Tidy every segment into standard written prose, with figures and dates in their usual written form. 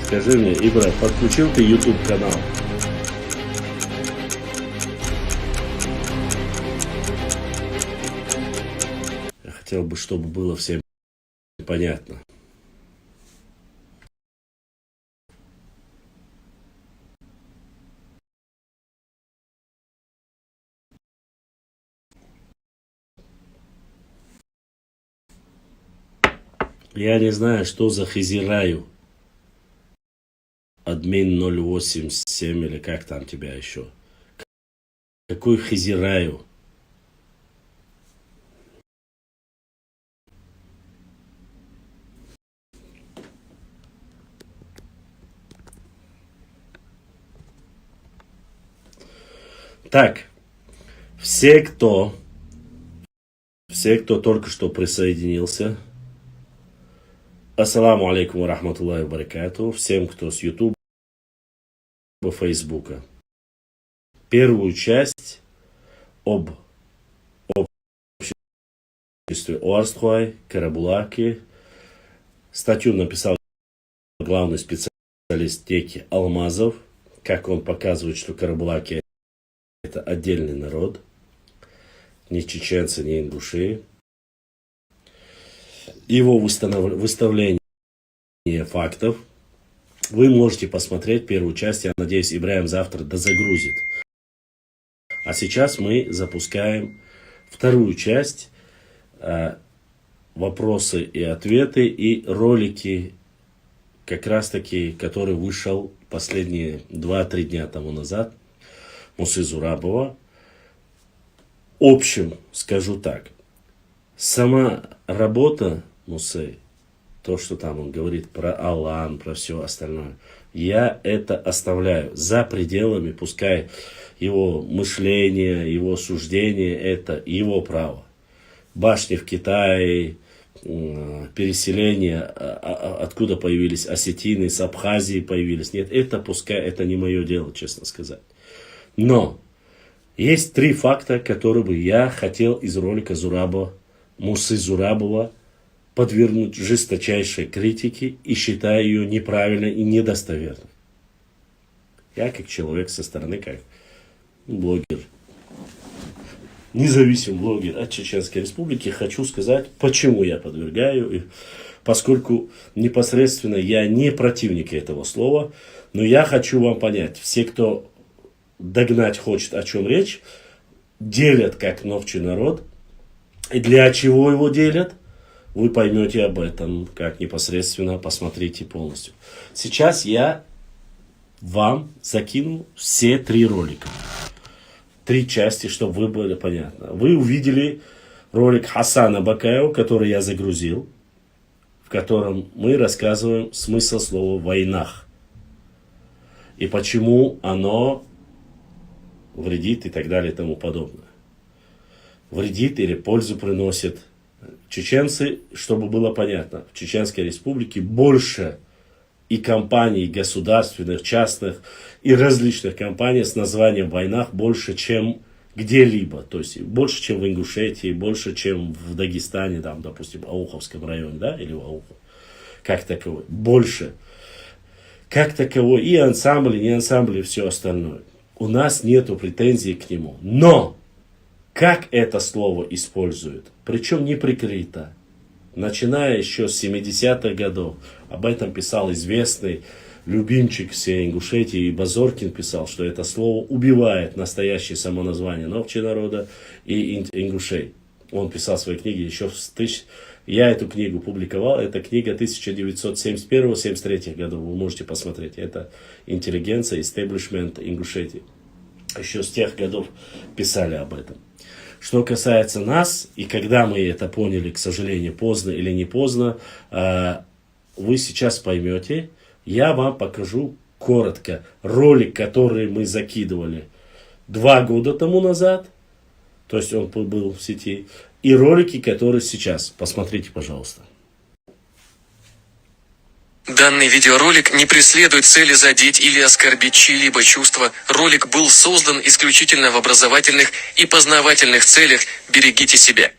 Скажи мне, Ибра, подключил ты YouTube канал? Я хотел бы, чтобы было всем понятно. Я не знаю, что за Хизираю. Админ 087 или как там тебя еще. Какой Хизираю? Так, все, кто только что присоединился, ассаламу алейкум ва рахматуллахи ва баракату, всем, кто с YouTube, Фейсбука. Первую часть об обществе Оарстхуай, Карабулаке, статью написал главный специалист Теки Алмазов, как он показывает, что Карабулаки это отдельный народ, ни чеченцы, ни ингуши. Его выставление фактов вы можете посмотреть первую часть. Я надеюсь, Ибраим завтра дозагрузит. А сейчас мы запускаем вторую часть. Вопросы и ответы и ролики, как раз таки, который вышел последние 2-3 дня тому назад. Мусы Зурабова. В общем, скажу так. Сама работа Мусы, то, что там он говорит про Аллан, про все остальное, я это оставляю за пределами, пускай его мышление, его суждение, это его право. Башни в Китае, переселение, откуда появились осетины, с Абхазии появились. Нет, это пускай, это не мое дело, честно сказать. Но есть 3 факта, которые бы я хотел из ролика Зурабова, Мусы Зурабова, подвергнуть жесточайшей критике и считаю ее неправильной и недостоверной. Я как человек со стороны, как блогер, независимый блогер от Чеченской Республики, хочу сказать, почему я подвергаю, поскольку непосредственно я не противник этого слова, но я хочу вам понять, все, кто догнать хочет, о чем речь, делят как новчий народ, и для чего его делят, вы поймете об этом, как непосредственно посмотрите полностью. Сейчас я вам закину все 3 ролика. 3 части, чтобы вы были понятны. Вы увидели ролик Хасана Бакаева, который я загрузил, в котором мы рассказываем смысл слова «войнах» и почему оно вредит и так далее и тому подобное. Вредит или пользу приносит. Чеченцы, чтобы было понятно, в Чеченской Республике больше и компаний государственных, частных и различных компаний с названием «войнах» больше, чем где-либо. То есть больше, чем в Ингушетии, больше, чем в Дагестане, там, допустим, Ауховском районе, да, или в Ауху. Как таковой. Больше. Как таковой и ансамбли, не ансамбли, и все остальное. У нас нету претензий к нему. Но как это слово используют, причем не прикрыто. Начиная еще с 70-х годов, об этом писал известный любимчик всей Ингушетии, Базоркин писал, что это слово убивает настоящее самоназвание Нохчи народа и ингушей. Он писал свои книги еще Я эту книгу публиковал, это книга 1971-73 годов, вы можете посмотреть. Это интеллигенция, истеблишмент Ингушетии. Еще с тех годов писали об этом. Что касается нас, и когда мы это поняли, к сожалению, поздно или не поздно, вы сейчас поймете. Я вам покажу коротко ролик, который мы закидывали 2 года тому назад, то есть он был в сети, и ролики, которые сейчас. Посмотрите, пожалуйста. Данный видеоролик не преследует цели задеть или оскорбить чьи-либо чувства. Ролик был создан исключительно в образовательных и познавательных целях. Берегите себя.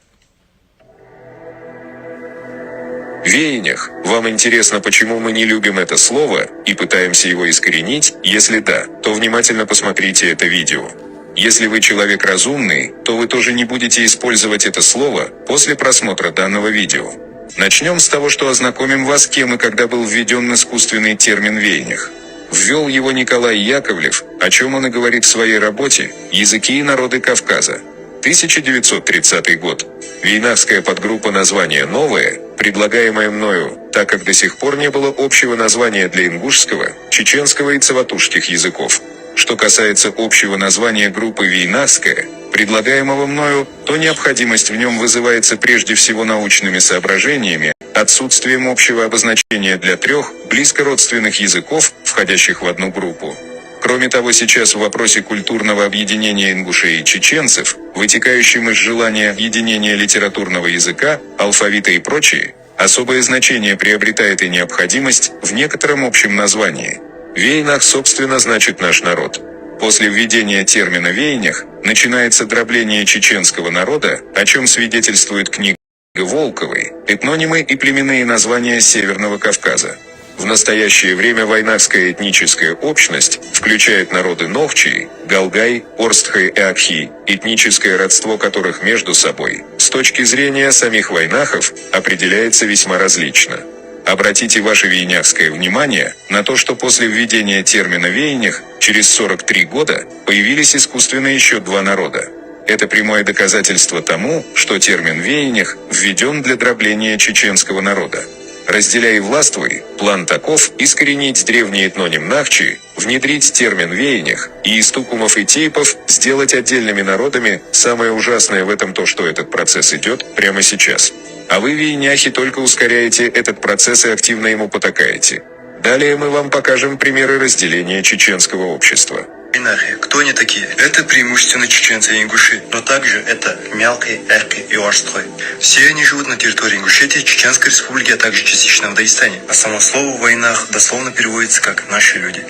Веянях. Вам интересно, почему мы не любим это слово и пытаемся его искоренить? Если да, то внимательно посмотрите это видео. Если вы человек разумный, то вы тоже не будете использовать это слово после просмотра данного видео. Начнем с того, что ознакомим вас, кем и когда был введен искусственный термин «веянях». Ввел его Николай Яковлев, о чем он и говорит в своей работе «Языки и народы Кавказа». 1930 год. Вейнахская подгруппа названия «Новое», предлагаемое мною, так как до сих пор не было общего названия для ингушского, чеченского и цаватушских языков. Что касается общего названия группы «Вейнахская», предлагаемого мною, то необходимость в нем вызывается прежде всего научными соображениями, отсутствием общего обозначения для 3 близкородственных языков, входящих в одну группу. Кроме того, сейчас в вопросе культурного объединения ингушей и чеченцев, вытекающим из желания объединения литературного языка, алфавита и прочее, особое значение приобретает и необходимость в некотором общем названии. Вейнах, собственно, значит «наш народ». После введения термина «веянях» начинается дробление чеченского народа, о чем свидетельствует книга Волковой, этнонимы и племенные названия Северного Кавказа. В настоящее время вайнахская этническая общность включает народы Нохчи, Галгай, Орстхай и Акхи, этническое родство которых между собой, с точки зрения самих вайнахов, определяется весьма различно. Обратите ваше вейнахское внимание на то, что после введения термина «веянях» через 43 года появились искусственно еще 2 народа. Это прямое доказательство тому, что термин «веянях» введен для дробления чеченского народа. Разделяй и властвуй, план таков: искоренить древний этноним Нахчи, внедрить термин «веянях» и из тукумов и тейпов сделать отдельными народами. Самое ужасное в этом то, что этот процесс идет прямо сейчас. А вы, вейняхи, только ускоряете этот процесс и активно ему потакаете. Далее мы вам покажем примеры разделения чеченского общества. Вейнахи, кто они такие? Это преимущественно чеченцы и ингуши, но также это мялкий, эркий и орсткой. Все они живут на территории Ингушетии, Чеченской республики, а также частично в Дагестане. А само слово «войнах» дословно переводится как «наши люди».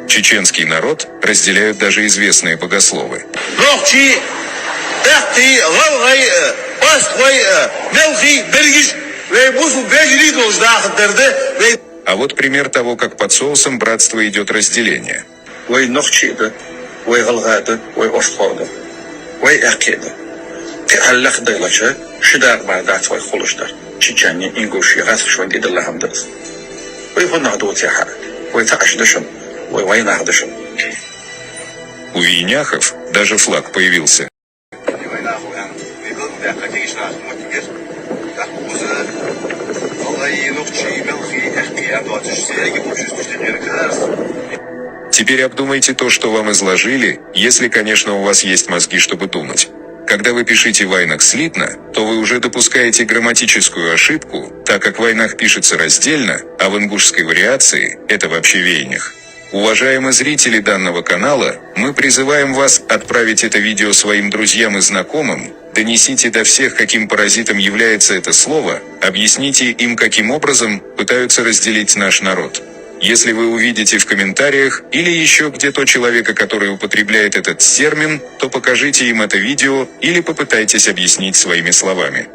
Чеченский народ разделяют даже известные богословы. А вот пример того, как под соусом братства идет разделение. Ой, Нохчида, ой, Галгада, ой, Орсхода, ой, Акеда. Ты Аллах дайлача, Шидар Бардат, ой, Холуштар, Чечане, Ингуши, Расшван, Идаллахамдас. Ой, Воннахдутяха, ой, Таашдашан, ой, Вайнахдашан. У вейняхов даже флаг появился. Теперь обдумайте то, что вам изложили, если, конечно, у вас есть мозги, чтобы думать. Когда вы пишете «вайнах» слитно, то вы уже допускаете грамматическую ошибку, так как «вайнах» пишется раздельно, а в ингушской вариации это вообще «вейнях». Уважаемые зрители данного канала, мы призываем вас отправить это видео своим друзьям и знакомым, донесите до всех, каким паразитом является это слово, объясните им, каким образом пытаются разделить наш народ. Если вы увидите в комментариях или еще где-то человека, который употребляет этот термин, то покажите им это видео или попытайтесь объяснить своими словами.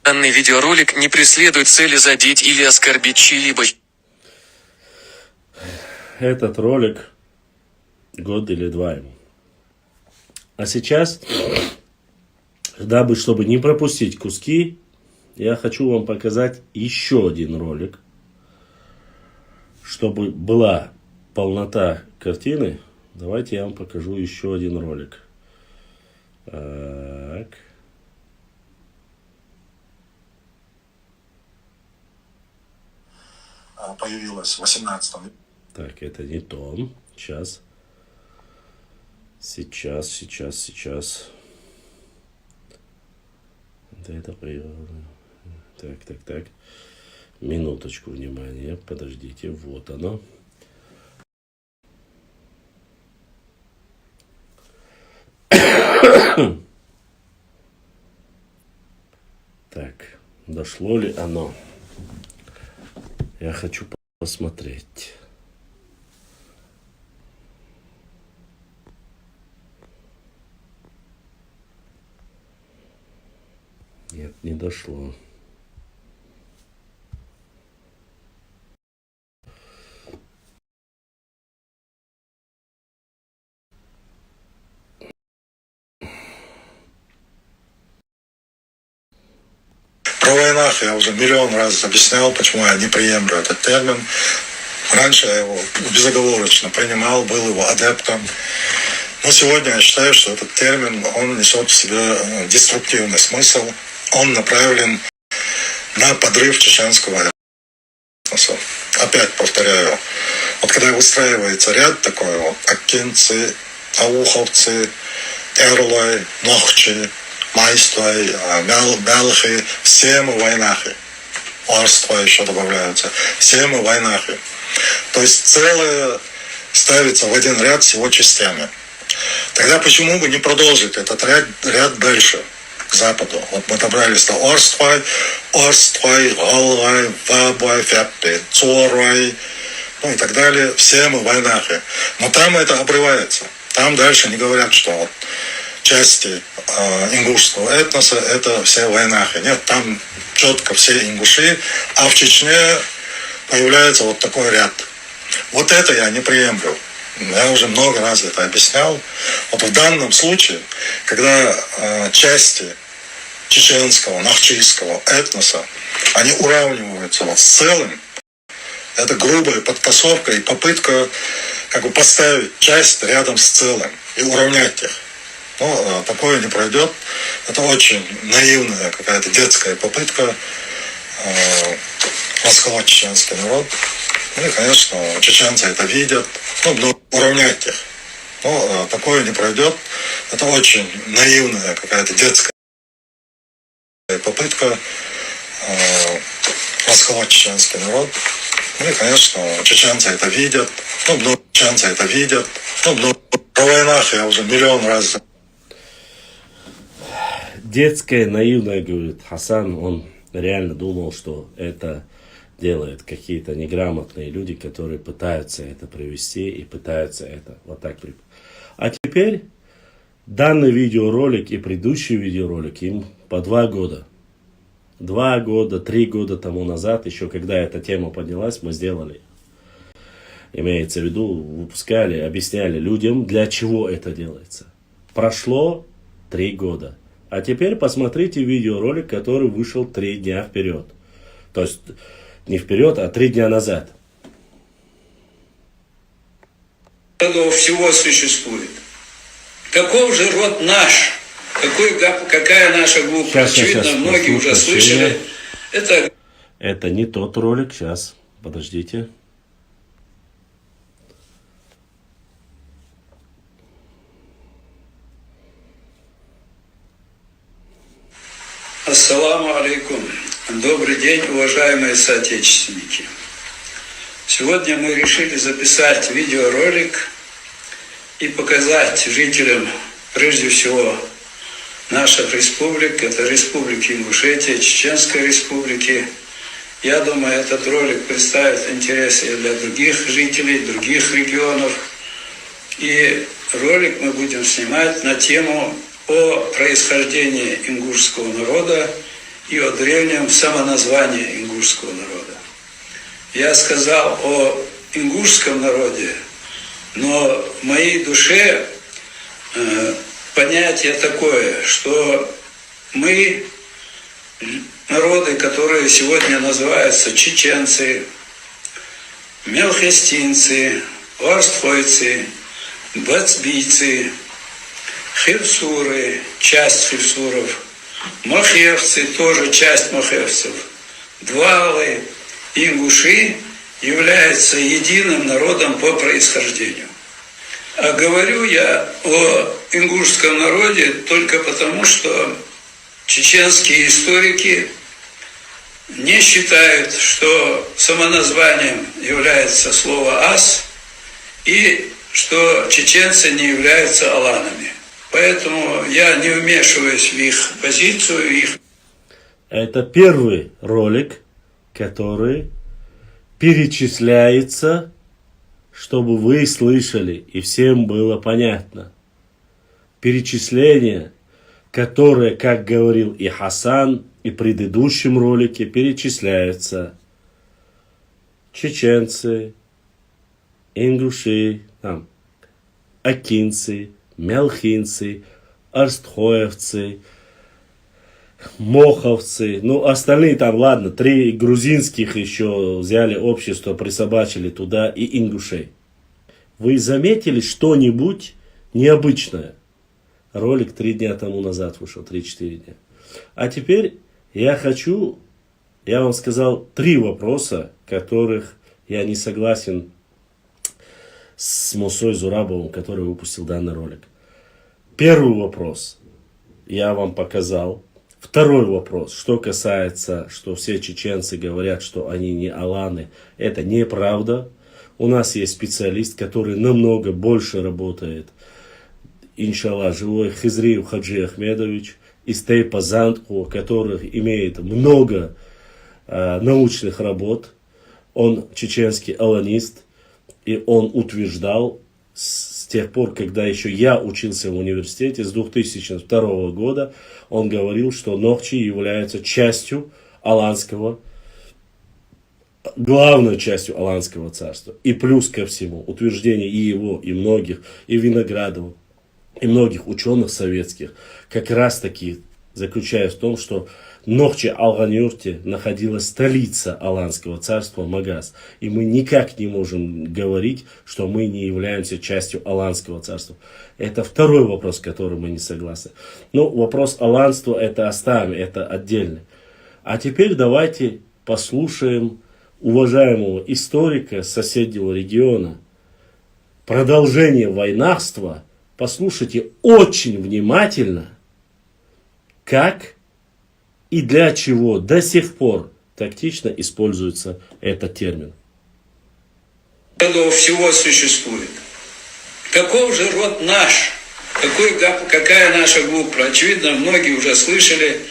Данный видеоролик не преследует цели задеть или оскорбить чьи-либо. Этот ролик год или 2 ему. А сейчас, чтобы не пропустить куски, я хочу вам показать еще один ролик, чтобы была полнота картины. Давайте я вам покажу еще один ролик. Так. Появилась в 18 веке. Так, это не то. Сейчас. Сейчас. Это Так. Минуточку внимания. Подождите. Вот оно. Так, дошло ли оно? Я хочу посмотреть. Нет, не дошло. Про войнах я уже миллион раз объяснял, почему я не приемлю этот термин. Раньше я его безоговорочно принимал, был его адептом. Но сегодня я считаю, что этот термин, он несет в себе деструктивный смысл. Он направлен на подрыв чеченского этноса. Опять повторяю, вот когда выстраивается ряд такой, вот, акинцы, ауховцы, эрлой, нохчи, майствой, мялхи, все мы войнахи. Орства еще добавляются. Все мы войнахи. То есть целое ставится в один ряд с его частями. Тогда почему бы не продолжить этот ряд дальше, к западу? Вот мы добрались до Орствой, Голвай, Вабой, Фяппи, Цорвай, ну и так далее. Все мы войнахи. Но там это обрывается. Там дальше не говорят, что вот части ингушского этноса это все войнахи. Нет, там четко все ингуши, а в Чечне появляется вот такой ряд. Вот это я не приемлю. Я уже много раз это объяснял. Вот в данном случае, когда части чеченского, нахчийского этноса, они уравниваются вот с целым, это грубая подтасовка и попытка как бы поставить часть рядом с целым и уравнять их. Но такое не пройдет. Это очень наивная какая-то детская попытка расколоть чеченский народ. Ну и, конечно, чеченцы это видят. Ну, уравнять их. Но такое не пройдет. Это очень наивная какая-то детская попытка расколоть чеченский народ. Ну и, конечно, чеченцы это видят. Ну, чеченцы это видят. Ну, про войнах я уже миллион раз. Детская, наивная, говорит Хасан, он реально думал, что это делают какие-то неграмотные люди, которые пытаются это привести и пытаются это вот так. А теперь данный видеоролик и предыдущий видеоролик им по 2 года. 2 года, 3 года тому назад, еще когда эта тема поднялась, мы сделали. Имеется в виду, выпускали, объясняли людям, для чего это делается. Прошло 3 года. А теперь посмотрите видеоролик, который вышел 3 дня вперед. То есть не вперед, а 3 дня назад. Всего существует. Каков же род наш? Какая наша группа? Очевидно, многие уже слышали. Это не тот ролик. Сейчас, подождите. Ассаламу алейкум. Добрый день, уважаемые соотечественники. Сегодня мы решили записать видеоролик и показать жителям, прежде всего, наших республик, это Республики Ингушетия, Чеченской Республики. Я думаю, этот ролик представит интерес и для других жителей, других регионов. И ролик мы будем снимать на тему о происхождении ингушского народа и о древнем самоназвании ингушского народа. Я сказал о ингушском народе, но в моей душе понятие такое, что мы, народы, которые сегодня называются чеченцы, мелхестинцы, орстхойцы, бацбийцы, хевсуры, часть хевсуров, махевцы, тоже часть махевцев, двалы, ингуши являются единым народом по происхождению. А говорю я о ингушском народе только потому, что чеченские историки не считают, что самоназванием является слово «ас», и что чеченцы не являются аланами. Поэтому я не вмешиваюсь в их позицию. Это первый ролик, который перечисляется, чтобы вы слышали и всем было понятно. Перечисление, которое, как говорил и Хасан, и в предыдущем ролике, перечисляется чеченцы, ингуши, акинцы, мелхинцы, орстхоевцы, моховцы, остальные ладно, 3 грузинских еще взяли общество, присобачили туда, и ингушей. Вы заметили что-нибудь необычное? Ролик 3 дня тому назад вышел, 3-4 дня. А теперь я вам сказал 3 вопроса, которых я не согласен с Мусой Зурабовым, который выпустил данный ролик. Первый вопрос я вам показал. Второй вопрос, что касается, что все чеченцы говорят, что они не аланы, это неправда. У нас есть специалист, который намного больше работает, иншаллах, живой Хизриев Хаджи Ахмедович из Тейпа Зандку, который имеет много научных работ. Он чеченский аланист, и он утверждал с тех пор, когда еще я учился в университете, с 2002 года, он говорил, что Нохчи являются частью аланского, главной частью аланского царства. И плюс ко всему, утверждение и его, и многих, и Виноградова, и многих ученых советских, как раз таки заключается в том, что Нохчи Алганюрте находилась столица Аланского царства Магаз. И мы никак не можем говорить, что мы не являемся частью Аланского царства. Это второй вопрос, с которым мы не согласны. Но вопрос аланства это оставим, это отдельно. А теперь давайте послушаем уважаемого историка соседнего региона. Продолжение войнарства. Послушайте очень внимательно, как и для чего до сих пор тактично используется этот термин. Родов всего существует. Каков же род наш? Какая наша группа? Очевидно, многие уже слышали.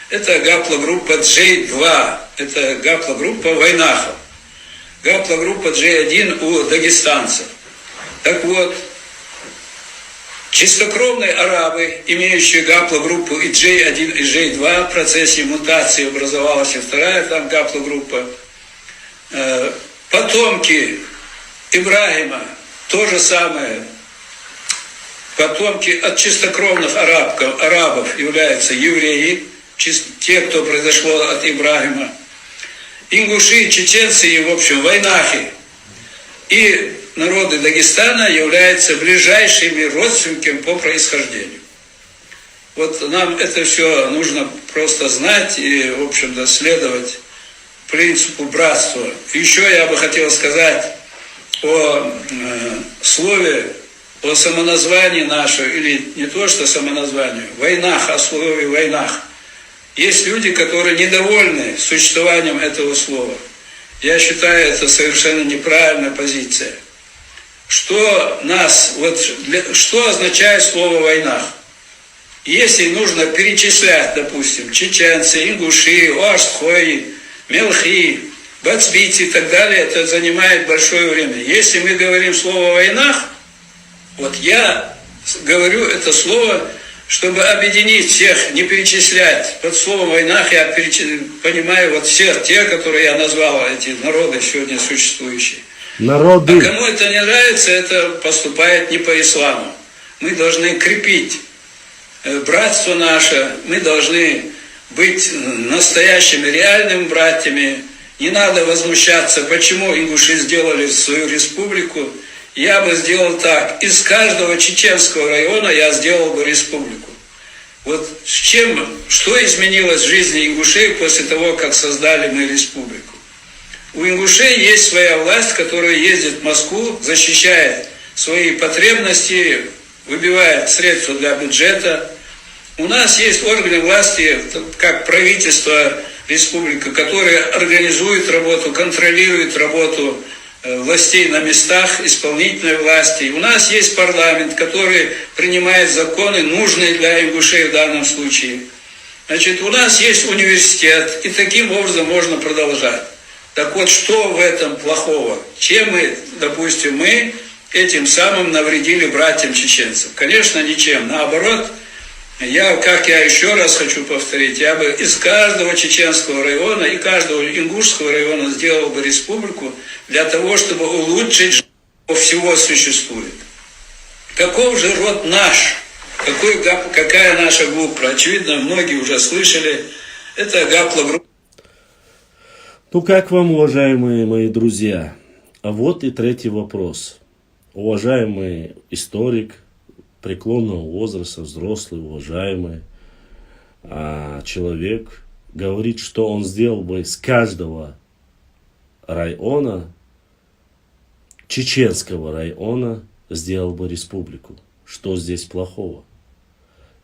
Это гаплогруппа J2. Это гаплогруппа войнахов. Гаплогруппа J1 у дагестанцев. Так вот, чистокровные арабы, имеющие гаплогруппу и J1, и J2, в процессе мутации образовалась и вторая там гаплогруппа. Потомки Ибрагима, то же самое. Потомки от чистокровных арабов являются евреи, те, кто произошло от Ибрагима. Ингуши, чеченцы и, в общем, войнахи. И народы Дагестана являются ближайшими родственниками по происхождению. Вот нам это все нужно просто знать и, в общем-то, следовать принципу братства. Еще я бы хотел сказать о слове, о самоназвании нашего, или не то что самоназванию, войнах, о слове войнах. Есть люди, которые недовольны существованием этого слова. Я считаю, это совершенно неправильная позиция. Что означает слово «войнах»? Если нужно перечислять, допустим, чеченцы, ингуши, оштхои, мелхи, бацбийцы и так далее, это занимает большое время. Если мы говорим слово «войнах», вот я говорю это слово, чтобы объединить всех, не перечислять. Под словом «войнах» я понимаю вот всех тех, которые я назвал, эти народы сегодня существующие. Народы. А кому это не нравится, это поступает не по исламу. Мы должны крепить братство наше, мы должны быть настоящими, реальными братьями. Не надо возмущаться, почему ингуши сделали свою республику. Я бы сделал так. Из каждого чеченского района я сделал бы республику. Вот что изменилось в жизни ингушей после того, как создали мы республику? У ингушей есть своя власть, которая ездит в Москву, защищает свои потребности, выбивает средства для бюджета. У нас есть органы власти, как правительство республики, которые организуют работу, контролируют работу властей на местах, исполнительной власти. У нас есть парламент, который принимает законы, нужные для ингушей в данном случае. Значит, у нас есть университет, и таким образом можно продолжать. Так вот, что в этом плохого? Чем мы, допустим, мы этим самым навредили братьям чеченцам? Конечно, ничем. Наоборот, я еще раз хочу повторить, я бы из каждого чеченского района и каждого ингушского района сделал бы республику для того, чтобы улучшить жизнь, всего существует. Каков же род наш? Какая наша группа? Очевидно, многие уже слышали. Это гаплогруппа. Ну как вам, уважаемые мои друзья? А вот и третий вопрос. Уважаемый историк преклонного возраста, взрослый, уважаемый человек, говорит, что он сделал бы из каждого района, чеченского района, сделал бы республику. Что здесь плохого?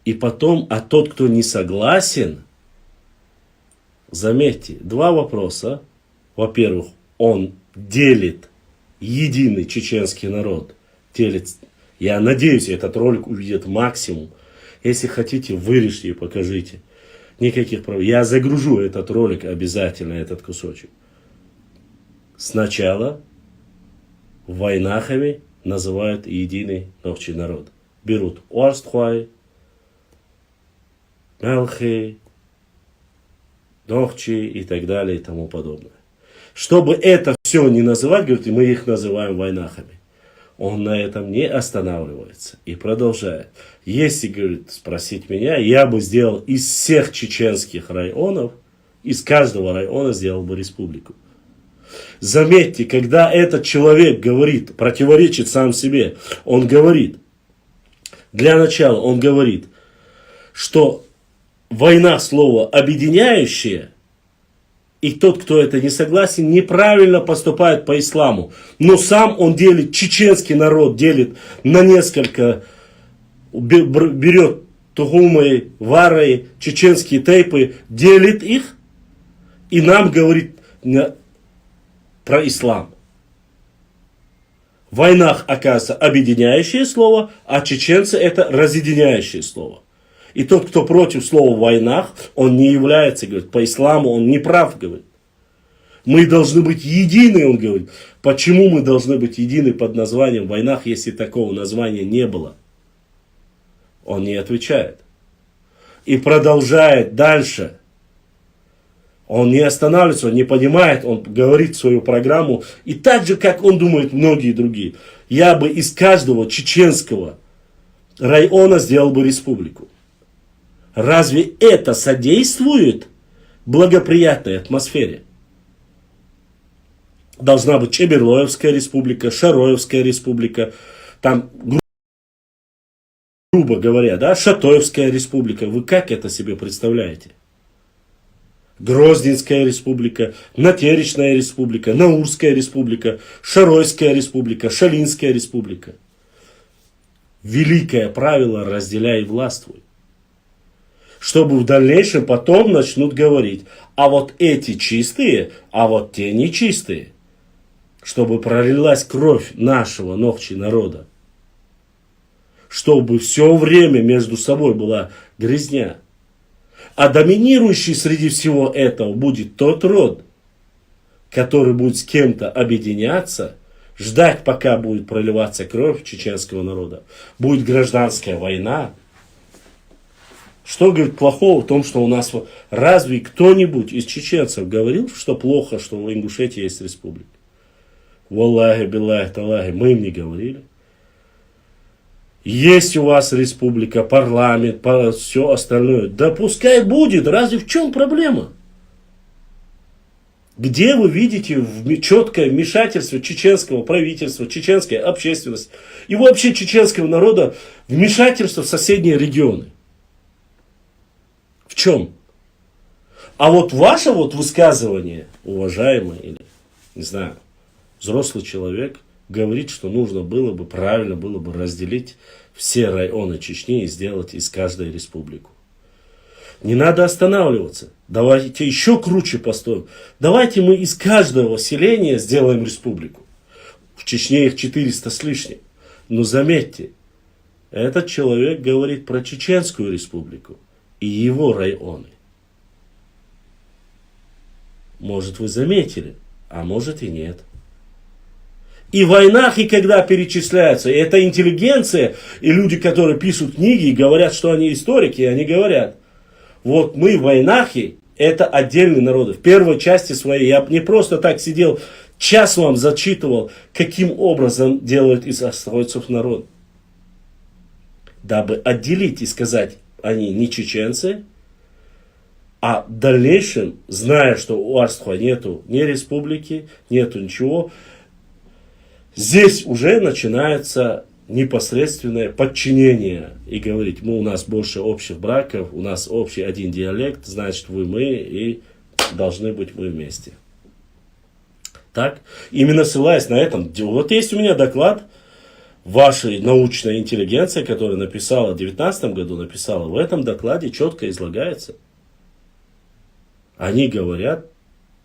И потом, а тот, кто не согласен, заметьте, два вопроса. Во-первых, он делит единый чеченский народ, делит. Я надеюсь, этот ролик увидит максимум. Если хотите, вырежьте и покажите. Никаких проблем. Я загружу этот ролик обязательно, этот кусочек. Сначала войнахами называют единый общий народ. Берут Орстхуай, Мелхи, Дохчи и так далее и тому подобное. Чтобы это все не называть, говорит, мы их называем войнахами. Он на этом не останавливается и продолжает. Если, говорит, спросить меня, я бы сделал из всех чеченских районов, из каждого района сделал бы республику. Заметьте, когда этот человек говорит, противоречит сам себе, он говорит, для начала он говорит, что война слово объединяющее, и тот, кто это не согласен, неправильно поступает по исламу. Но сам он делит, чеченский народ делит на несколько, берет тугумы, вары, чеченские тейпы, делит их, и нам говорит про ислам. В войнах, оказывается, объединяющее слово, а чеченцы это разъединяющее слово. И тот, кто против слова «войнах», он не является, говорит, по исламу, он не прав, говорит. Мы должны быть едины, он говорит. Почему мы должны быть едины под названием «войнах», если такого названия не было? Он не отвечает. И продолжает дальше. Он не останавливается, он не понимает, он говорит свою программу. И так же, как он думает многие другие. Я бы из каждого чеченского района сделал бы республику. Разве это содействует благоприятной атмосфере? Должна быть Чеберлоевская республика, Шароевская республика, там, грубо говоря, да, Шатоевская республика. Вы как это себе представляете? Грозненская республика, Натеречная республика, Наурская республика, Шаройская республика, Шалинская республика. Великое правило «разделяй и властвуй». Чтобы в дальнейшем потом начнут говорить, а вот эти чистые, а вот те нечистые. Чтобы пролилась кровь нашего ногчи народа. Чтобы все время между собой была грязня. А доминирующий среди всего этого будет тот род, который будет с кем-то объединяться, ждать, пока будет проливаться кровь чеченского народа. Будет гражданская война. Что, говорит, плохого в том, что у нас... Разве кто-нибудь из чеченцев говорил, что плохо, что в Ингушетии есть республика? Валлахи, биллахи, талахи, мы им не говорили. Есть у вас республика, парламент, все остальное. Да пускай будет. Разве в чем проблема? Где вы видите четкое вмешательство чеченского правительства, чеченской общественности и вообще чеченского народа вмешательство в соседние регионы? В чем? А вот ваше вот высказывание, уважаемый, или, не знаю, взрослый человек, говорит, что нужно было бы, правильно было бы разделить все районы Чечни и сделать из каждой республику. Не надо останавливаться. Давайте еще круче построим. Давайте мы из каждого селения сделаем республику. В Чечне их 400 с лишним. Но заметьте, этот человек говорит про Чеченскую республику и его районы. Может, вы заметили, а может и нет. И в войнах, и когда перечисляются, и это интеллигенция, и люди, которые пишут книги и говорят, что они историки, они говорят, вот мы войнахи, это отдельные народы. В первой части своей я не просто так сидел, час вам зачитывал, каким образом делают из астройцев народ. Дабы отделить и сказать, они не чеченцы, а в дальнейшем, зная, что у Арстхуа нету ни республики, нету ничего, здесь уже начинается непосредственное подчинение. И говорить, у нас больше общих браков, у нас общий один диалект, значит вы мы и должны быть мы вместе. Так? Именно ссылаясь на этом, вот есть у меня доклад вашей научной интеллигенции, которая написала в 2019 году, написала, в этом докладе четко излагается. Они говорят,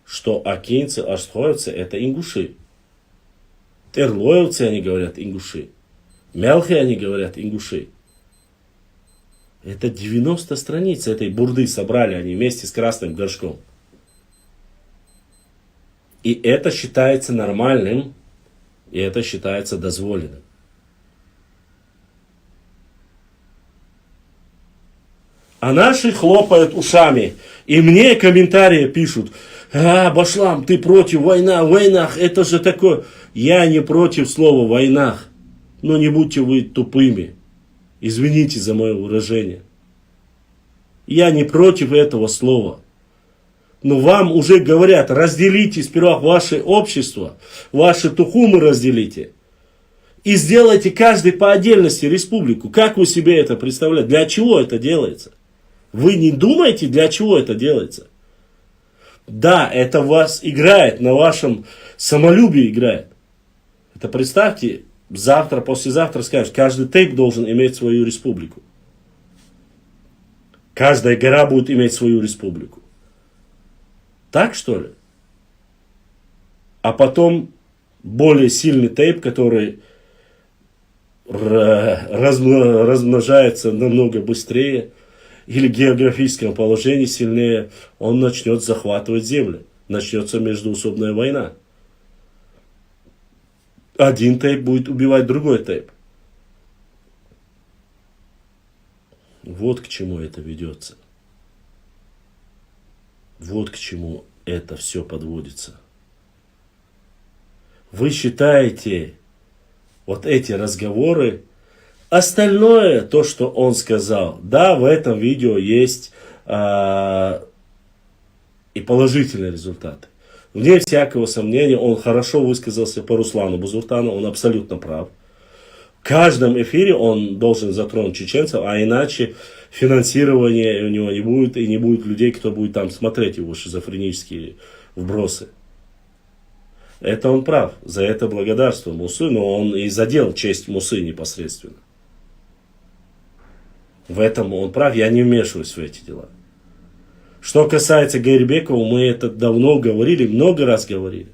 что акинцы, арстхоевцы это ингуши. Терлоевцы, они говорят, ингуши. Мелхи, они говорят, ингуши. Это 90 страниц этой бурды собрали они вместе с красным горшком. И это считается нормальным, и это считается дозволенным. А наши хлопают ушами. И мне комментарии пишут, Башлам, ты против война, войнах, это же такое. Я не против слова войнах, но не будьте вы тупыми. Извините за мое выражение. Я не против этого слова. Но вам уже говорят, разделите сперва ваше общество, ваши тухумы разделите. И сделайте каждый по отдельности республику. Как вы себе это представляете? Для чего это делается? Вы не думаете, для чего это делается? Да, это вас играет, на вашем самолюбии играет. Это представьте, завтра, послезавтра скажут, каждый тейп должен иметь свою республику. Каждая гора будет иметь свою республику. Так что ли? А потом более сильный тейп, который размножается намного быстрее, или географическом положении сильнее, он начнет захватывать земли. Начнется междоусобная война. Один тейп будет убивать другой тейп. Вот к чему это ведется. Вот к чему это все подводится. Вы считаете вот эти разговоры, остальное, то, что он сказал, да, в этом видео есть и положительные результаты. Вне всякого сомнения, он хорошо высказался по Руслану Бузуртану, он абсолютно прав. В каждом эфире он должен затронуть чеченцев, а иначе финансирования у него не будет, и не будет людей, кто будет там смотреть его шизофренические вбросы. Это он прав, за это благодарствую Мусы, но он и задел честь Мусы непосредственно. В этом он прав, я не вмешиваюсь в эти дела. Что касается Гайрбекова, мы это давно говорили, много раз говорили.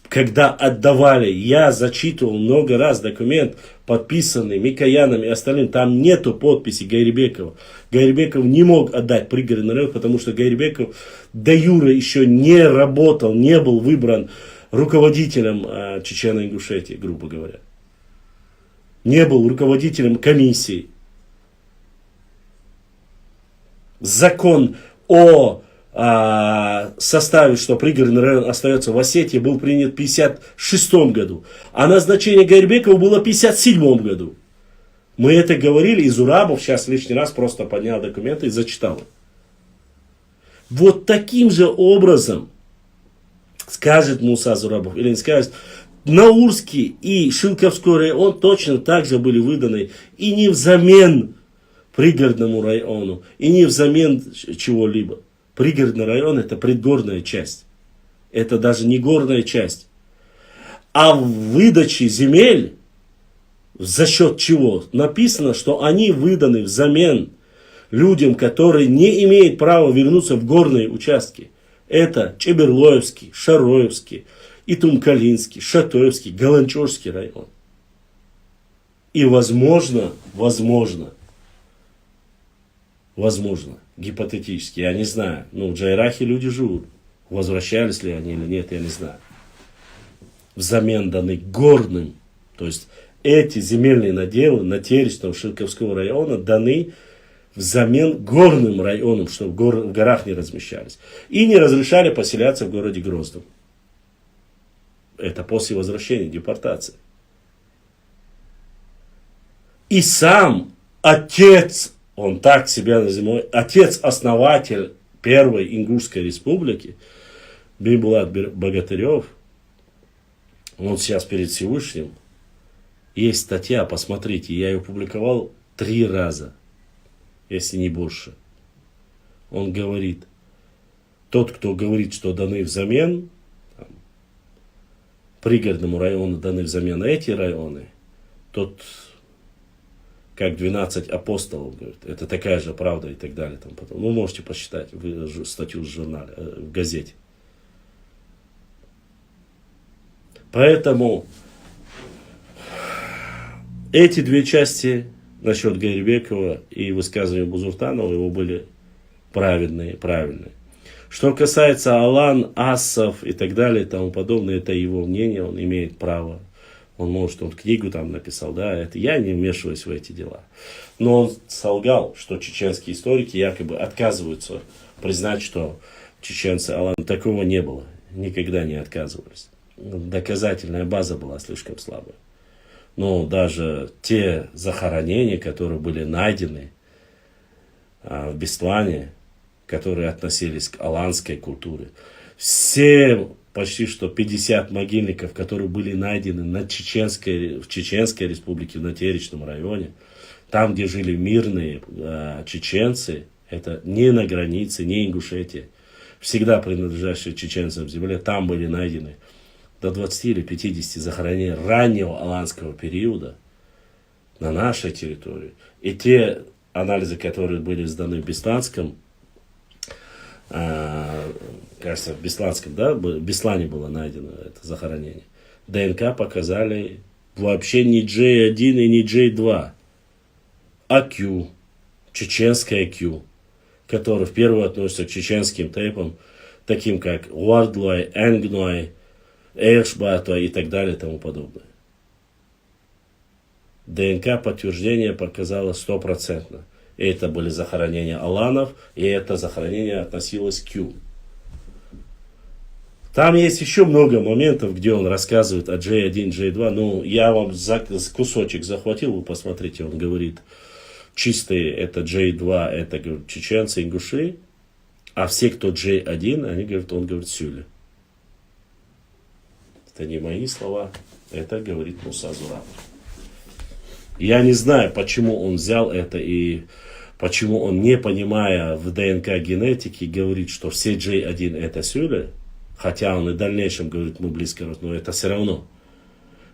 Когда отдавали, я зачитывал много раз документ, подписанный Микояном и остальным, там нету подписи Гайрбекова. Гайрбеков не мог отдать пригородный район, потому что Гайрбеков до юра еще не работал, не был выбран руководителем Чечено-Ингушетии, грубо говоря. Не был руководителем комиссии. Закон о составе, что пригородный район остается в Осетии, был принят в 1956 году. А назначение Гайрбекова было в 1957 году. Мы это говорили, и Зурабов сейчас лишний раз просто поднял документы и зачитал. Вот таким же образом скажет Муса Зурабов, или не скажет, Наурский и Шилковской район точно так же были выданы и не взамен пригородному району, и не взамен чего-либо. Пригородный район — это предгорная часть. Это даже не горная часть. А в выдаче земель, за счет чего? Написано, что они выданы взамен людям, которые не имеют права вернуться в горные участки. Это Чеберлоевский, Шароевский, Итумкалинский, Шатоевский, Галанчорский район. И возможно, гипотетически, я не знаю, в Джайрахе люди живут. Возвращались ли они или нет, я не знаю. Взамен даны горным, то есть эти земельные наделы на территории Шилковского района даны взамен горным районам, чтобы в горах не размещались. И не разрешали поселяться в городе Грозном. Это после возвращения, депортации. И сам отец, он так себя называет, отец-основатель Первой Ингушской республики, Бейбулат Богатырев, он сейчас перед Всевышним. Есть статья, посмотрите, я ее публиковал 3 раза, если не больше. Он говорит, тот, кто говорит, что даны взамен, пригородному району даны взамен эти районы, тот, как 12 апостолов, говорит, это такая же правда и так далее. Там потом. Можете посчитать статью в журнале, в газете. Поэтому эти 2 части насчет Гайрбекова и высказывания Бузуртанова его были правильные. Что касается Алан, Асов и так далее и тому подобное, это его мнение, он имеет право. Он может, он книгу там написал, да, это я не вмешиваюсь в эти дела. Но он солгал, что чеченские историки якобы отказываются признать, что чеченцы Алан, такого не было, никогда не отказывались. Доказательная база была слишком слабая. Но даже те захоронения, которые были найдены в Беслане, которые относились к аланской культуре, все почти что 50 могильников, которые были найдены в Чеченской республике, в Натеричном районе, там, где жили мирные чеченцы, это не на границе, не Ингушетия, всегда принадлежащие чеченцам земле, там были найдены до 20 или 50 захоронений раннего аланского периода на нашей территории. И те анализы, которые были сданы в Бесланском, кажется, в Бесланском, да, в Беслане было найдено это захоронение. ДНК показали вообще не J1 и не J2, а Q, чеченская Q, которая в первую относится к чеченским тейпам, таким как Уардлой, Энгной, Эйршбату и так далее и тому подобное. ДНК подтверждение показало 100%. Это были захоронения аланов, и это захоронение относилось к Q. Там есть еще много моментов, где он рассказывает о J1, J2. Ну, я вам кусочек захватил, вы посмотрите, он говорит, чистые это J2, это, говорит, чеченцы, ингуши, а все, кто J1, они говорят, он говорит, сюли. Это не мои слова, это говорит Муса Зурабов. Я не знаю, почему он взял это и почему он, не понимая в ДНК генетики, говорит, что все J1 это сюли, хотя он и в дальнейшем говорит, мы близко, но это все равно.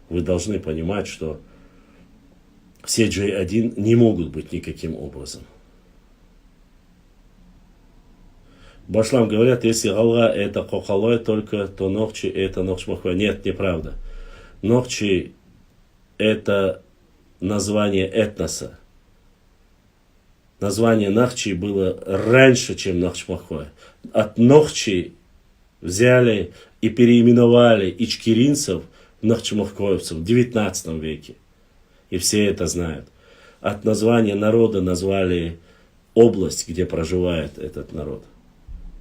Вы должны понимать, что все J1 не могут быть никаким образом. Башлам говорят, если Галга это Кохалой только, то Нохчи это Нохчмахва. Нет, неправда. Нохчи это название этноса. Название Нахчи было раньше, чем Нахчмахва. От Нохчи взяли и переименовали ичкеринцев в нахчмахкоевцев в 19 веке. И все это знают. От названия народа назвали область, где проживает этот народ.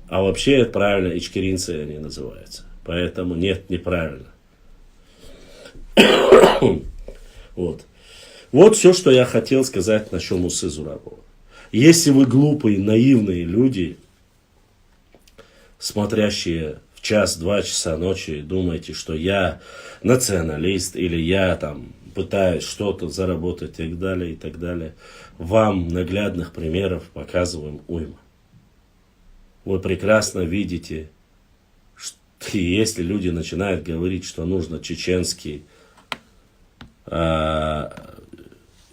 А вообще, правильно, ичкеринцы они называются. Поэтому нет, неправильно. Вот. Вот все, что я хотел сказать насчет Мусы Зурабова. Если вы глупые, наивные люди, смотрящие в 1-2 часа ночи, думаете, что я националист или я там пытаюсь что-то заработать и так далее, вам наглядных примеров показываем уйма. Вы прекрасно видите, что если люди начинают говорить, что нужно чеченский,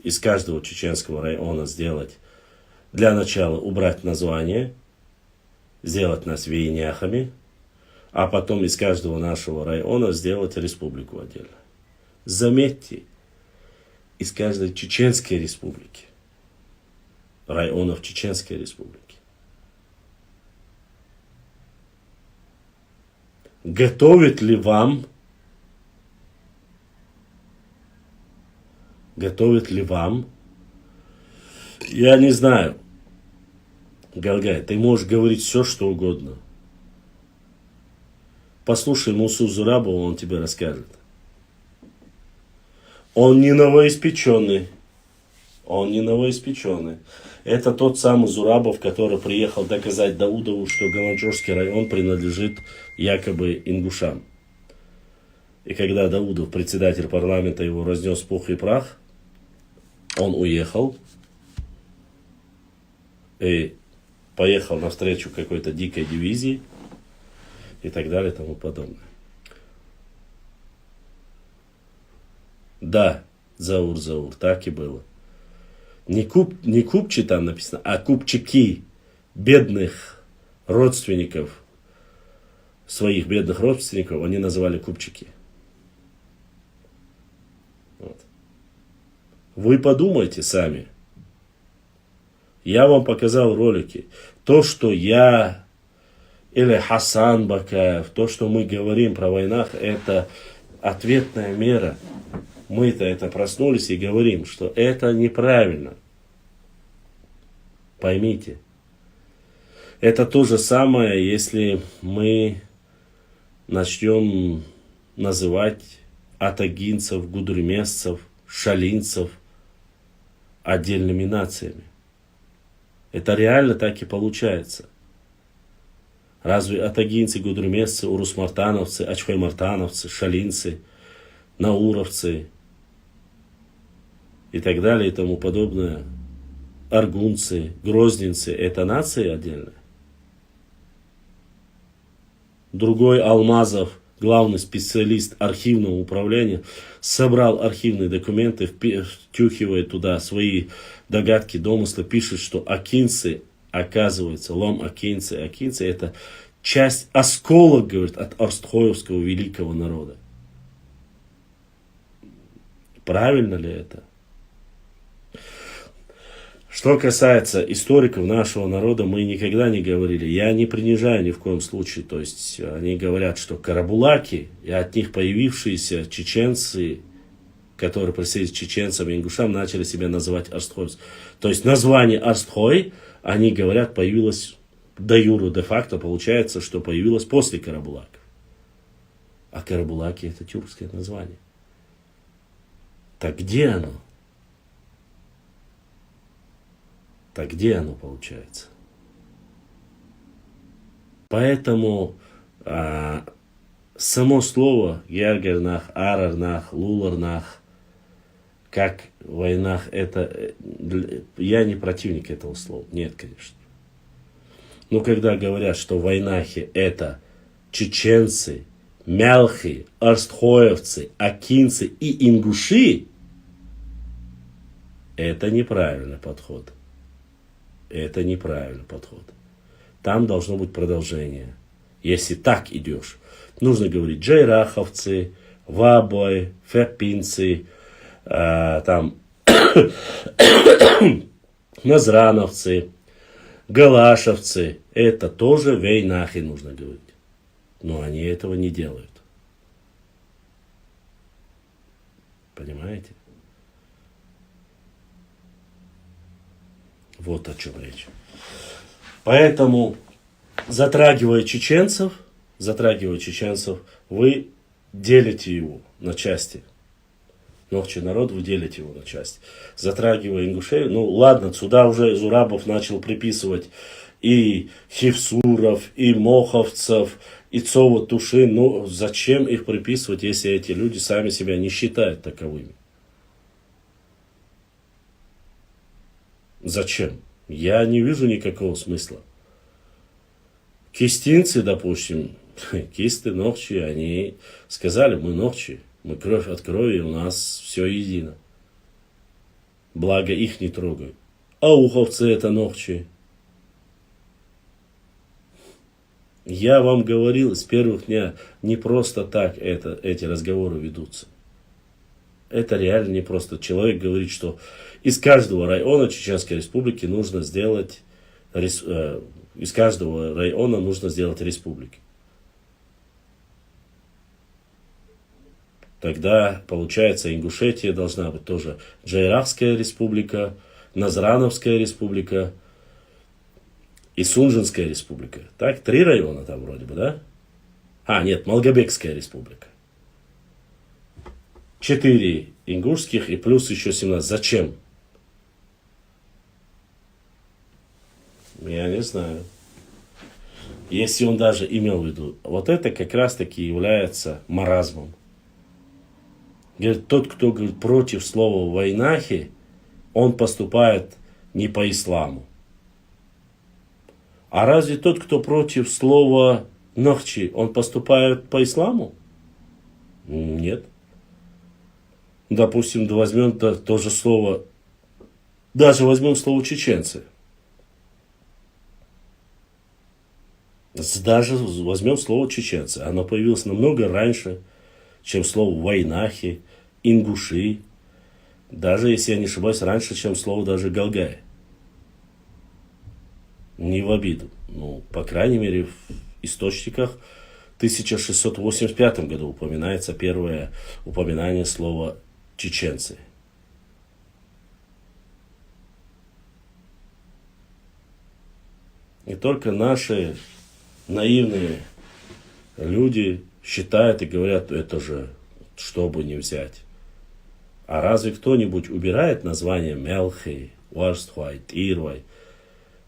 из каждого чеченского района сделать, для начала убрать название, сделать нас вейняхами, а потом из каждого нашего района сделать республику отдельно. Заметьте, из каждой чеченской республики, районов Чеченской республики, готовит ли вам я не знаю, Галгай, ты можешь говорить все, что угодно. Послушай Мусу Зурабова, он тебе расскажет. Он не новоиспеченный. Это тот самый Зурабов, который приехал доказать Даудову, что Галанчожский район принадлежит якобы ингушам. И когда Даудов, председатель парламента, его разнес в пух и прах, он уехал и поехал навстречу какой-то дикой дивизии и так далее и тому подобное. Да, Заур, так и было. Не купчи там написано, а купчики бедных родственников, своих бедных родственников, они называли купчики. Вот. Вы подумайте сами. Я вам показал ролики. То, что я или Хасан Бакаев, то, что мы говорим про войнах, это ответная мера. Мы-то это проснулись и говорим, что это неправильно. Поймите. Это то же самое, если мы начнем называть атагинцев, гудермесцев, шалинцев отдельными нациями. Это реально так и получается. Разве атагинцы, гудермесцы, урусмартановцы, ачхоймартановцы, шалинцы, науровцы и так далее и тому подобное, аргунцы, грозненцы, это нации отдельные? Другой Алмазов, главный специалист архивного управления, собрал архивные документы, втюхивая туда свои догадки, домыслы, пишет, что акинцы, оказывается, акинцы это часть, осколок, говорит, от Орстхоевского великого народа. Правильно ли это? Что касается историков нашего народа, мы никогда не говорили, я не принижаю ни в коем случае, то есть они говорят, что карабулаки и от них появившиеся чеченцы, которые присоединились к чеченцам и ингушам, начали себя называть Орстхойц. То есть название Орстхой, они говорят, появилось де юре, де-факто, получается, что появилось после карабулаков. А карабулаки это тюркское название. Так где оно? Так где оно получается? Поэтому само слово Гергернах, Арарнах, Луларнах, как в войнах, это я не противник этого слова. Нет, конечно. Но когда говорят, что в войнахе это чеченцы, мялхи, орстхоевцы, акинцы и ингуши, это неправильный подход. Это неправильный подход. Там должно быть продолжение. Если так идешь, нужно говорить джайраховцы, вабой, ферпинцы, там назрановцы, галашевцы. Это тоже вейнахи нужно говорить. Но они этого не делают. Понимаете? Вот о чем речь. Поэтому, затрагивая чеченцев, вы делите его на части. Ногчи народ, вы делите его на части. Затрагивая ингушей, ну ладно, сюда уже Зурабов начал приписывать и хевсуров, и моховцев, и Цово-Тушин. Ну зачем их приписывать, если эти люди сами себя не считают таковыми? Зачем? Я не вижу никакого смысла. Кистинцы, допустим, кисты, ногчи, они сказали, мы ногчи, мы кровь от крови, у нас все едино. Благо их не трогают. А уховцы это ногчи. Я вам говорил с первых дня, не просто так эти разговоры ведутся. Это реально не просто. Человек говорит, что из каждого района Чеченской Республики нужно сделать из каждого района нужно сделать республики. Тогда, получается, Ингушетия должна быть тоже Джайрахская республика, Назрановская республика и Сунжинская республика. Так, 3 района там вроде бы, да? А, нет, Малгобекская республика. 4 ингушских и плюс еще 17. Зачем? Я не знаю. Если он даже имел в виду. Вот это как раз таки является маразмом. Говорит, тот, кто говорит против слова войнахи, он поступает не по исламу. А разве тот, кто против слова нахчи, он поступает по исламу? Нет. Допустим, возьмем то же слово, даже возьмем слово чеченцы. Даже возьмем слово чеченцы. Оно появилось намного раньше, чем слово войнахи, ингуши. Даже, если я не ошибаюсь, раньше, чем слово даже галгай. Не в обиду. Ну, по крайней мере, в источниках в 1685 году упоминается первое упоминание слова чеченцы. И только наши наивные люди считают и говорят, это же, чтобы не взять. А разве кто-нибудь убирает название Мелхи, Уарствай, Тирвай,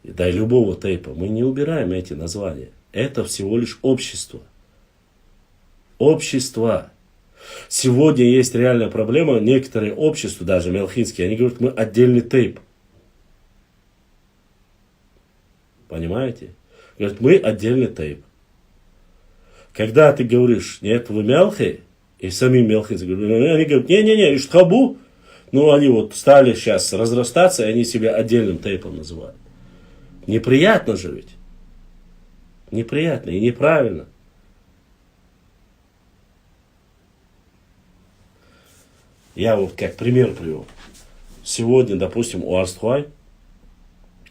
да и любого тейпа? Мы не убираем эти названия. Это всего лишь общество. Общество. Сегодня есть реальная проблема. Некоторые общества, даже мелхинские, они говорят, мы отдельный тейп. Понимаете? Говорят, мы отдельный тейп. Когда ты говоришь, нет, вы мелхи, и сами мелхинцы говорят, они говорят, не-не-не, иштхабу. Ну, они вот стали сейчас разрастаться, и они себя отдельным тейпом называют. Неприятно же ведь. Неприятно и неправильно. Я вот как пример привел. Сегодня, допустим, у Арстхуай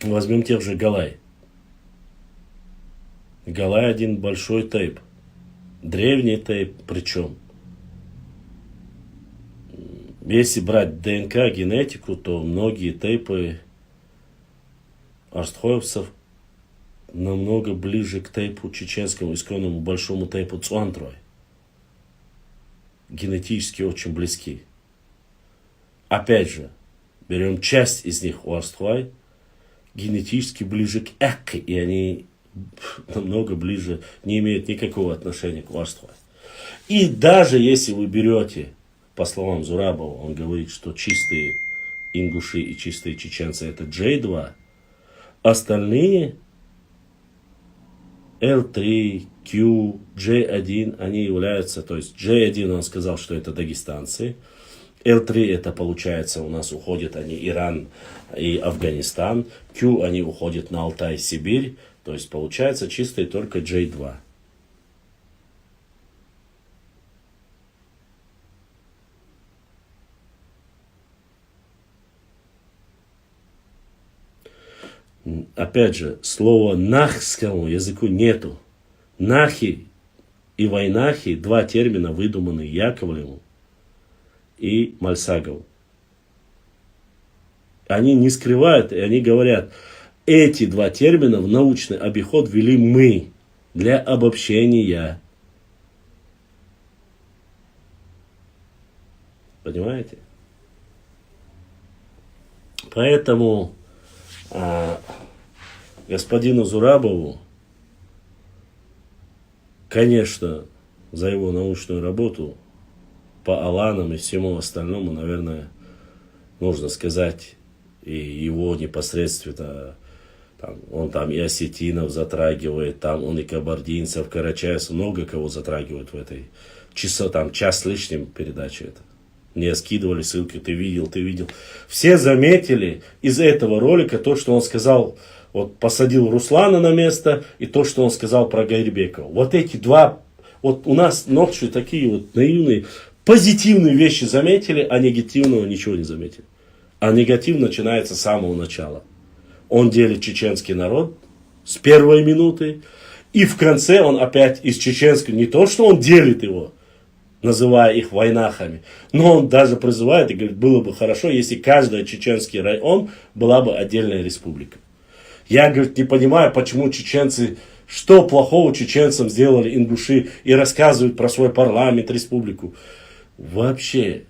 возьмем тех же Галай. Галай один большой тейп. Древний тейп причем. Если брать ДНК, генетику, то многие тейпы арстхоевцев намного ближе к тейпу чеченскому, исконному большому тейпу Цуантрой. Генетически очень близки. Опять же, берем часть из них у Арстхуай, генетически ближе к Экке, и они намного ближе, не имеют никакого отношения к Арстхуай. И даже если вы берете, по словам Зурабова, он говорит, что чистые ингуши и чистые чеченцы это J2, остальные L3, Q, J1, они являются, то есть J1 он сказал, что это дагестанцы, L3 это получается у нас уходят они Иран и Афганистан, Q они уходят на Алтай, Сибирь, то есть получается чистые только J2. Опять же, слова нахскому языку нету. Нахи и войнахи, 2 термина, выдуманные Яковлевым и Мальсаговым. Они не скрывают, и они говорят, эти 2 термина в научный обиход ввели мы для обобщения. Понимаете? Поэтому господину Зурабову, конечно, за его научную работу по Аланам и всему остальному, наверное, нужно сказать, и его непосредственно, там, он там и осетинов затрагивает, там он и кабардинцев, карачаевцев, много кого затрагивает в этой час с лишним передачи это. Мне скидывали ссылки, ты видел. Все заметили из этого ролика то, что он сказал, вот посадил Руслана на место, и то, что он сказал про Гайрбекова. Вот эти два, вот у нас ночью такие вот наивные, позитивные вещи заметили, а негативного ничего не заметили. А негатив начинается с самого начала. Он делит чеченский народ с первой минуты, и в конце он опять из чеченского, не то, что он делит его, называя их войнахами, но он даже призывает и говорит, было бы хорошо, если каждый чеченский район была бы отдельная республика. Я, говорит, не понимаю, почему чеченцы, что плохого чеченцам сделали ингуши и рассказывают про свой парламент, республику. Вообще,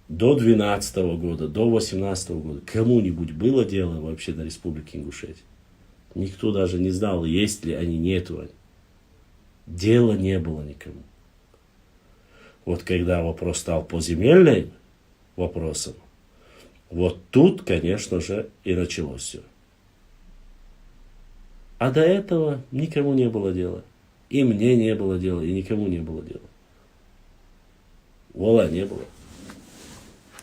до 12 года, до 18 года кому-нибудь было дело вообще до республики Ингушетия? Никто даже не знал, есть ли они, нету они. Дела не было никому. Вот когда вопрос стал поземельным вопросом, вот тут, конечно же, и началось все. А до этого никому не было дела. И мне не было дела, и никому не было дела. Вола не было.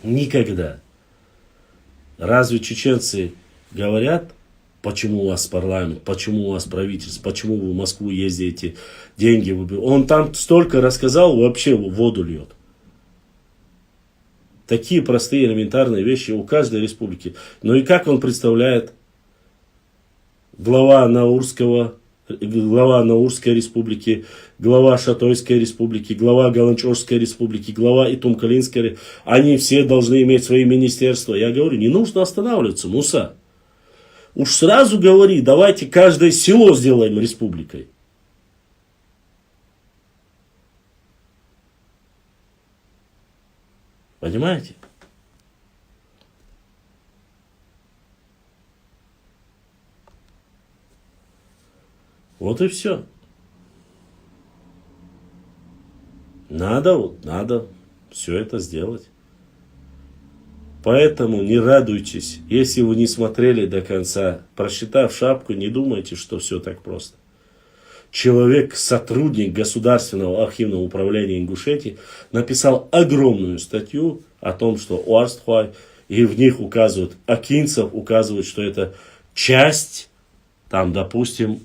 Никогда. Разве чеченцы говорят, почему у вас парламент, почему у вас правительство, почему вы в Москву ездите, деньги выбиваете? Он там столько рассказал, вообще в воду льет. Такие простые элементарные вещи у каждой республики. Но и как он представляет глава Наурской республики, глава Шатойской республики, глава Галанчорской республики, глава Итумкалинской, они все должны иметь свои министерства. Я говорю, не нужно останавливаться, Муса. Уж сразу говори, давайте каждое село сделаем республикой. Понимаете? Вот и все. Надо все это сделать. Поэтому не радуйтесь, если вы не смотрели до конца. Просчитав шапку, не думайте, что все так просто. Человек, сотрудник Государственного архивного управления Ингушетии, написал огромную статью о том, что Уарстхуай, и в них указывают, Акинцев указывают, что это часть, там, допустим,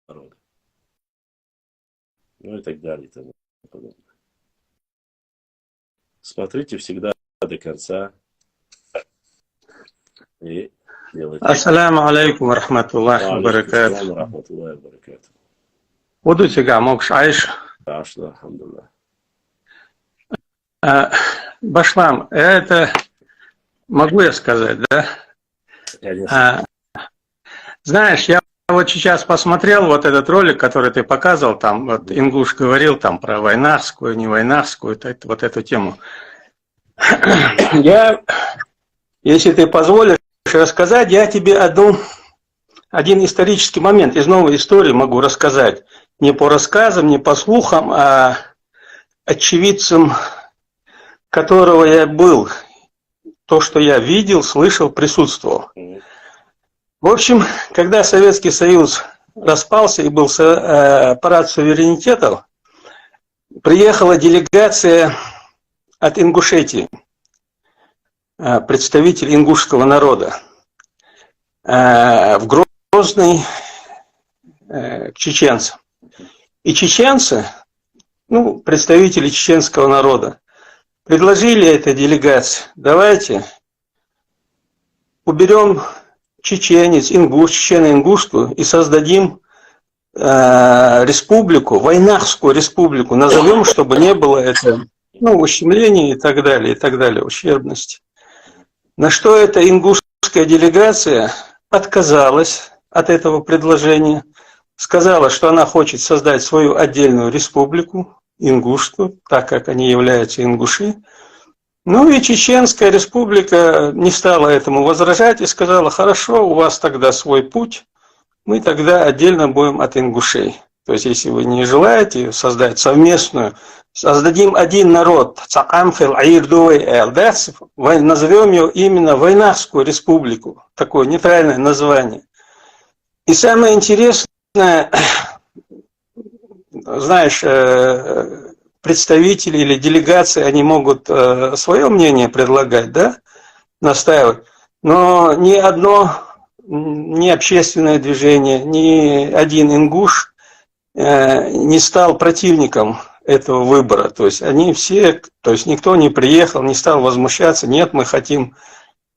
народа. Ну и так далее. И тому подобное. Смотрите всегда до конца и делайте. Ассаламу алейкум ва рахматуллахи ва баракатуху. Буду тебя мог шайш. Алхамдулилlah. Башлам, это могу я сказать, да? Конечно. Знаешь, я вот сейчас посмотрел вот этот ролик, который ты показывал, там вот Ингуш говорил там про войнахскую, не войнахскую, вот эту тему. Я, если ты позволишь рассказать, я тебе один исторический момент из новой истории могу рассказать. Не по рассказам, не по слухам, а очевидцем, которого я был. То, что я видел, слышал, присутствовал. В общем, когда Советский Союз распался и был парад суверенитетов, приехала делегация от Ингушетии, представитель ингушского народа, в Грозный к чеченцам. И чеченцы, ну, представители чеченского народа, предложили этой делегации, давайте уберем чеченец, ингуш, чечено-ингушскую и создадим республику, войнахскую республику, назовем, чтобы не было этого, ну, ущемления и так далее, ущербности. На что эта ингушская делегация отказалась от этого предложения, сказала, что она хочет создать свою отдельную республику, ингушскую, так как они являются ингуши. Ну и Чеченская республика не стала этому возражать и сказала: хорошо, у вас тогда свой путь, мы тогда отдельно будем от ингушей. То есть, если вы не желаете создать совместную, создадим один народ, назовем ее именно Войнахскую республику, такое нейтральное название. И самое интересное, знаешь, представители или делегации, они могут свое мнение предлагать, да, настаивать, но ни одно, ни общественное движение, ни один ингуш не стал противником этого выбора. То есть они все, то есть никто не приехал, не стал возмущаться, нет, мы хотим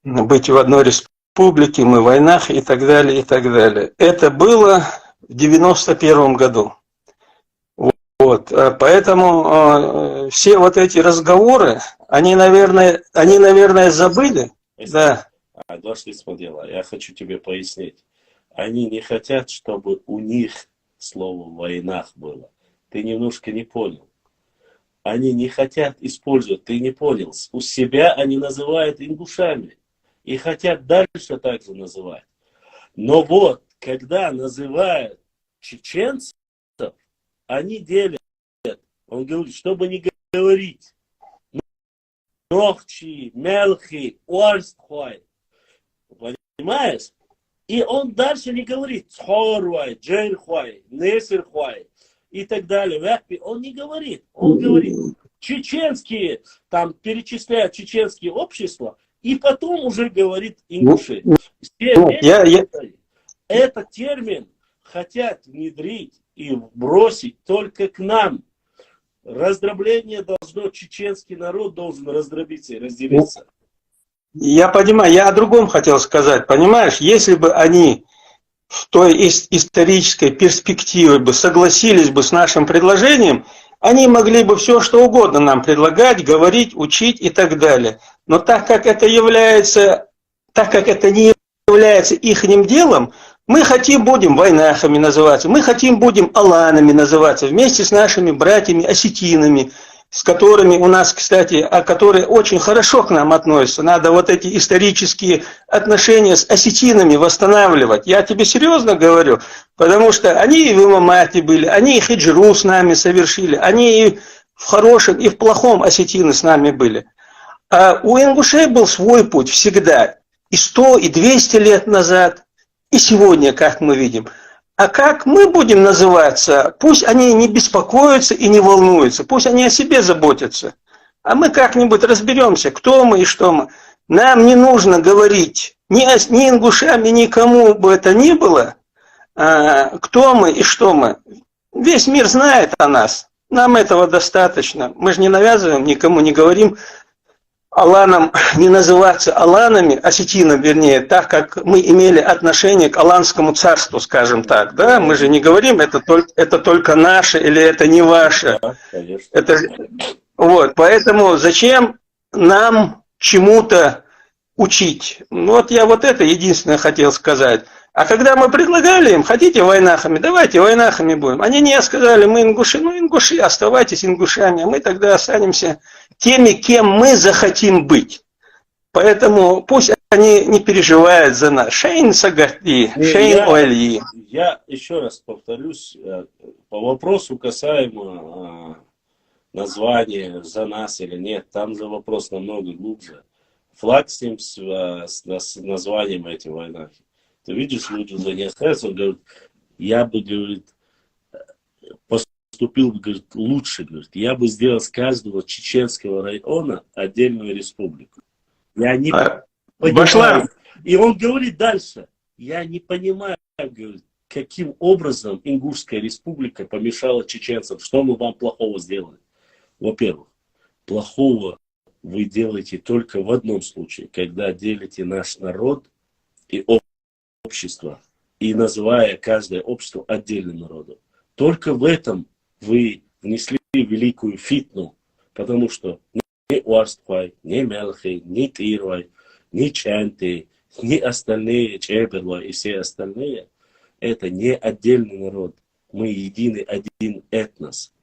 быть в одной республике, мы в войнах и так далее, и так далее. Это было в 91 году. Вот, поэтому все вот эти разговоры, они, наверное, забыли. Да. Дошли смотрела, я хочу тебе пояснить. Они не хотят, чтобы у них слово «в войнах» было. Ты немножко не понял. Они не хотят использовать, ты не понял. У себя они называют ингушами. И хотят дальше так же называть. Но вот, когда называют чеченцев, они делят. Он говорит, чтобы не говорить. Нохчи, мелхи, орстхой. Понимаешь? И он дальше не говорит цхорвай, джейрхвай, несерхвай и так далее. Он не говорит. Он говорит чеченские, там перечисляют чеченские общества, и потом уже говорит ингуши. Этот термин хотят внедрить и бросить только к нам. Раздробление должно, чеченский народ должен раздробиться и разделиться. Я понимаю, я о другом хотел сказать. Понимаешь, если бы они в той исторической перспективе бы согласились бы с нашим предложением, они могли бы все что угодно нам предлагать, говорить, учить и так далее. Но так как это не является ихним делом, мы хотим будем войнахами называться, мы хотим будем аланами называться, вместе с нашими братьями-осетинами, с которыми у нас, кстати, которые очень хорошо к нам относятся. Надо вот эти исторические отношения с осетинами восстанавливать. Я тебе серьезно говорю, потому что они и в имамате были, они и хиджру с нами совершили, они и в хорошем, и в плохом осетины с нами были. А у ингушей был свой путь всегда, и 100, и 200 лет назад, и сегодня, как мы видим. А как мы будем называться, пусть они не беспокоятся и не волнуются, пусть они о себе заботятся. А мы как-нибудь разберемся, кто мы и что мы. Нам не нужно говорить ни ингушами, никому бы это ни было, кто мы и что мы. Весь мир знает о нас, нам этого достаточно. Мы же не навязываем, никому не говорим аланам не называться аланами, осетинам вернее, так как мы имели отношение к аланскому царству, скажем так, да, мы же не говорим, это только наше или это не ваше. Да, это, вот, поэтому зачем нам чему-то учить? Вот я вот это единственное хотел сказать. А когда мы предлагали им, хотите войнахами, давайте войнахами будем. Они не сказали, мы ингуши, ну ингуши, оставайтесь ингушами, а мы тогда останемся теми, кем мы захотим быть. Поэтому пусть они не переживают за нас. Шейн сагарти, шейн ойли. Я еще раз повторюсь, по вопросу касаемо названия за нас или нет, там же вопрос намного глубже. Флаг с ним, с названием этой войнахи. Ты видишь, люди уже не остаются, он говорит, я бы, говорит, поступил бы, говорит, лучше, говорит, я бы сделал с каждого чеченского района отдельную республику. Я не понимаю. И он говорит дальше, я не понимаю, говорит, каким образом Ингушская республика помешала чеченцам, что мы вам плохого сделали. Во-первых, плохого вы делаете только в одном случае, когда делите наш народ и общество, и называя каждое общество отдельным народом. Только в этом вы внесли великую фитну, потому что ни Уарстхвай, ни Мелхи, ни Тирвай, ни Чанты, ни остальные, Чебервай и все остальные, это не отдельный народ. Мы единый один этнос.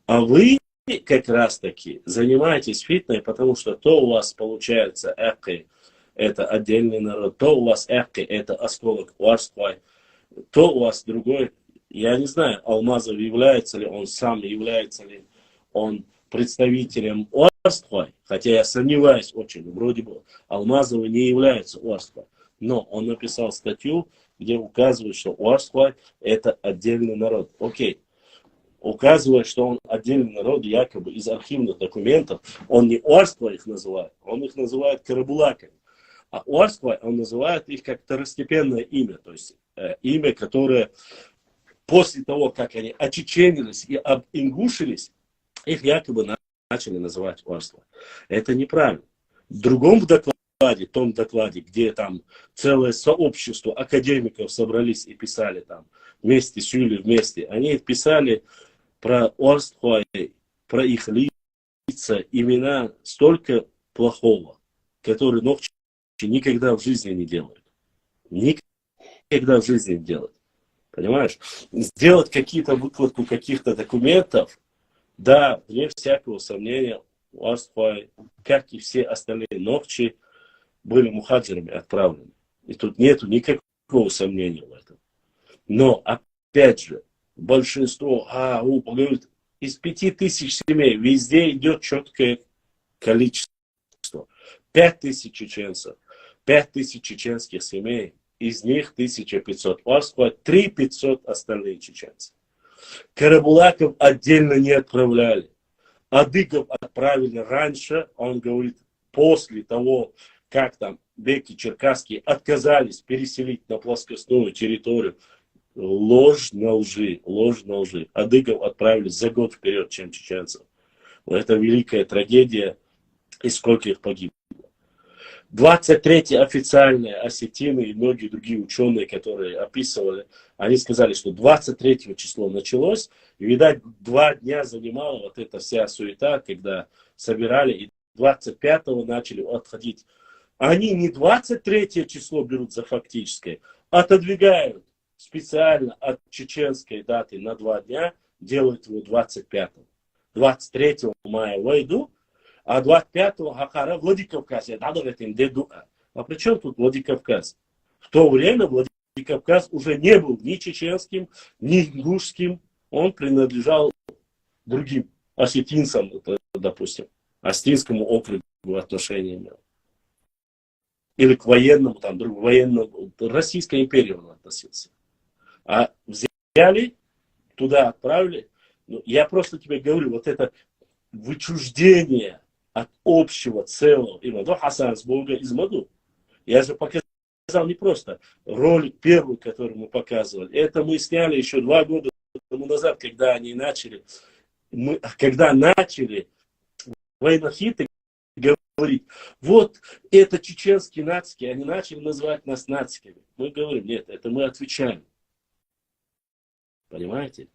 А вы как раз таки занимаетесь фитной, потому что то у вас получается Экки, это отдельный народ, то у вас Экки, это осколок Уарсхвай, то у вас другой. Я не знаю, Алмазов является ли он сам, является ли он представителем Уарсхвай, хотя я сомневаюсь очень, вроде бы Алмазовы не являются Уарсхвай, но он написал статью, где указывает, что Уарсхвай это отдельный народ. Окей. Указывает, что он отдельный народ, якобы из архивных документов, он не Уарсхвай их называет, он их называет карабулаками. А Уарсхвай, он называет их как второстепенное имя, то есть имя, которое после того, как они очеченились и обингушились, их якобы начали называть Уарсхвай. Это неправильно. В другом докладе, том докладе, где там целое сообщество академиков собрались и писали там вместе с Юлей вместе, они писали про Уарсхвай, про их лица, имена столько плохого, которые Нохчи никогда в жизни не делают. Никогда в жизни не делают. Понимаешь? Сделать какие-то выкладку каких-то документов, да, вне всякого сомнения, Уарсхвай, как и все остальные Нохчи, были мухаджирами отправлены. И тут нету никакого сомнения в этом. Но, опять же, большинство, говорит, из 5000 семей везде идет четкое количество. 5000 чеченцев, 5000 чеченских семей, из них 1500 Уарсхвай, 3500 остальные чеченцы. Карабулаков отдельно не отправляли. Адыгов отправили раньше, он говорит, после того, как там беки черкасские отказались переселить на плоскостную территорию. Ложь на лжи, ложь на лжи. Адыгов отправили за год вперед, чем чеченцев. Это великая трагедия, и сколько их погибло. 23-е официальные осетины и многие другие ученые, которые описывали, они сказали, что 23 число началось, и, видать, 2 дня занимала вот эта вся суета, когда собирали, и 25-го начали отходить. Они не 23 число берут за фактическое, отодвигают специально от чеченской даты на 2 дня, делают его 25-го. 23 мая войду, а 25-го Хакара Владикавказ. А при чем тут Владикавказ? В то время Владикавказ уже не был ни чеченским, ни ингушским. Он принадлежал другим осетинцам, допустим, Астинскому округу отношения имел. Или к военному, там, военному, Российской империи он относился. А взяли, туда отправили. Ну, я просто тебе говорю, вот это вычуждение от общего целого. Именно Хасан с Бога из Маду. Я же показал не просто ролик первый, который мы показывали. Это мы сняли еще 2 года тому назад, когда они начали. Когда начали военнохиты говорить, вот это чеченские нацики, они начали называть нас нациками. Мы говорим, нет, это мы отвечаем. Понимаете?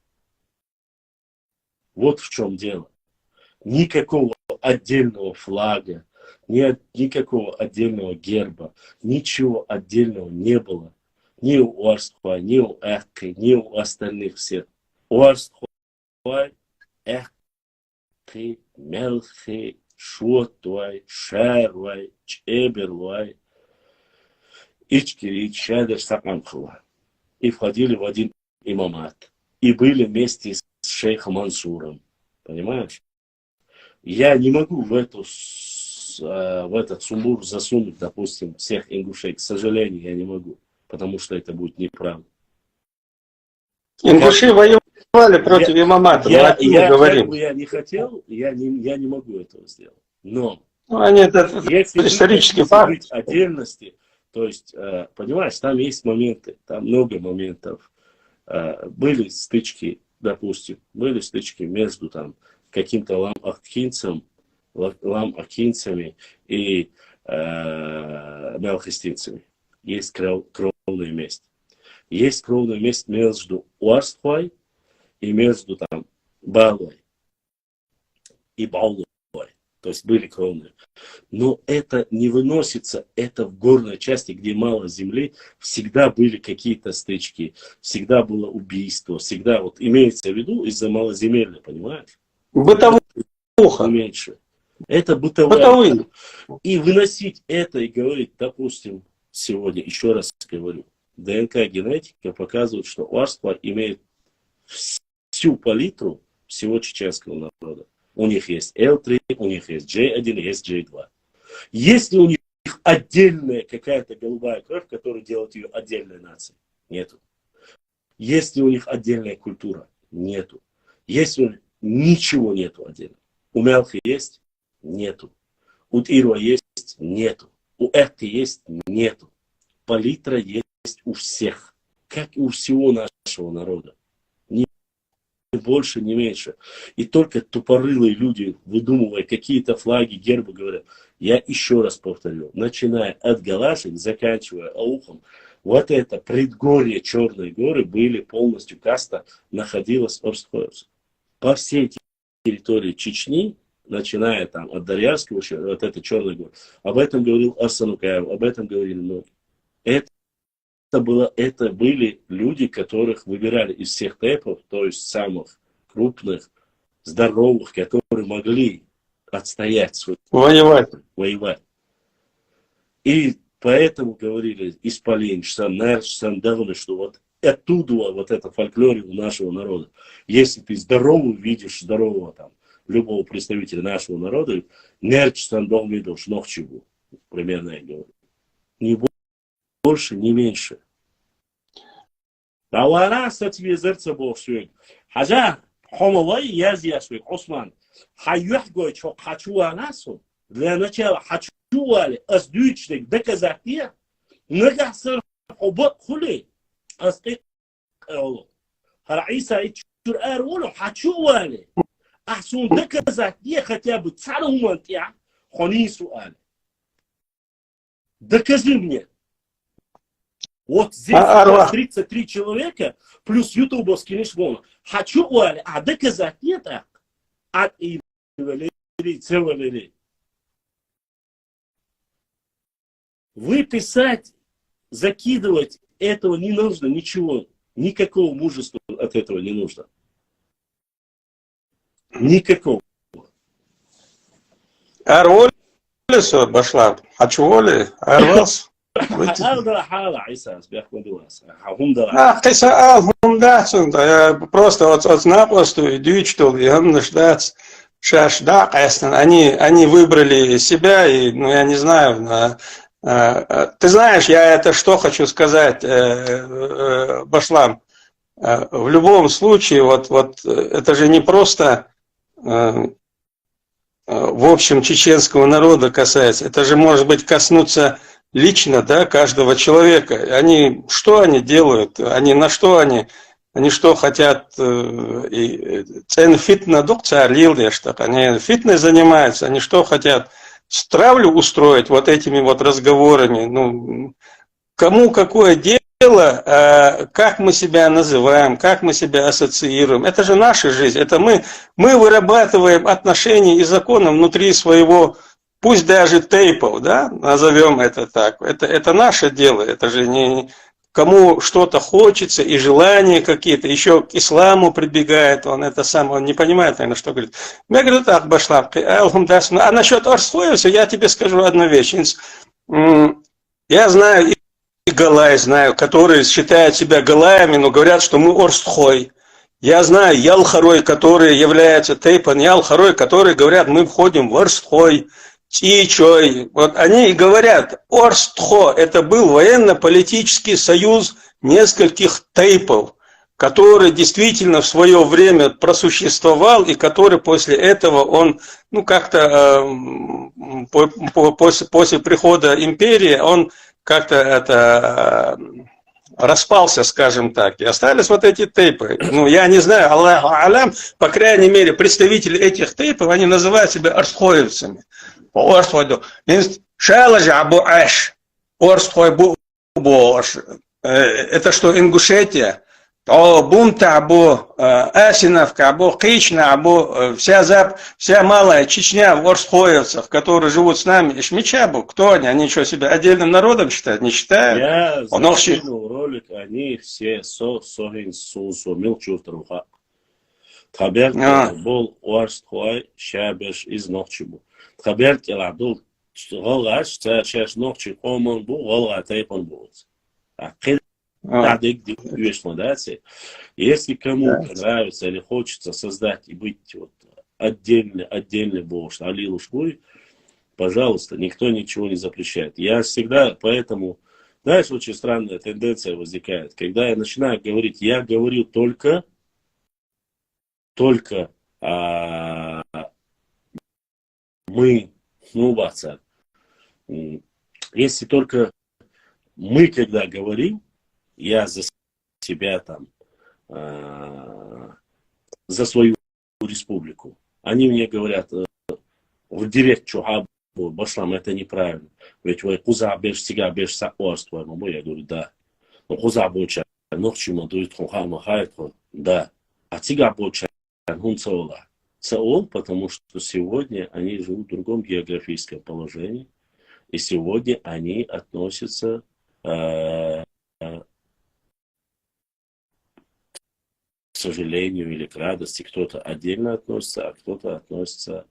Вот в чем дело. Никакого отдельного флага, никакого отдельного герба, ничего отдельного не было. Ни у Уарсхвай, ни у Экки, ни у остальных всех. Уарсхвай, Экки, Мелхи, Шотвай, Шервай, Чебервай, Ичкири, Чедер, Саканхуа. И входили в один имамат. И были вместе с шейхом Мансуром. Понимаешь? Я не могу в этот сумбур засунуть, допустим, всех ингушей. К сожалению, я не могу. Потому что это будет неправда. Ингуши воевали против имамата. Я не хотел, я не могу этого сделать. Но если исторический факт. Быть отдельности, то есть, понимаешь, там есть моменты, там много моментов. Были стычки, допустим, между там каким-то ламахинцами и мелхистинцами. Есть кровная месть. Есть кровная месть между Уарсхвай и между там Балой и Баулой. То есть были кровные. Но это не выносится, это в горной части, где мало земли, всегда были какие-то стычки, всегда было убийство, всегда вот имеется в виду из-за малоземелья, понимаешь? Бытовуха. Меньше. Это бытовая. Бытовые. И выносить это и говорить, допустим, сегодня, еще раз говорю, ДНК-генетика показывает, что Орства имеет всю палитру всего чеченского народа. У них есть L3, у них есть J1, есть J2. Есть ли у них отдельная какая-то голубая кровь, которая делает ее отдельной нацией? Нету. Есть ли у них отдельная культура? Нету. Есть ли у них... Ничего нету отдельно. У Мелхи есть? Нету. У Ирва есть? Нету. У Эрки есть? Нету. Палитра есть у всех. Как и у всего нашего народа. Ни больше, ни меньше. И только тупорылые люди, выдумывая какие-то флаги, гербы, говорят, я еще раз повторю, начиная от Галашек, заканчивая Аухом, вот это предгорье Черной горы были полностью каста, находилась Орсхойевск. По всей территории Чечни, начиная там от Дарьярского, вот это Черная гора, об этом говорил Арсанукаев, об этом говорили многие. Это были люди, которых выбирали из всех тэпов, то есть самых крупных, здоровых, которые могли отстоять свой... Воевать. И поэтому говорили Исполин, Шанерш, Сандалны, что вот оттуда вот это фольклоре у нашего народа. Если ты здоровый видишь здорового там, любого представителя нашего народа, Нерч, Сандал, видел, Шнохчеву, примерно я говорю. Не больше, не меньше. Давара сатве зерца бог сюг. Хажа, хомовай язия сюг, Осман. Хайюх гой, чо хачу анасу. Для начала хачу али, аздючник, доказатия. Нагасар хобот хули. Аскик олу. Хараиса и чурар олу, хачу али. Ахсун доказатия хотя бы царумантия. Хонису али. Докажи мне. Вот здесь 33 человека, плюс ютубовский нишвон. Хочу уали, а доказать нет, от и целый. Вы писать, закидывать, этого не нужно, ничего. Никакого мужества от этого не нужно. Никакого. Арволесо башла. Хачуоли, арвас. Просто от напросту идут, что они выбрали себя, и, ну, я не знаю, ты знаешь, я это что хочу сказать, Башлам, в любом случае, вот это же не просто в общем чеченского народа касается, это же может быть коснуться лично, да, каждого человека. Они, что они делают? Они на что они что хотят? Цен фитна докцар лилдештак. Они фитнес занимаются. Они что хотят? Стравлю устроить вот этими вот разговорами. Ну, кому какое дело, как мы себя называем, как мы себя ассоциируем. Это же наша жизнь. Это мы вырабатываем отношения и законы внутри своего, пусть даже тейпов, да, назовем это так. Это наше дело, это же не кому что-то хочется и желания какие-то, еще к исламу прибегает, он это сам, он не понимает, наверное, что говорит. Я говорю, так, Башлам, а насчет Орсхойевса я тебе скажу одну вещь. Я знаю, и Галай знаю, которые считают себя Галаями, но говорят, что мы Орстхой. Я знаю Ялхарой, которые являются тейпан, Ялхарой, которые говорят, мы входим в Орстхой. Тичой. Вот они и говорят, Орстхо – это был военно-политический союз нескольких тейпов, который действительно в свое время просуществовал, и который после этого он, ну, как-то после прихода империи, он как-то это распался, скажем так, и остались вот эти тейпы. Ну, я не знаю, Аллаху алям, по крайней мере, представители этих тейпов, они называют себя орстхоевцами. Это что, Ингушетия? То бунта, або Асиновка, або Кична, або вся малая Чечня в Орсхоевцах, которые живут с нами, Ишмичабу, кто они? Они что, себя отдельным народом считают? Не считают? Я закинул ролик, они все согин сунсу милчуртруха. Табер был Орсхой, Шабеш из Нохчибу. Табер келабдул голгаш, чеш Нохчи омон бу, голга тайпон будет. Если кому-то нравится или хочется создать и быть вот отдельный бог, Алил Ушкуй, пожалуйста, никто ничего не запрещает. Я всегда, поэтому, знаешь, очень странная тенденция возникает. Когда я начинаю говорить, я говорю только мы, баца. Если только мы, когда говорим, я за себя там, за свою республику. Они мне говорят, в директ, что Башлам, это неправильно. Ведь вы куза беш сега беш саорство. Я говорю, да. Но куза больше, ночью дует хунхама хайко, да. А сега больше хунцола. Цаол, потому что сегодня они живут в другом географическом положении. И сегодня они относятся к сожалению или к радости, кто-то отдельно относится, а кто-то относится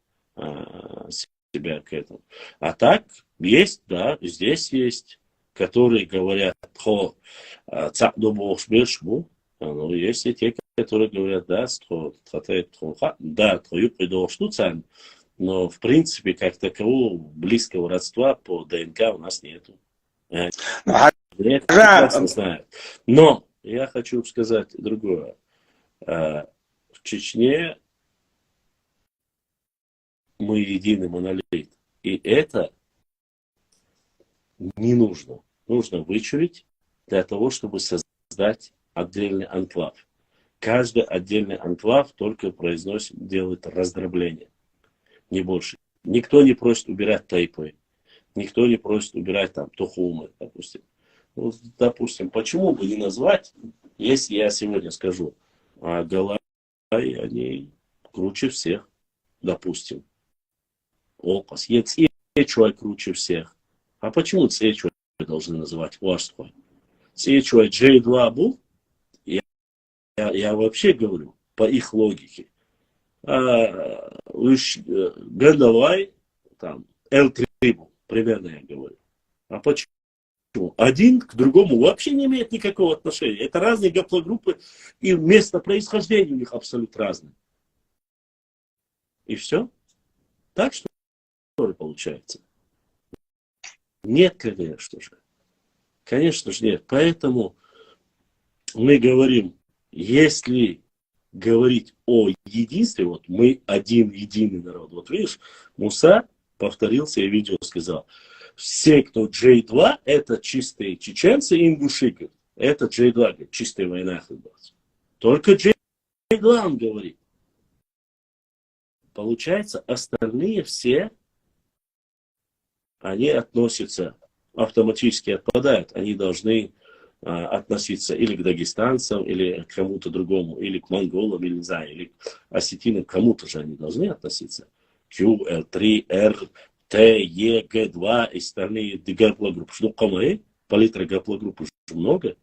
себя к этому. А так есть, да, здесь есть, которые говорят, но есть и те, которые говорят, да, но в принципе как такового близкого родства по ДНК у нас нету. Это прекрасно знают. Но я хочу сказать другое. В Чечне мы единый монолит. И это не нужно. Нужно вычурить для того, чтобы создать отдельный анклав. Каждый отдельный анклав только делает раздробление. Не больше. Никто не просит убирать тайпы. Никто не просит убирать там тухумы, допустим. Вот, допустим, почему бы не назвать, если я сегодня скажу, а Галай, они круче всех, допустим. Опас. Цечуай круче всех. А почему Цечуай должны называть Орской? Цечуай J2 был? Я вообще говорю, по их логике. Гандалай, там, L3 был, примерно я говорю. А почему? Один к другому вообще не имеет никакого отношения. Это разные гаплогруппы, и место происхождения у них абсолютно разное. И все. Так что ли получается? Нет, конечно же. Конечно же нет. Поэтому мы говорим, если говорить о единстве, вот мы один единый народ. Вот видишь, Муса повторился и видео сказал, все, кто J2, это чистые чеченцы и ингуши. Это J2, говорит, чистая война. Только J2 он говорит. Получается, остальные все, они относятся, автоматически отпадают. Они должны относиться или к дагестанцам, или к кому-то другому, или к монголам, или не знаю, или к осетинам. Кому-то же они должны относиться. Q, L3, R, Т, Е, Г2 и остальные гаплогруппы. Что камаи? Палитра гаплогрупп уже много.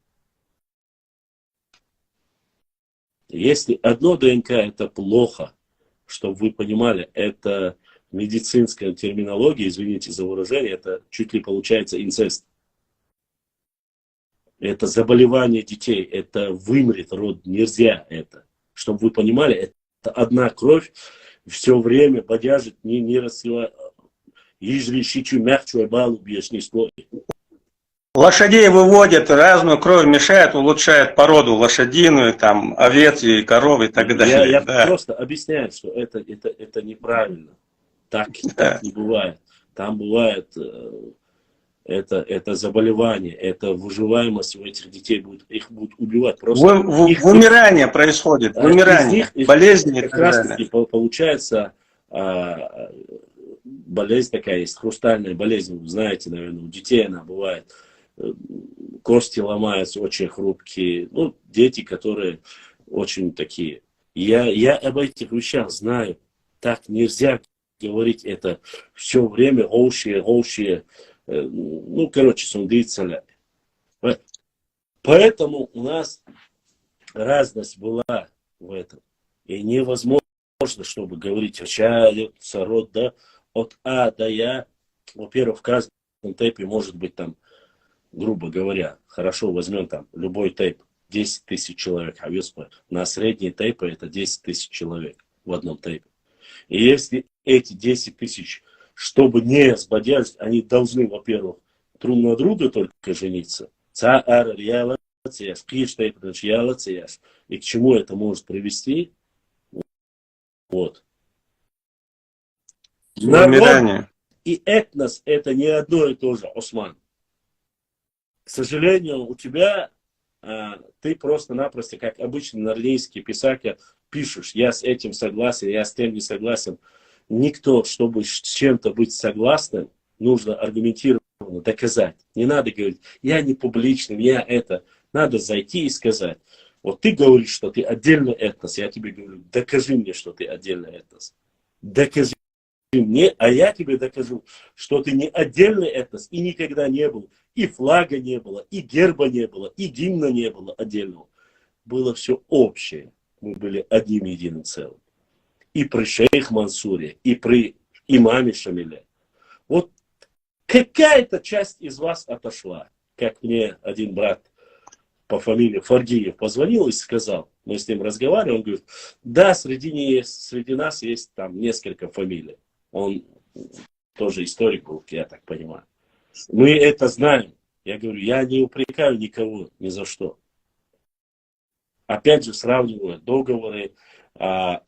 Если одно ДНК это плохо, чтобы вы понимали, это медицинская терминология, извините за выражение, это чуть ли получается инцест. Это заболевание детей, это вымрет род, нельзя это. Чтобы вы понимали, это одна кровь все время бодяжит, не рассылает. Лошадей выводят, разную кровь мешают, улучшают породу лошадиную, там, овец и коров и так далее. Я просто объясняю, что это неправильно. Так не бывает. Там бывает это заболевание, это выживаемость у этих детей, их будут убивать. Вымирание происходит, вымирание, болезни. Как раз таки получается болезнь такая есть, хрустальная болезнь, вы знаете, наверное, у детей она бывает. кости ломаются, очень хрупкие. Ну, дети, которые очень такие. Я об этих вещах знаю. Так нельзя говорить это все время, голшие. Ну, короче, сундыцаля. Поэтому у нас разность была в этом. И невозможно, чтобы говорить, род, да, от А до Я. Во-первых, в каждом тейпе может быть там, грубо говоря, хорошо, возьмем там любой тейп, 10 тысяч человек, на средние тейпы это 10 тысяч человек в одном тейпе. И если эти 10 тысяч, чтобы не сбодялись, они должны, во-первых, друг на друга только жениться. И к чему это может привести? Вот. Народ и этнос это не одно и то же, Осман. К сожалению, у тебя ты просто-напросто, как обычный норвежский писатель, пишешь, я с этим согласен, я с тем не согласен. Никто, чтобы с чем-то быть согласным, нужно аргументированно доказать. Не надо говорить, я не публичный, я это. Надо зайти и сказать. Вот ты говоришь, что ты отдельный этнос, я тебе говорю, докажи мне, что ты отдельный этнос. Докажи мне, а я тебе докажу, что ты не отдельный этнос и никогда не был. И флага не было, и герба не было, и гимна не было отдельного. Было все общее. Мы были одним единым целым. И при шейх Мансуре, и при имаме Шамиле. Вот какая-то часть из вас отошла. Как мне один брат по фамилии Фаргиев позвонил и сказал, мы с ним разговаривали, он говорит, да, среди нас есть там несколько фамилий. Он тоже историк был, я так понимаю. Мы это знаем. Я говорю, я не упрекаю никого, ни за что. Опять же, сравниваю договоры этого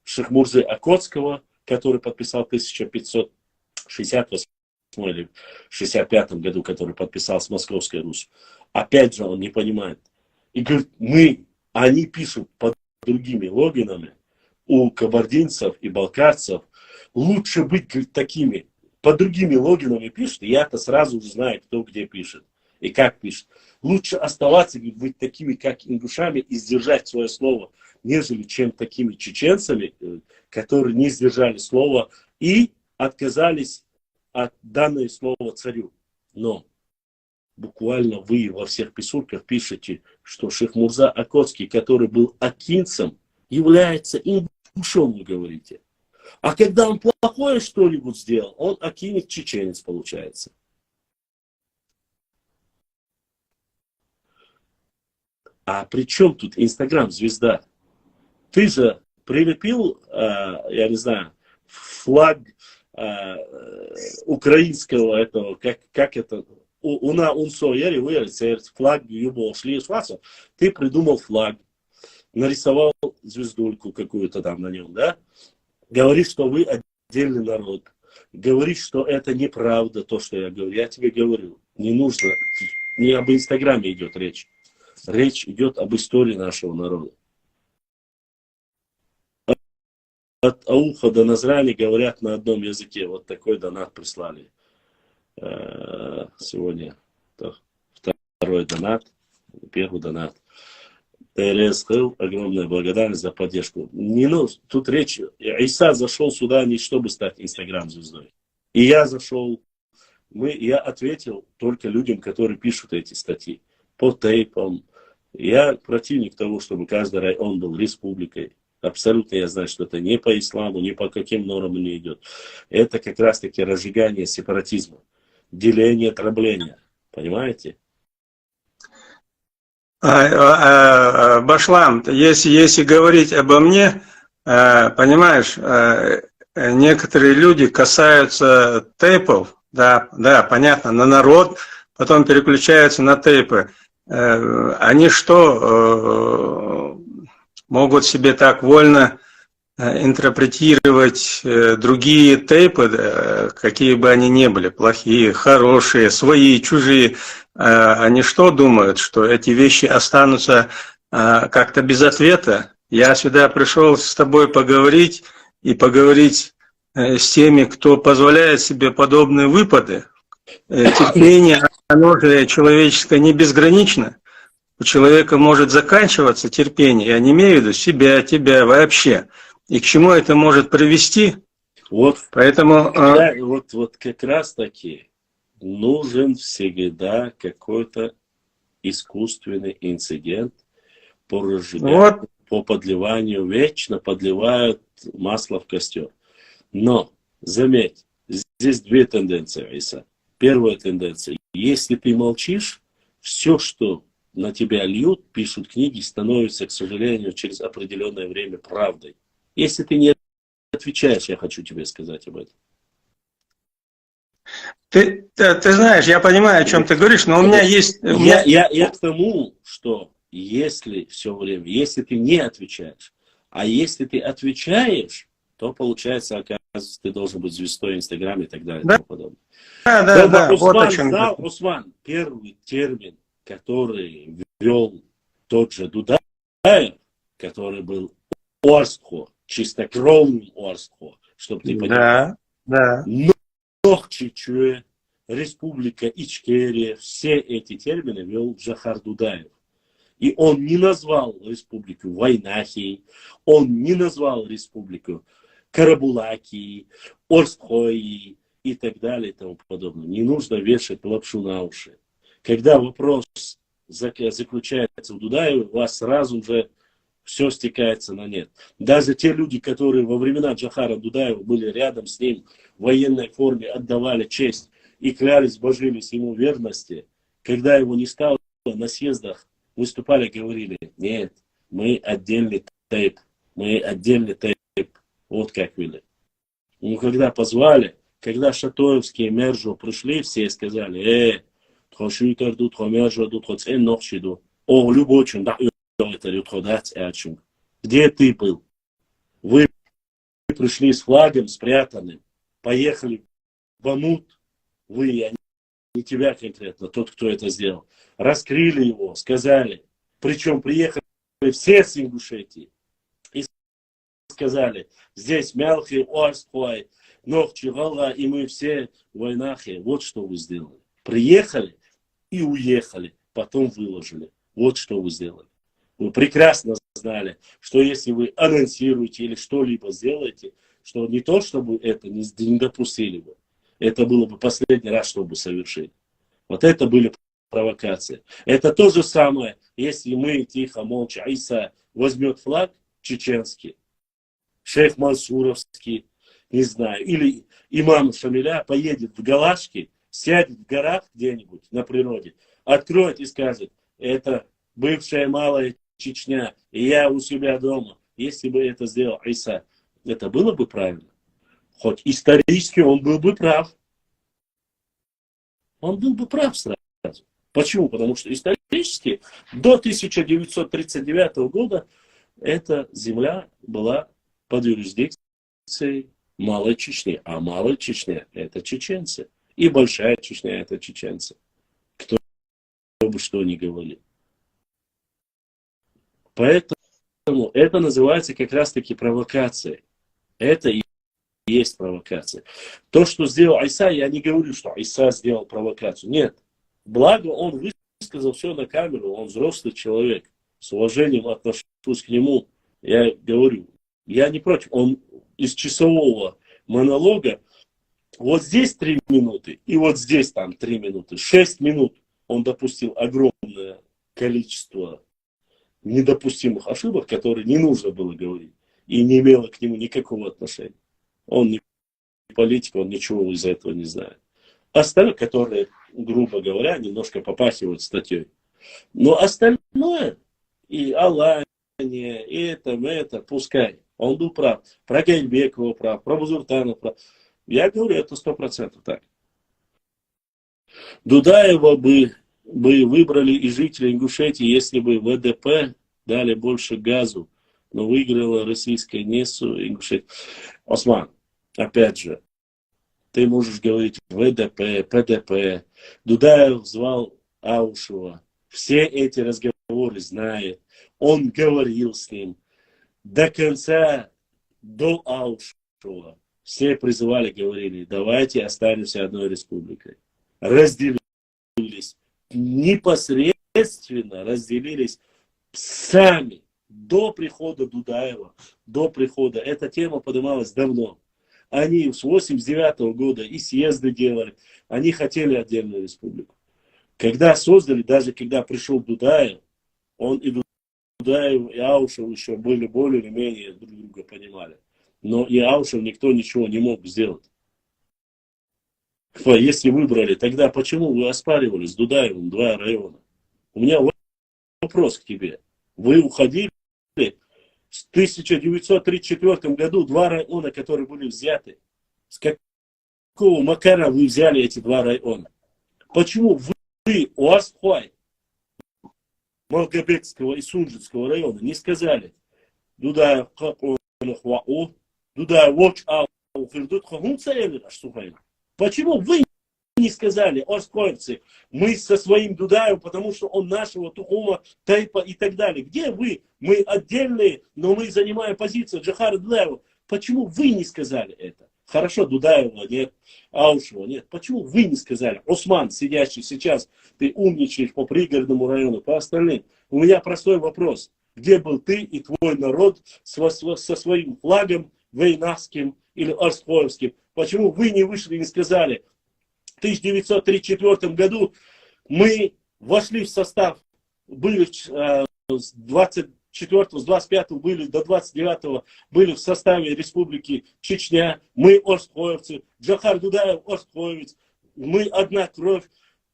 Шихмурзы Окотского, который подписал в 1568 или 65 году, который подписал с Московской Русью. Опять же, он не понимает. И говорит, они пишут под другими логинами, у кабардинцев и балкарцев лучше быть, говорит, такими. Под другими логинами пишут, и я-то сразу же знаю, кто где пишет и как пишет. Лучше оставаться, говорит, быть такими, как ингушами, и сдержать свое слово, нежели чем такими чеченцами, которые не сдержали слово и отказались от данного слова царю. Но буквально вы во всех писульках пишете, что Шихмурза Окотский, который был акинцем, является ингушом, вы говорите. А когда он плохое что-нибудь сделал, он акинец чеченец получается. А при чем тут Инстаграм-звезда? Ты же прилепил, я не знаю, флаг украинского этого, как это, флаг ты придумал флаг, нарисовал звездульку какую-то там на нем, да? Говоришь, что вы отдельный народ. Говоришь, что это неправда, то, что я говорю. Я тебе говорю, не нужно, не об Инстаграме идет речь. Речь идет об истории нашего народа. От ауха до Назрани говорят на одном языке. Вот такой донат прислали. Сегодня второй донат, первый донат. ТРСХЛ, огромная благодарность за поддержку. Тут речь, Иса зашел сюда не чтобы стать инстаграм-звездой. И я зашел, я ответил только людям, которые пишут эти статьи. По тейпам. Я противник того, чтобы каждый район был республикой. Абсолютно я знаю, что это не по исламу, ни по каким нормам не идет. Это как раз таки разжигание сепаратизма. Деление, дробление. Понимаете? Башлам, если говорить обо мне, понимаешь, некоторые люди касаются тейпов, да, понятно, на народ, потом переключаются на тейпы. Они что, могут себе так вольно интерпретировать другие тейпы, какие бы они ни были, плохие, хорошие, свои, чужие. Они что думают, что эти вещи останутся как-то без ответа? Я сюда пришел с тобой поговорить и поговорить с теми, кто позволяет себе подобные выпады, терпение, оно же человеческое не безгранично. У человека может заканчиваться терпение, я не имею в виду себя, тебя вообще. И к чему это может привести? Вот, Поэтому... вот как раз таки нужен всегда какой-то искусственный инцидент по разжиганию, по подливанию, вечно подливают масло в костер. Но, заметь, здесь две тенденции, Иса. Первая тенденция. Если ты молчишь, все, что на тебя льют, пишут книги, становится, к сожалению, через определенное время правдой. Если ты не отвечаешь, я хочу тебе сказать об этом. Ты знаешь, я понимаю, о чем ты говоришь, но у меня есть... Я к тому, что если все время, если ты не отвечаешь, а если ты отвечаешь, то получается, оказывается, ты должен быть звездой Инстаграма и так далее и тому подобное. Да, Усман, вот о чем. Усман, первый термин, который ввел тот же Дудаев, который был Орстхо, чистокровным Орстхо, чтобы ты понимал. Да. Нохчичуэ, Республика Ичкерия, все эти термины ввел Джахар Дудаев. И он не назвал республику Вайнахи, он не назвал республику Карабулаки, Орстхои и так далее и тому подобное. Не нужно вешать лапшу на уши. Когда вопрос заключается в Дудаеве, у вас сразу же все стекается на нет. Даже те люди, которые во времена Джахара Дудаева были рядом с ним в военной форме, отдавали честь и клялись, божились ему верности, когда его не стало на съездах, выступали, говорили: нет, мы отдельный тейп, вот как вели. Ну, когда позвали, когда шатоевские Мержо пришли, все сказали: тхошитер ду, тхомержо ду, тхоцен нохшиду, о, любочин, да, где ты был? Вы пришли с флагом спрятанным, поехали в Бамут, вы, а не тебя конкретно, тот, кто это сделал. Раскрыли его, сказали, причем приехали все с Ингушетии и сказали: здесь Мялхи, Орстхой, Нохчи, Гала, и мы все в Войнахе. Вот что вы сделали. Приехали и уехали, потом выложили. Вот что вы сделали. Вы прекрасно знали, что если вы анонсируете или что-либо сделаете, что не то, чтобы это не допустили бы, это было бы последний раз, чтобы совершить. Вот это были провокации. Это то же самое, если мы тихо, молча, Иса возьмет флаг чеченский, шейх Мансуровский, не знаю, или имам Шамиля поедет в Галашки, сядет в горах где-нибудь на природе, откроет и скажет: это бывшая малая Чечня, и я у себя дома. Если бы это сделал Иса, это было бы правильно. Хоть исторически он был бы прав. Он был бы прав сразу. Почему? Потому что исторически до 1939 года эта земля была под юрисдикцией Малой Чечни. А Малая Чечня — это чеченцы. И Большая Чечня — это чеченцы. Кто бы что ни говорил. Поэтому это называется как раз-таки провокацией. Это и есть провокация. То, что сделал Иса, я не говорю, что Иса сделал провокацию. Нет. Благо, он высказал все на камеру. Он взрослый человек. С уважением отношусь к нему. Я говорю, я не против. Он из часового монолога вот здесь 3 минуты, и вот здесь там 3 минуты. 6 минут он допустил огромное количество недопустимых ошибок, которые не нужно было говорить. И не имело к нему никакого отношения. Он не политик, он ничего из этого не знает. Остальные, которые, грубо говоря, немножко попахивают статьей. Но остальное, и Алания, и это, пускай. Он был прав. Про Гайбекова прав, про Бузуртана прав. Я говорю, это 100% так. Дудаева бы выбрали и жители Ингушетии, если бы ВДП дали больше газу. Но выиграла российская НЕСУ Ингушетия. Осман, опять же, ты можешь говорить ВДП, ПДП. Дудаев звал Аушева. Все эти разговоры знает. Он говорил с ним. До конца, до Аушева. Все призывали, говорили: давайте останемся одной республикой. разделились, непосредственно разделились сами до прихода Дудаева, до прихода. Эта тема поднималась давно. Они с 89 года и съезды делали. Они хотели отдельную республику. Когда создали, даже когда пришел Дудаев, он и Дудаев, и Аушев еще были более или менее друг друга понимали. Но и Аушев никто ничего не мог сделать. Если выбрали, тогда почему вы оспаривали с Дудаевым 2 района? У меня вопрос к тебе. Вы уходили в 1934 году 2 района, которые были взяты. С какого макара вы взяли эти 2 района? Почему вы Уарсхуай, Малгобекского и Сунжицкого района не сказали? Дудаев, почему вы не сказали, орскоевцы, мы со своим Дудаевым, потому что он нашего Тухума, Тайпа и так далее. Где вы? Мы отдельные, но мы занимаем позицию Джахара Дудаева. Почему вы не сказали это? Хорошо, Дудаева нет, Аушева нет. Почему вы не сказали? Осман, сидящий сейчас, ты умничаешь по пригородному району, по остальным. У меня простой вопрос. Где был ты и твой народ со своим флагом вейнахским или орскоевским? Почему вы не вышли и не сказали, в 1934 году мы вошли в состав, были с 24, с 25 были до 29 были в составе Республики Чечня, мы орскоевцы, Джахар Дудаев орскоевец, мы одна кровь,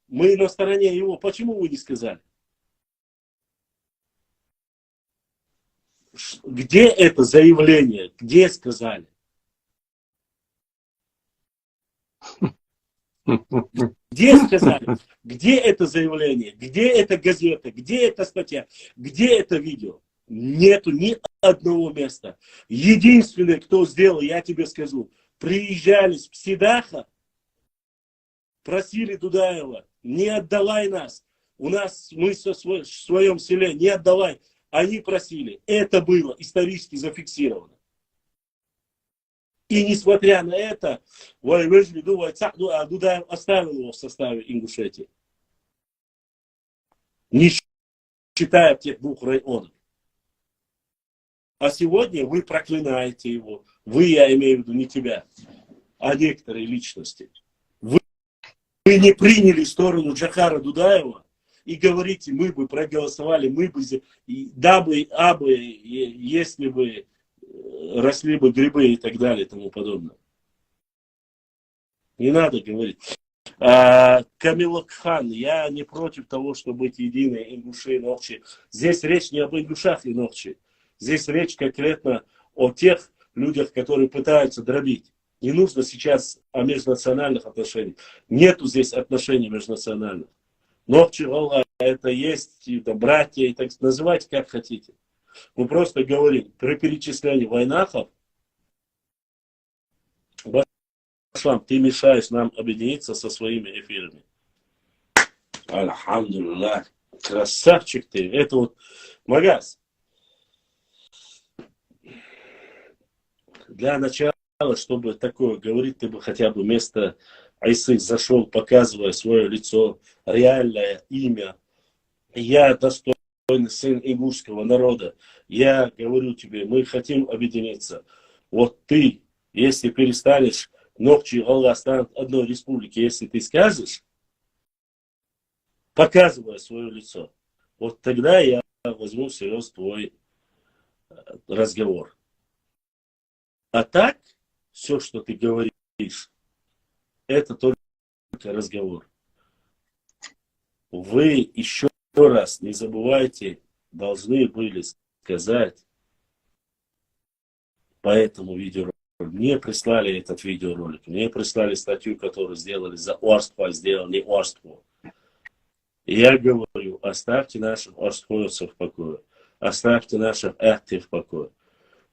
мы на стороне его. Почему вы не сказали? Где это заявление? Где сказали? Где сказали? Где это заявление? Где эта газета? Где эта статья? Где это видео? Нету ни одного места. Единственное, кто сделал, я тебе скажу, приезжали с Псидаха, просили Дудаева, не отдавай нас. У нас, мы в своем селе, не отдавай. Они просили. Это было исторически зафиксировано. И несмотря на это, Дудаев оставил его в составе Ингушетии. Не считая тех 2 районов. А сегодня вы проклинаете его. Вы, я имею в виду не тебя, а некоторые личности. Вы не приняли сторону Джахара Дудаева и говорите, мы бы проголосовали, мы бы, дабы, абы, если бы росли бы грибы и так далее и тому подобное. Не надо говорить. Камилокхан, я не против того, чтобы быть единой ингуши и нохчи. Здесь речь не об ингушах и нохчи. Здесь речь конкретно о тех людях, которые пытаются дробить. Не нужно сейчас о межнациональных отношениях. Нету здесь отношений межнациональных. Нохчи, Аллах, это есть братья, и так называйте как хотите. Мы просто говорим, при перечислении войнахов, Башлам, ты мешаешь нам объединиться со своими эфирами. Альхамдулиллах, красавчик ты. Это вот Магаз. Для начала, чтобы такое говорить, ты бы хотя бы вместо Айсы зашел, показывая свое лицо, реальное имя. Я достойный сын ингушского народа. Я говорю тебе, мы хотим объединиться. Вот ты, если перестанешь, Нохчи и Аллах станут одной республикой, если ты скажешь, показывая свое лицо, вот тогда я возьму всерьез твой разговор. А так, все, что ты говоришь, это только разговор. Вы еще раз не забывайте, должны были сказать по этому видеоролику. Мне прислали этот видеоролик, мне прислали статью, которую сделали за Орство, сделал не Орство. Я говорю, оставьте наших орскоевцев в покое, оставьте наших эхты в покое.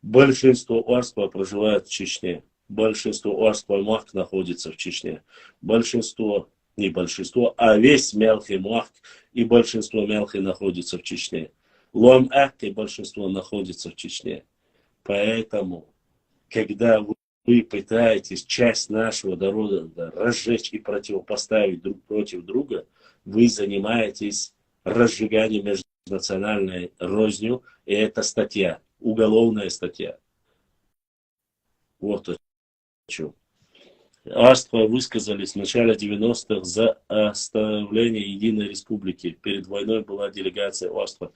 Большинство Орского проживает в Чечне. Большинство Орского Махк находится в Чечне. Большинство, не большинство, а весь мелкий Махк и большинство мелкий находится в Чечне. Лом Эхты большинство находится в Чечне. Поэтому, когда вы пытаетесь часть нашего народа разжечь и противопоставить друг против друга, вы занимаетесь разжиганием межнациональной рознью, и это статья, уголовная статья. Вот о чем. Арства высказались в начале 90-х за оставление единой республики. Перед войной была делегация Арства.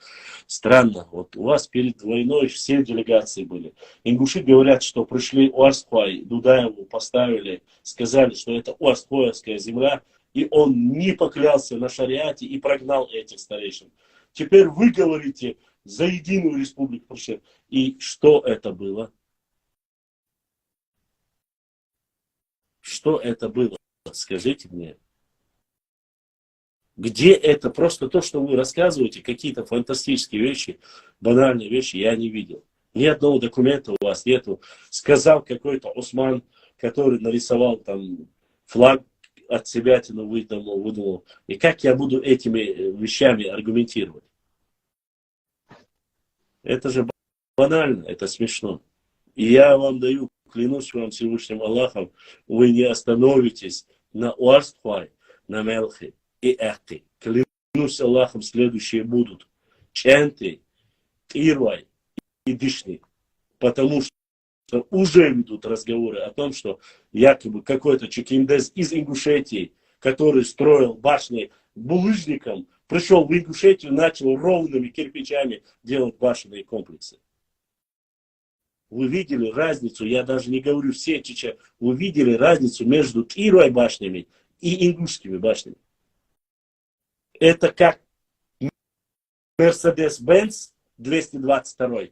Странно, вот у вас перед войной все делегации были. Ингуши говорят, что пришли Арства, Дудаеву поставили, сказали, что это Арствоевская земля, и он не поклялся на шариате и прогнал этих старейшин. Теперь вы говорите за единую республику. И что это было? Что это было? Скажите мне. Где это? Просто то, что вы рассказываете, какие-то фантастические вещи, банальные вещи, я не видел. Ни одного документа у вас нету. Сказал какой-то Осман, который нарисовал там флаг от себя выдумал. И как я буду этими вещами аргументировать? Это же банально, это смешно. И я вам даю, клянусь вам Всевышним Аллахом, вы не остановитесь на Уарстхуай, на Мелхе и Эхте. Клянусь Аллахом, следующие будут Ченты, Ирвай и Дишни. Потому что уже ведут разговоры о том, что якобы какой-то Чекиндез из Ингушетии, который строил башни булыжником, пришел в Ингушетию, начал ровными кирпичами делать башенные комплексы. Вы видели разницу, я даже не говорю все чеча, вы видели разницу между Кирой башнями и ингушскими башнями. Это как Mercedes-Benz 222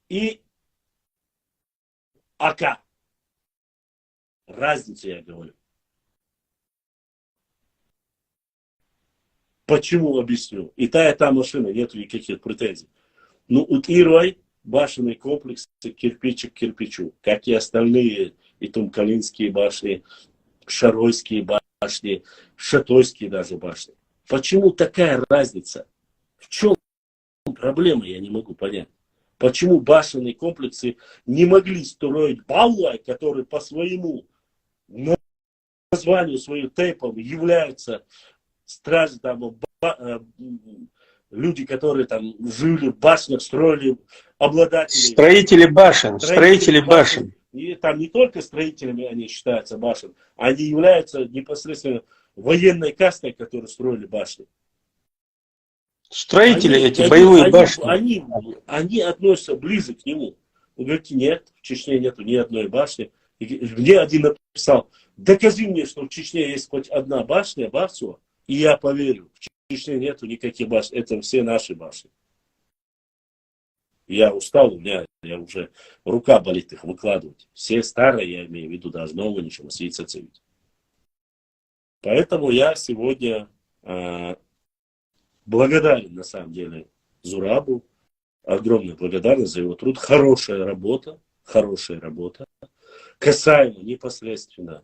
и АК. Разницу я говорю. Почему объясню? И та машина, нету никаких претензий. Но у Кирой башенный комплекс кирпичик к кирпичу, как и остальные и Тумкалинские башни, Шаройские башни, Шатойские даже башни. Почему такая разница? В чем проблема, я не могу понять. Почему башенные комплексы не могли строить Баллай, который по своему названию, своим тейпом являются стражи, там, люди, которые там жили в башнях, строили, обладатели... Строители башен. И там не только строителями они считаются башен, они являются непосредственно военной кастой, которые строили башни. Боевые башни. Они относятся ближе к нему. Вы говорите, нет, в Чечне нету ни одной башни. И мне один написал, докажи мне, что в Чечне есть хоть одна башня, Барсуа, и я поверю. В Чечне нету никаких башен, это все наши башни. Я устал, у меня уже рука болит их выкладывать. Все старые, я имею в виду, даже новые, ничего, свидетельствуют цивить. Поэтому я сегодня благодарен, на самом деле, Зурабу. Огромная благодарность за его труд. Хорошая работа. Касаемо непосредственно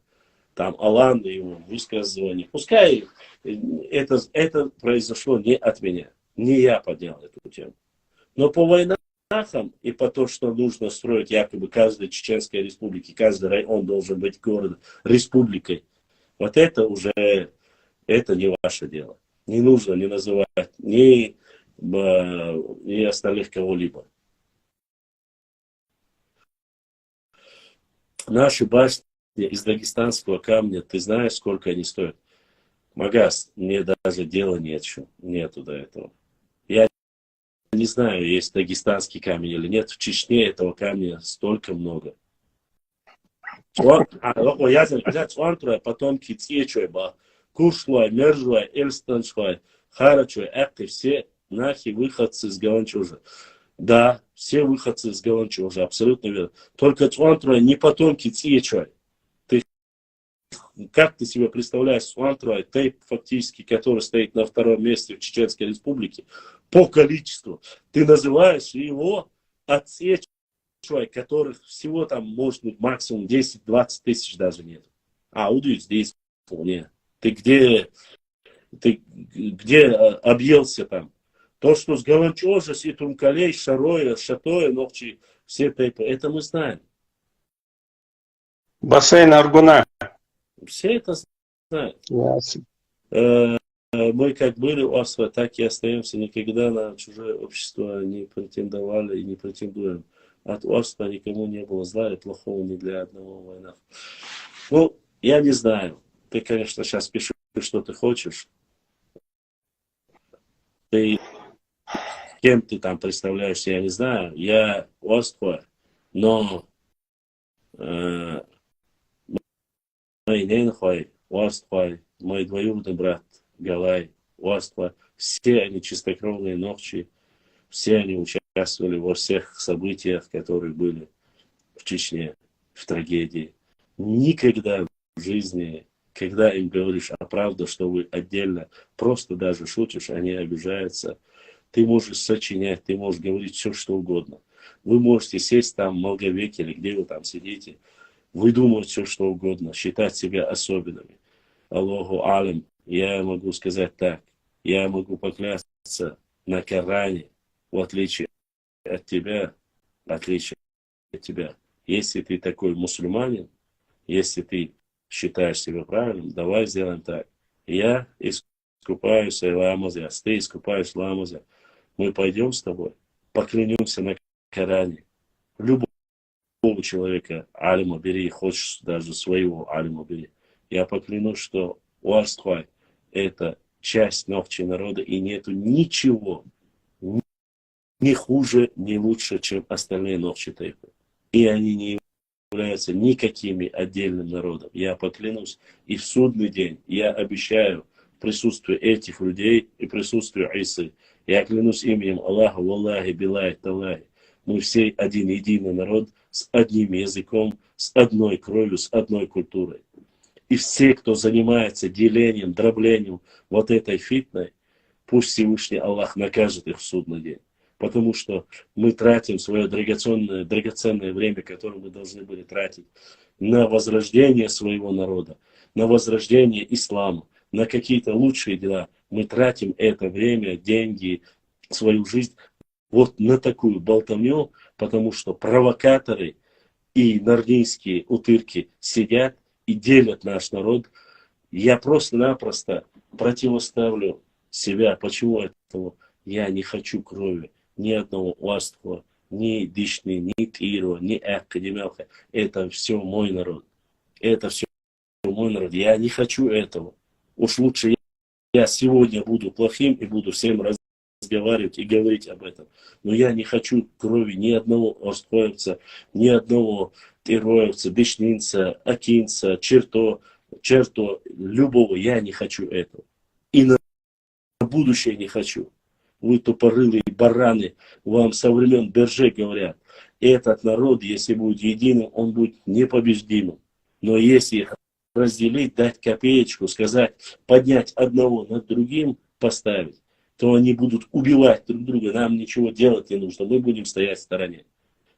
там Аланды, его высказывания. Пускай это произошло не от меня. Не я поднял эту тему. Но по войнам и по то, что нужно строить якобы каждой Чеченской республике, каждый район должен быть городом, республикой. Вот это уже, это не ваше дело. Не нужно не называть ни остальных кого-либо. Наши башни из дагестанского камня, ты знаешь, сколько они стоят? Магаз, мне даже дела нету до этого. Я не знаю, есть дагестанский камень или нет. В Чечне этого камня столько много. Потом Китьечуеба, Кушлуай, Мержуай, Эльстаншуай, Харачуай, Экты, все нахи выходцы с Галанчужа. Да, все выходцы с Галанчужа, абсолютно верно. Только Цуантруай не потомки Цьечуай. Как ты себе представляешь Цуантруай, тейп фактически, который стоит на втором месте в Чеченской Республике, по количеству. Ты называешь его от Цьечуай, которых всего там может быть максимум 10-20 тысяч даже нет. Удуй здесь вполне. Ты где объелся там? То, что с Галанчожа, с Итумкалей, Шароя, Шатоя, Ногчи, все тейпы, это мы знаем. Бассейн Аргуна. Все это знают. Ясно. Мы как были у Орства, так и остаемся. Никогда на чужое общество не претендовали и не претендуем. От Орства никому не было зла и плохого ни для одного войны. Ну, я не знаю. Ты, конечно, сейчас пиши, что ты хочешь. Ты кем ты там представляешься, я не знаю. Я Орства, но мой Нейнхой, Орства, мой двоюродный брат Галай, Орства, все они чистокровные ногчи, все они участвовали во всех событиях, которые были в Чечне, в трагедии. Никогда в жизни, когда им говоришь, а правда, что вы отдельно, просто даже шутишь, они обижаются. Ты можешь сочинять, ты можешь говорить все, что угодно. Вы можете сесть там в Молговеке или где вы там сидите, выдумывать все, что угодно, считать себя особенными. Аллаху алим, я могу сказать так, я могу поклясться на Коране, в отличие от тебя, Если ты такой мусульманин, если ты считаешь себя правильным, давай сделаем так. Я искупаюсь в Ламазе, ты искупаешь в Ламазе. Мы пойдем с тобой, поклянемся на Коране. Любого человека алима бери, хочешь даже своего алима бери. Я поклянусь, что Уарстхай это часть ногчи народа, и нету ничего ни хуже, ни лучше, чем остальные ногчи Тайпы. И они не являются никакими отдельным народом. Я поклянусь, и в судный день я обещаю присутствие этих людей и присутствие Исы. Я клянусь именем Аллаха, Валлахи, Билай, Талахи. Мы все один единый народ с одним языком, с одной кровью, с одной культурой. И все, кто занимается делением, дроблением вот этой фитной, пусть Всевышний Аллах накажет их в судный день. Потому что мы тратим свое драгоценное время, которое мы должны были тратить на возрождение своего народа, на возрождение ислама, на какие-то лучшие дела. Мы тратим это время, деньги, свою жизнь вот на такую болтовню, потому что провокаторы и нордийские утырки сидят и делят наш народ. Я просто-напросто противоставлю себя. Почему этого? Я не хочу крови ни одного Уастхова, ни Дишни, ни Тиро, ни Экка, ни Мелха. Это все мой народ. Это все мой народ. Я не хочу этого. Уж лучше я сегодня буду плохим и буду всем разговаривать и говорить об этом. Но я не хочу крови ни одного Орстхоевца, ни одного Тироевца, Дишнинца, Акинца, Черто, любого. Я не хочу этого. И на будущее не хочу. Вы тупорылые бараны, вам со времен Берже говорят, этот народ, если будет единым, он будет непобедимым. Но если их разделить, дать копеечку, сказать, поднять одного над другим, поставить, то они будут убивать друг друга, нам ничего делать не нужно, мы будем стоять в стороне.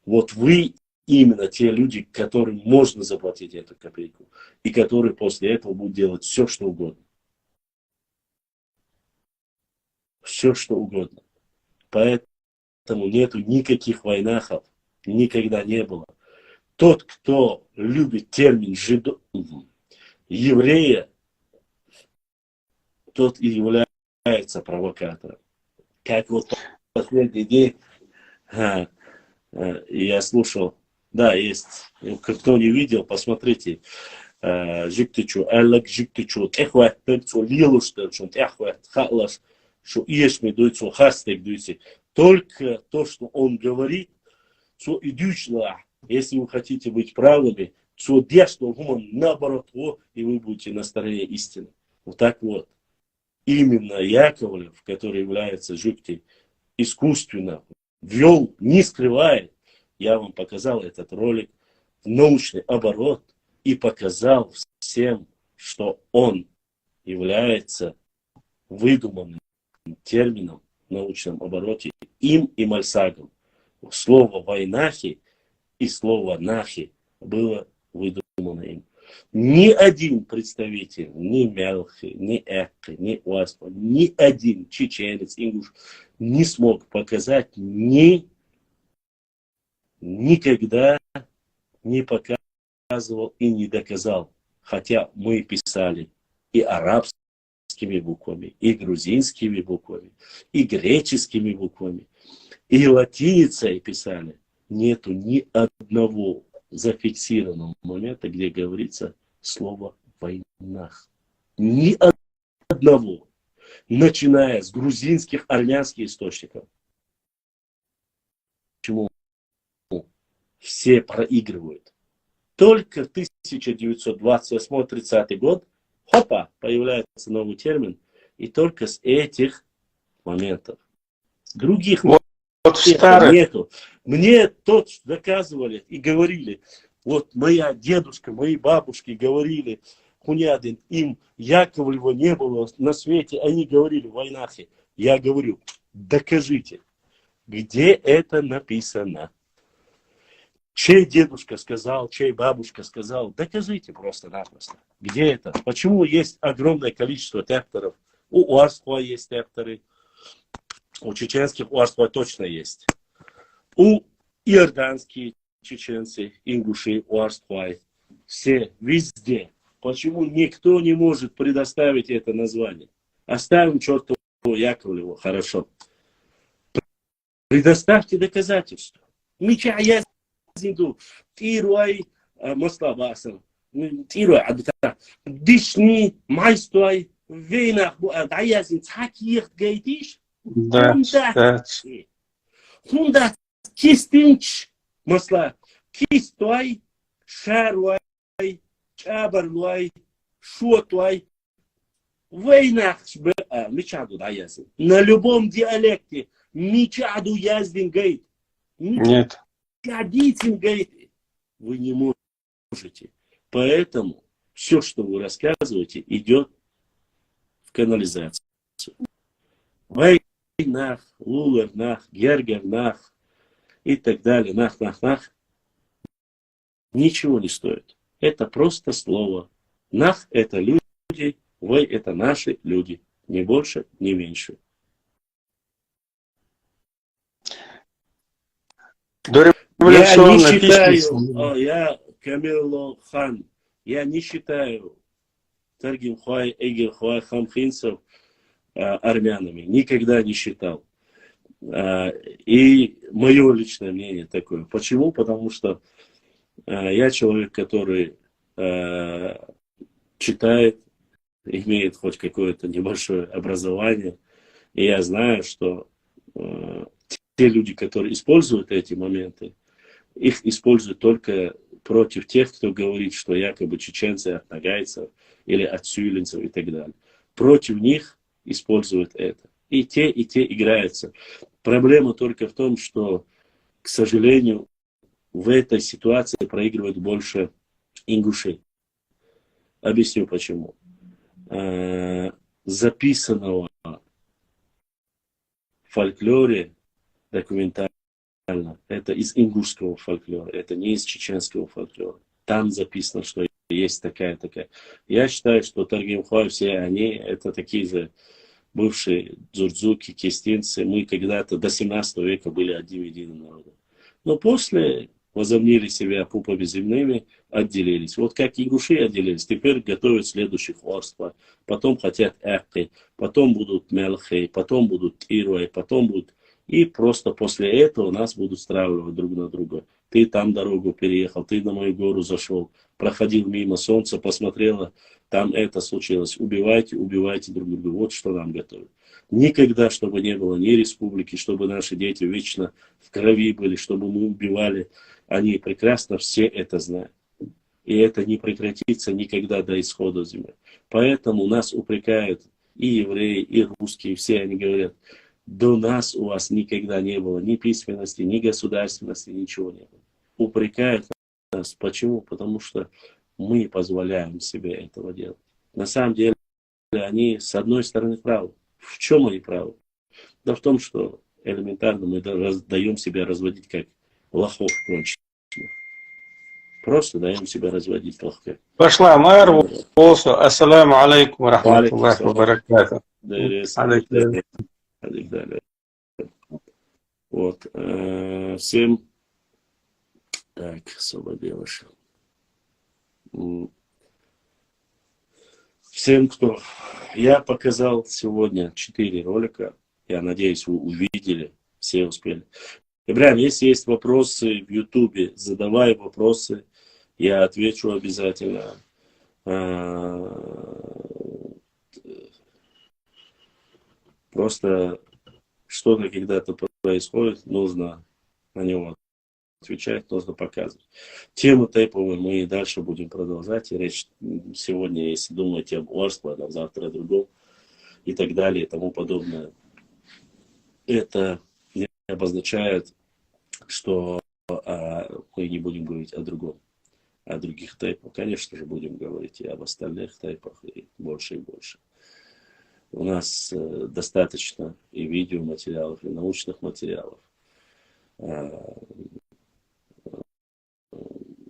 Вот вы именно те люди, которым можно заплатить эту копейку, и которые после этого будут делать все, что угодно. Все, что угодно. Поэтому нету никаких войнахов, никогда не было. Тот, кто любит термин еврея, тот и является провокатором. Как вот последний день я слушал, да, есть, кто не видел, посмотрите, Жиктичу, Эллак Жиктичу, Эхват, Перцу, Лилуштер, Эхват, Хатлаш, что Иешми дуется, Хастек дуется. Только то, что он говорит, что идущего, если вы хотите быть правыми, что дешево, наоборот, и вы будете на стороне истины. Вот так вот. Именно Яковлев, который является Жиктей, искусственно ввел, не скрывая. Я вам показал этот ролик в научный оборот и показал всем, что он является выдуманным термином в научном обороте им и Мальсагом. Слово «войнахи» и слово «нахи» было выдумано им. Ни один представитель, ни Мелхи, ни Экки, ни Уаспа, ни один чеченец, ингуш не смог показать, никогда не показывал доказывал и не доказал. Хотя мы писали и арабскими буквами, и грузинскими буквами, и греческими буквами, и латиницей писали. Нету ни одного зафиксированного момента, где говорится слово «войнах». Ни одного. Начиная с грузинских, армянских источников. Почему все проигрывают? Только в 1928-30 год, хопа, появляется новый термин, и только с этих моментов. Других нету. Мне тот доказывали и говорили, вот моя дедушка, мои бабушки говорили, Хунядин, им Яковлева не было на свете, они говорили в войнахе. Я говорю, докажите, где это написано. Чей дедушка сказал, чей бабушка сказал, докажите просто-напросто. Где это? Почему есть огромное количество текторов? У Уарского есть текторы, у чеченских Уарского точно есть. У иорданские чеченцы, ингуши, Уарского, все везде. Почему никто не может предоставить это название? Оставим чертову Яковлеву, хорошо. Предоставьте доказательства. Меча я зинду, тируай маслабасом, тируай адта, дишни майстой, вейнах буадаязин, цакиет гайтиш. Хунда кистинч масла, кистой, шаруай, чабарлуай, шотлуай, вейнах мечаду даязин. На любом диалекте мечаду яздин гайт. Нет. Вы не можете. Поэтому все, что вы рассказываете, идет в канализацию. Вайнах, лулернах, гергернах и так далее. Нах. Ничего не стоит. Это просто слово. Нах — это люди, вы — это наши люди. Ни больше, ни меньше. Я не считаю, я Камило Хан, я не считаю Таргимхуай, Эгерхуай, Хамхинцев армянами. Никогда не считал. И мое личное мнение такое. Почему? Потому что я человек, который читает, имеет хоть какое-то небольшое образование. И я знаю, что те люди, которые используют эти моменты, их используют только против тех, кто говорит, что якобы чеченцы от нагайцев или от сюйлинцев и так далее. Против них используют это. И те играются. Проблема только в том, что, к сожалению, в этой ситуации проигрывают больше ингушей. Объясню почему. Записанного в фольклоре документально, это из ингушского фольклора, это не из чеченского фольклора. Там записано, что есть такая. Я считаю, что Таргимхуай, все они, это такие же бывшие дзурдзуки, кистинцы. Мы когда-то до 17 века были одним единым народом. Но после возомнили себя пупами земными, отделились. Вот как ингуши отделились, теперь готовят следующих Уарства. Потом хотят Экки, потом будут Мелхи, потом будут Ируай, потом будут... И просто после этого нас будут стравливать друг на друга. Ты там дорогу переехал, ты на мою гору зашел, проходил мимо, солнца посмотрело, там это случилось. Убивайте друг друга. Вот что нам готовят. Никогда, чтобы не было ни республики, чтобы наши дети вечно в крови были, чтобы мы убивали. Они прекрасно все это знают. И это не прекратится никогда до исхода земли. Поэтому нас упрекают и евреи, и русские, все они говорят, до нас у вас никогда не было ни письменности, ни государственности, ничего не было. Упрекают нас. Почему? Потому что мы позволяем себе этого делать. На самом деле, они с одной стороны правы. В чем они правы? Да в том, что элементарно мы даем себя разводить как лохов конченых. Просто даем себя разводить лохов. Пошла мэр, ассаламу алейкум ва рахматуллахи ва баракатуху. Вот. Всем так, освободилось. Всем, кто... Я показал сегодня 4 ролика. Я надеюсь, вы увидели, все успели. Ибрахим, если есть вопросы в Ютубе, задавай вопросы. Я отвечу обязательно. Просто что-то когда-то происходит, нужно на него отвечать, нужно показывать. Тему тейповую мы и дальше будем продолжать. И речь сегодня, если думаете об Орскладе, а завтра о другом и так далее и тому подобное, это не обозначает, что мы не будем говорить о другом, о других тейпах. Конечно же, будем говорить и об остальных тейпах, и больше и больше. У нас достаточно и видеоматериалов, и научных материалов.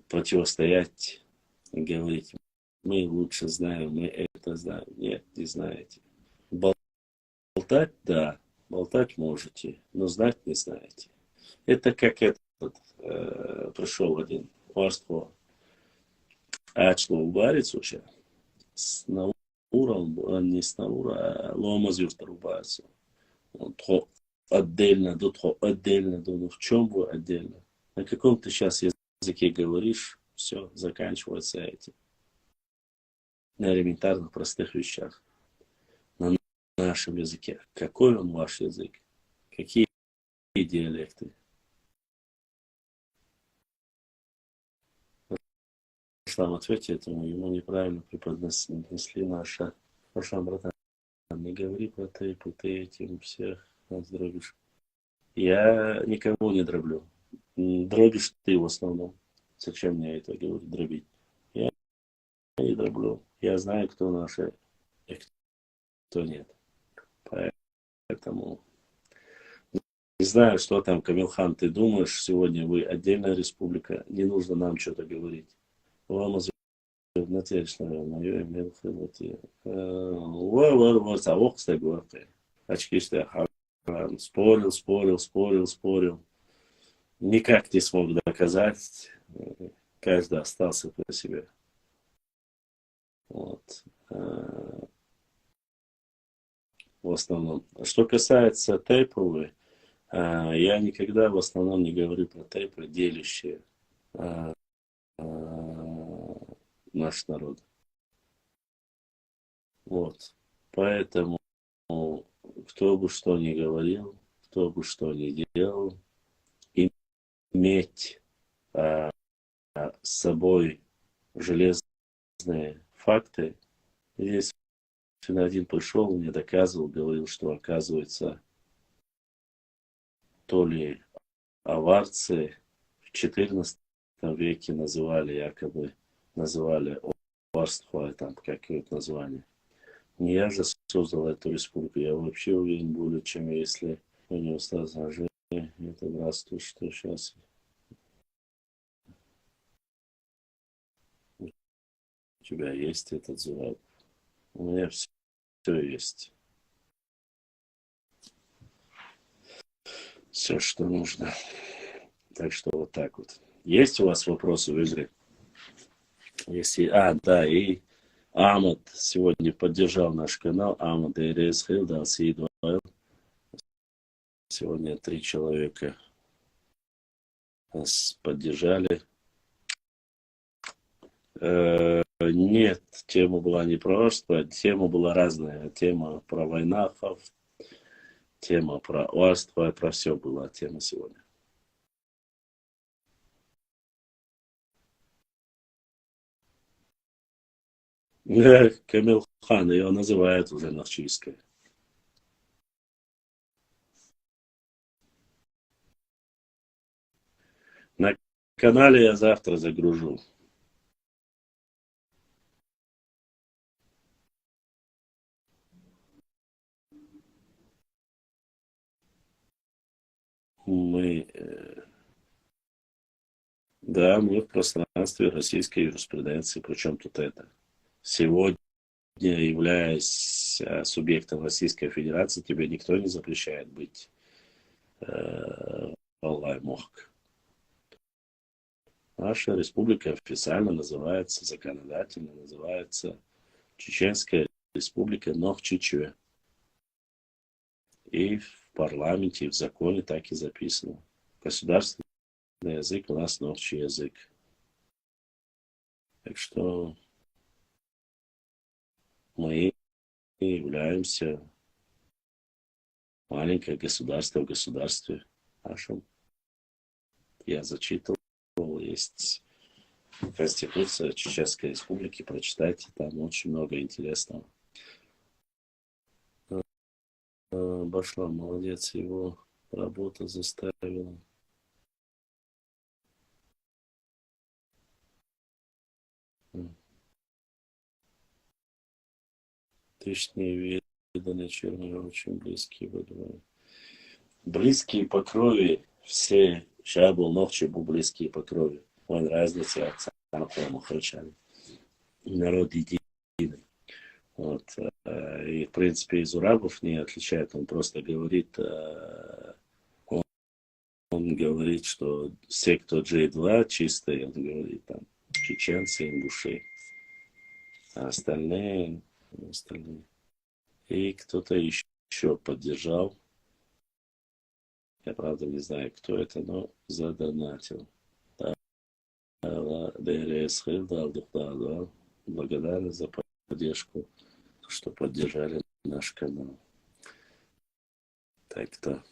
Противостоять и говорить, мы лучше знаем, мы это знаем. Нет, не знаете. Болтать, да, болтать можете, но знать не знаете. Это как пришел один Орство, Ачло Убарец уже, с Наура, не с Наура, а Ломазюрта рубается. Отдельно, ну в чем вы отдельно? На каком ты сейчас языке говоришь, все, заканчивается этим. На элементарных простых вещах. На нашем языке. Какой он ваш язык? Какие диалекты? Ислам, ответьте этому, ему неправильно преподнесли наша. Пошла, братан, не говори про тейпы, ты этим всех нас дробишь. Я никого не дроблю. Дробишь ты в основном. Зачем мне это говорить, дробить? Я не дроблю. Я знаю, кто наши, и кто нет. Поэтому не знаю, что там, Камилхан, ты думаешь, сегодня вы отдельная республика, не нужно нам что-то говорить. Вам спорил. Никак не смог доказать. Каждый остался при себе. Вот. В основном. Что касается тейповой, я никогда в основном не говорю про тейпы, делящие наш народ. Вот. Поэтому, кто бы что ни говорил, кто бы что ни делал, иметь с собой железные факты. Здесь один пришел, мне доказывал, говорил, что оказывается, то ли аварцы в XIV веке якобы называли Орство, там какое-то название. Не я же создал эту республику, я вообще уверен более, чем если у него сразу это братство, что сейчас у тебя есть этот зураб. У меня все есть. Все, что нужно. Так что вот так вот. Есть у вас вопросы в игре? Если... да, и Амад сегодня поддержал наш канал. Амад Эрес Хилдан Сидвайл. Сегодня 3 человека нас поддержали. Нет, тема была не про Орство, тема была разная. Тема про войнахов, тема про Орство, про все была тема сегодня. Камилхан, ее называют уже Нахчивская. На канале я завтра загружу. Мы в пространстве российской юриспруденции. Причем тут это? Сегодня, являясь субъектом Российской Федерации, тебе никто не запрещает быть Аллах Мохк. Наша республика официально называется, законодательно называется Чеченская республика Нохчичеве. И в парламенте, и в законе так и записано. Государственный язык у нас Нохчи язык. Так что мы являемся маленькое государство в государстве нашем. Я зачитывал, есть Конституция Чеченской Республики, прочитайте, там очень много интересного. Башлам, молодец, его работа заставила. Тысячные виданы черные, очень близкие были. Близкие по крови, все Шабул, Нохчи был близкие по крови. Вон разница отца, по-моему, храчали. Народ единый. Вот. И, в принципе, из урабов не отличает. Он просто говорит, он говорит, что все, кто J2 чистые, он говорит, там, чеченцы, ингуши. А остальные. И кто-то еще поддержал. Я, правда, не знаю, кто это, но задонатил. Благодарен за поддержку, что поддержали наш канал. Так-то.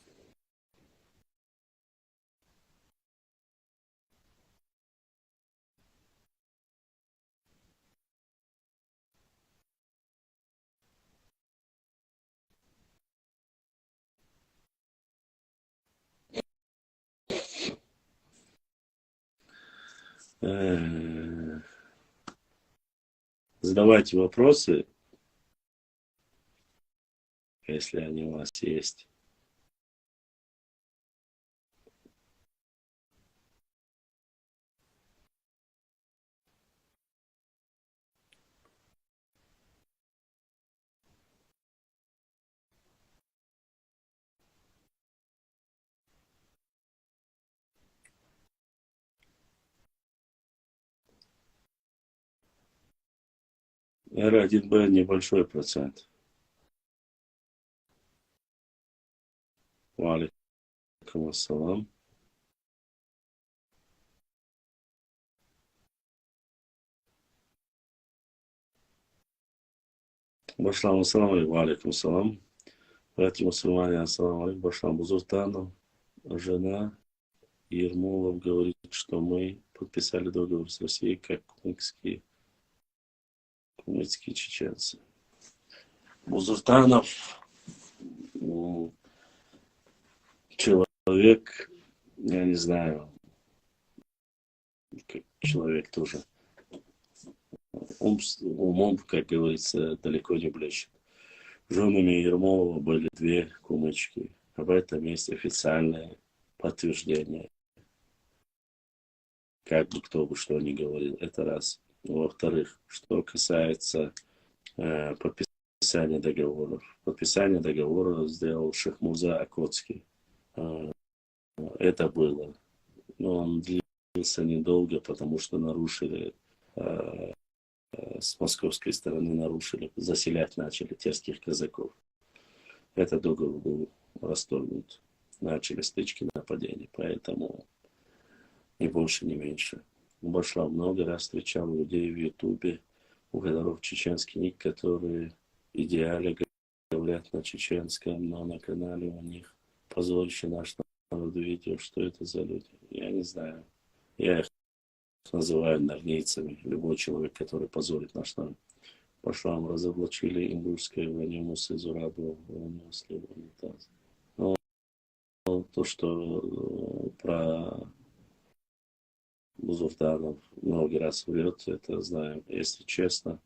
Задавайте вопросы, если они у вас есть. R1B небольшой процент. Валикум ассалам. Башлам ассалам алейкум, валикум ассалам. Братья мусульмане, ассалам алейкум. Башлам Бузуртанов, жена Ермолов говорит, что мы подписали договор с Россией как кумыкские чеченцы. Бузуртанов человек, я не знаю, как человек тоже умом, как говорится, далеко не блещет. Женами Ермолова были две кумычки. Об этом есть официальное подтверждение. Как бы кто бы что ни говорил, это раз. Во-вторых, что касается подписания договоров. Подписание договора сделал Шахмурза Акотский. Это было. Но он длился недолго, потому что нарушили, с московской стороны нарушили, заселять начали терских казаков. Этот договор был расторгнут. Начали стычки, нападения. Поэтому ни больше, ни меньше. Башла много раз встречал людей в Ютубе, у которых чеченский ник, которые идеально говорят на чеченском, но на канале у них позорище наш народ видео, что это за люди. Я не знаю. Я их называю нарнейцами. Любой человек, который позорит наш народ. Пошлам разоблачили ингушское ванимус из Урабова, вынесли в унитаз. Но то, что про Бузуртанов много раз врет, это знаем. Если честно,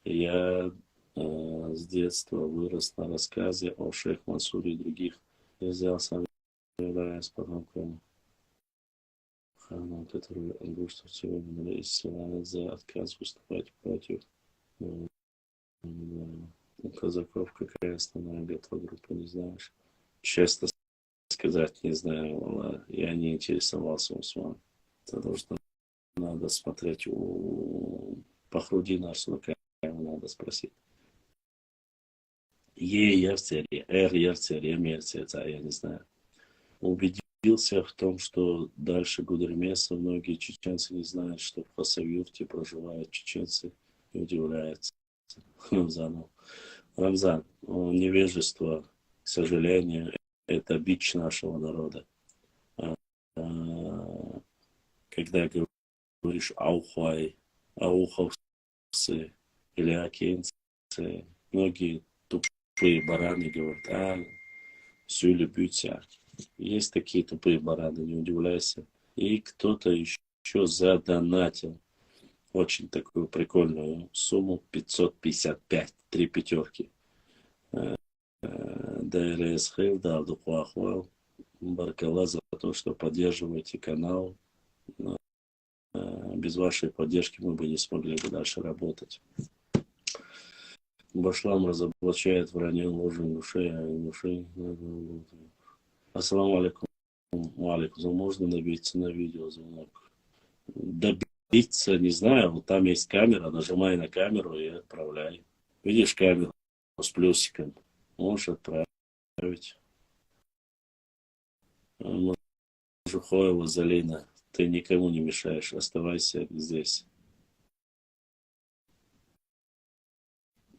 я с детства вырос на рассказе о шейх Мансуре и других. Я взял сам, являясь потомком хана, который ингушцев сегодня исцеляет за отказ выступать против у казаков. Какая основная группа, не знаешь? Честно сказать, не знаю, я не интересовался мусульман. Это должно надо смотреть у Пахрудина Арсунака, надо спросить. Ерцерия, Ерцерия, Мерцерия, я не знаю. Убедился в том, что дальше Гудермеса многие чеченцы не знают, что в Хасавюрте проживают чеченцы, и удивляются Рамзану. Рамзан, невежество, к сожалению, это бич нашего народа. Когда говоришь аухай, ауховцы или акинцы, многие тупые бараны говорят, сюли бютя. Есть такие тупые бараны, не удивляйся. И кто-то еще задонатил очень такую прикольную сумму 555, 3 пятерки. ДРС Хилда, Абдухуахуал, Баркала за то, что поддерживаете канал. Без вашей поддержки мы бы не смогли бы дальше работать. Башлам разоблачает вранье, ложь, ингушей. Ассаламу алейкум. Алейкум. Можно добиться на видеозвонок? Добиться, не знаю. Вот там есть камера. Нажимай на камеру и отправляй. Видишь камеру с плюсиком? Можешь отправить. Жухоева Залина. Ты никому не мешаешь. Оставайся здесь.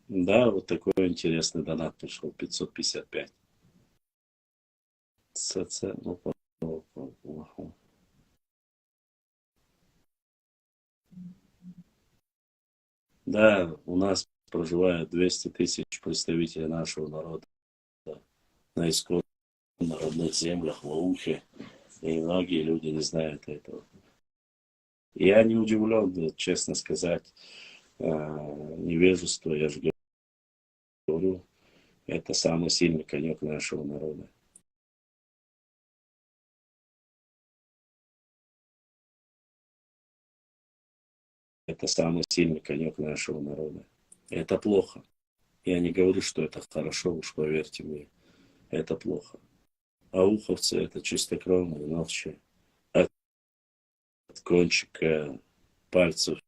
Да, вот такой интересный донат пришел. 555. Да, у нас проживает 200 тысяч представителей нашего народа на исконно родных землях, в Аухе. И многие люди не знают этого. Я не удивлен, честно сказать, невежество, я же говорю, это самый сильный конек нашего народа. Это самый сильный конек нашего народа. Это плохо. Я не говорю, что это хорошо, уж поверьте мне. Это плохо. Ауховцы это чистокровные новчи. От кончика пальцев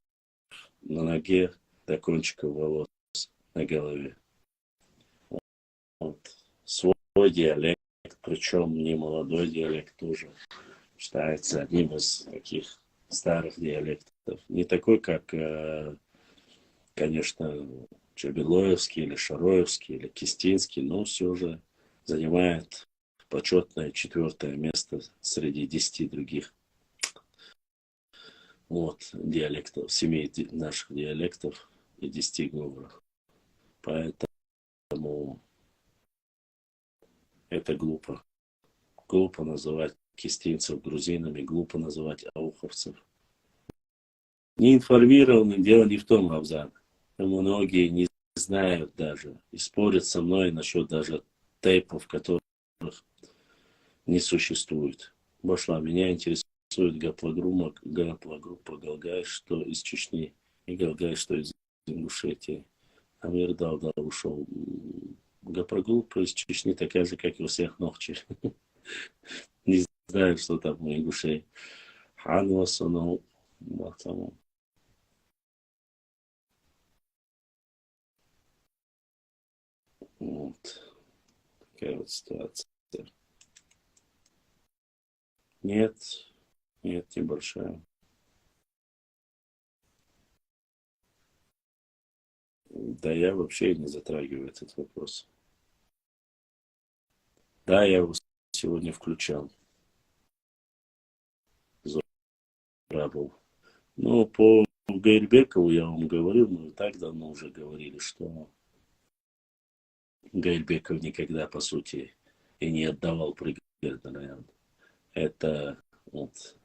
на ноге до кончика волос на голове. Вот. Свой диалект, причем не молодой диалект тоже, считается одним из таких старых диалектов. Не такой, как, конечно, Чабилоевский или Шароевский или Кистинский, но все же занимает почетное 4-е место среди 10 других диалектов, 7 наших диалектов и 10 говоров. Поэтому это глупо. Глупо называть кистинцев грузинами, глупо называть ауховцев. Неинформированным дело не в том, Рамзан. Многие не знают даже и спорят со мной насчет даже тейпов, которых не существует. Башла, меня интересует гаплогруппа Галгай, что из Чечни, и Галгай, что из Ингушетии. Амир Далда ушел. Гаплогруппа из Чечни такая же, как и у всех Нохчи. Не знаю, что там у ингушей. Ханваса, но вот. Такая вот ситуация. Нет, небольшая. Да я вообще не затрагиваю этот вопрос. Да, я его сегодня включал. Забыл. Ну, по Гайрбекову я вам говорил, мы так давно уже говорили, что Гайрбеков никогда, по сути, и не отдавал пригородный район. Это вот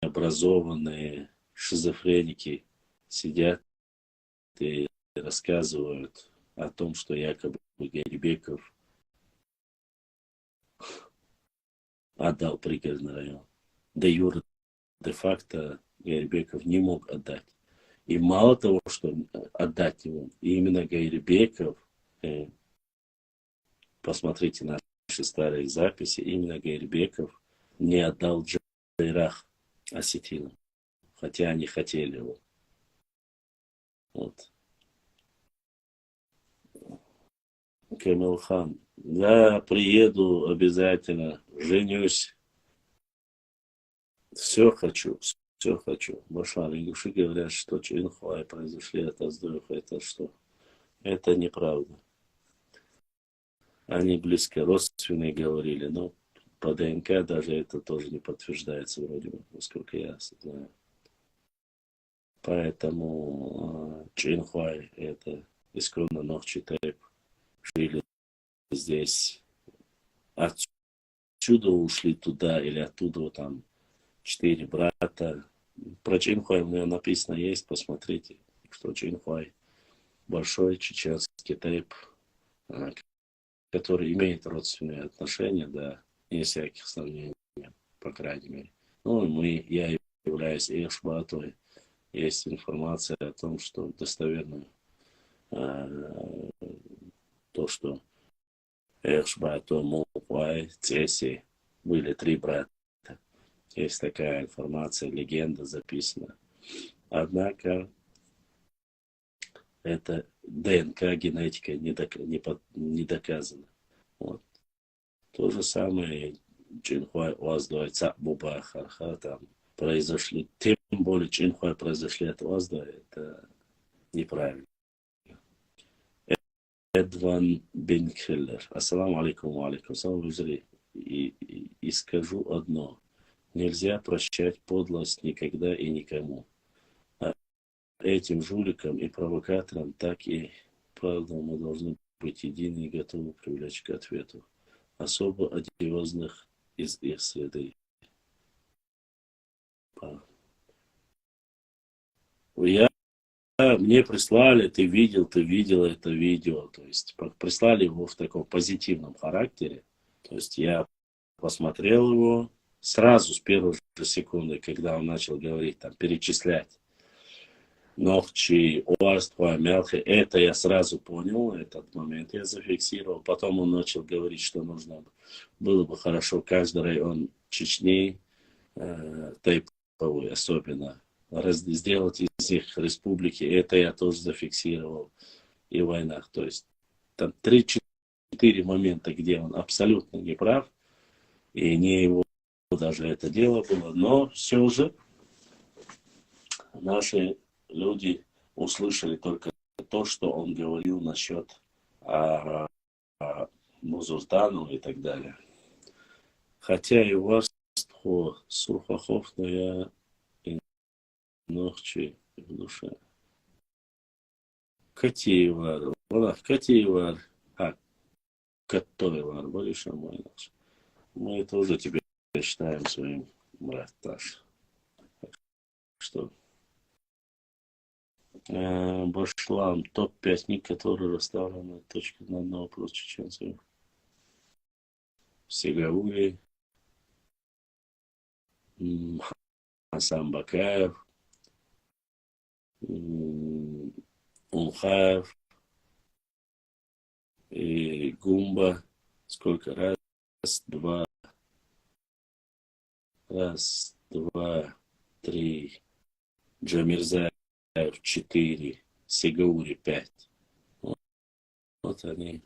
необразованные шизофреники сидят и рассказывают о том, что якобы Гайрбеков отдал пригородный район. Де юре, де факто Гайрбеков не мог отдать. И мало того, что отдать его, именно Гайрбеков, посмотрите наши старые записи, именно Гайрбеков не отдал Джейрах осетинам, хотя они хотели его. Вот. Камилхан, да, приеду обязательно, женюсь, все хочу, все хочу. Башар, ингуши говорят, что Чинхуай произошли от Аздоева, это что? Это неправда. Они близко родственные говорили, но по ДНК даже это тоже не подтверждается вроде бы, насколько я знаю. Поэтому Чинхуай это исконно Нохчитайп жили здесь. Отсюда ушли туда или оттуда вот там 4 брата. Про Чинхуай у меня написано есть, посмотрите, что Чинхуай большой чеченский тайп, который имеет родственные отношения, да, не всяких сомнений, по крайней мере. Ну, я являюсь Эхшбатой. Есть информация о том, что достоверно то, что Эхшбато, Мулпай, Цеси были 3 брата. Есть такая информация, легенда записана. Однако это ДНК, генетика не доказана. Вот. То же самое Чинхуай, Уаздой, Цабуба, Харха там произошли. Тем более Чинхуай произошли от Уаздой. Это неправильно. Эдван Бенхеллер. Ассаламу алейкум, ва алейкум ассалам. И скажу одно. Нельзя прощать подлость никогда и никому. А этим жуликам и провокаторам так и правда мы должны быть едины и готовы привлечь к ответу особо одиозных из их среды. Мне прислали, ты видел это видео, то есть прислали его в таком позитивном характере, то есть я посмотрел его сразу с первой же секунды, когда он начал говорить, там, перечислять Нохчи, Уарства, Мялхи, это я сразу понял, этот момент я зафиксировал, потом он начал говорить, что нужно было бы хорошо каждый район Чечни, тайповый особенно, сделать из них республики, это я тоже зафиксировал, и в войнах. То есть там 3-4 момента, где он абсолютно не прав, и не его даже это дело было, но все же наши люди услышали только то, что он говорил насчет Музуртану и так далее. Хотя и Варство, Сурхахов, но я Нохчи в душе. Катиевар, Катиевар, Катоевар, больше мой наш. Мы тоже тебя считаем своим браташ. Что? Башлам, топ-5 книг, которые расставлены точка на одного вопрос чеченцев. Сегаури, Хасан Бакаев, Унхаев и Гумба. Сколько? Раз, два, 3. Джамирзаев 4. Сегаури 5. Вот они.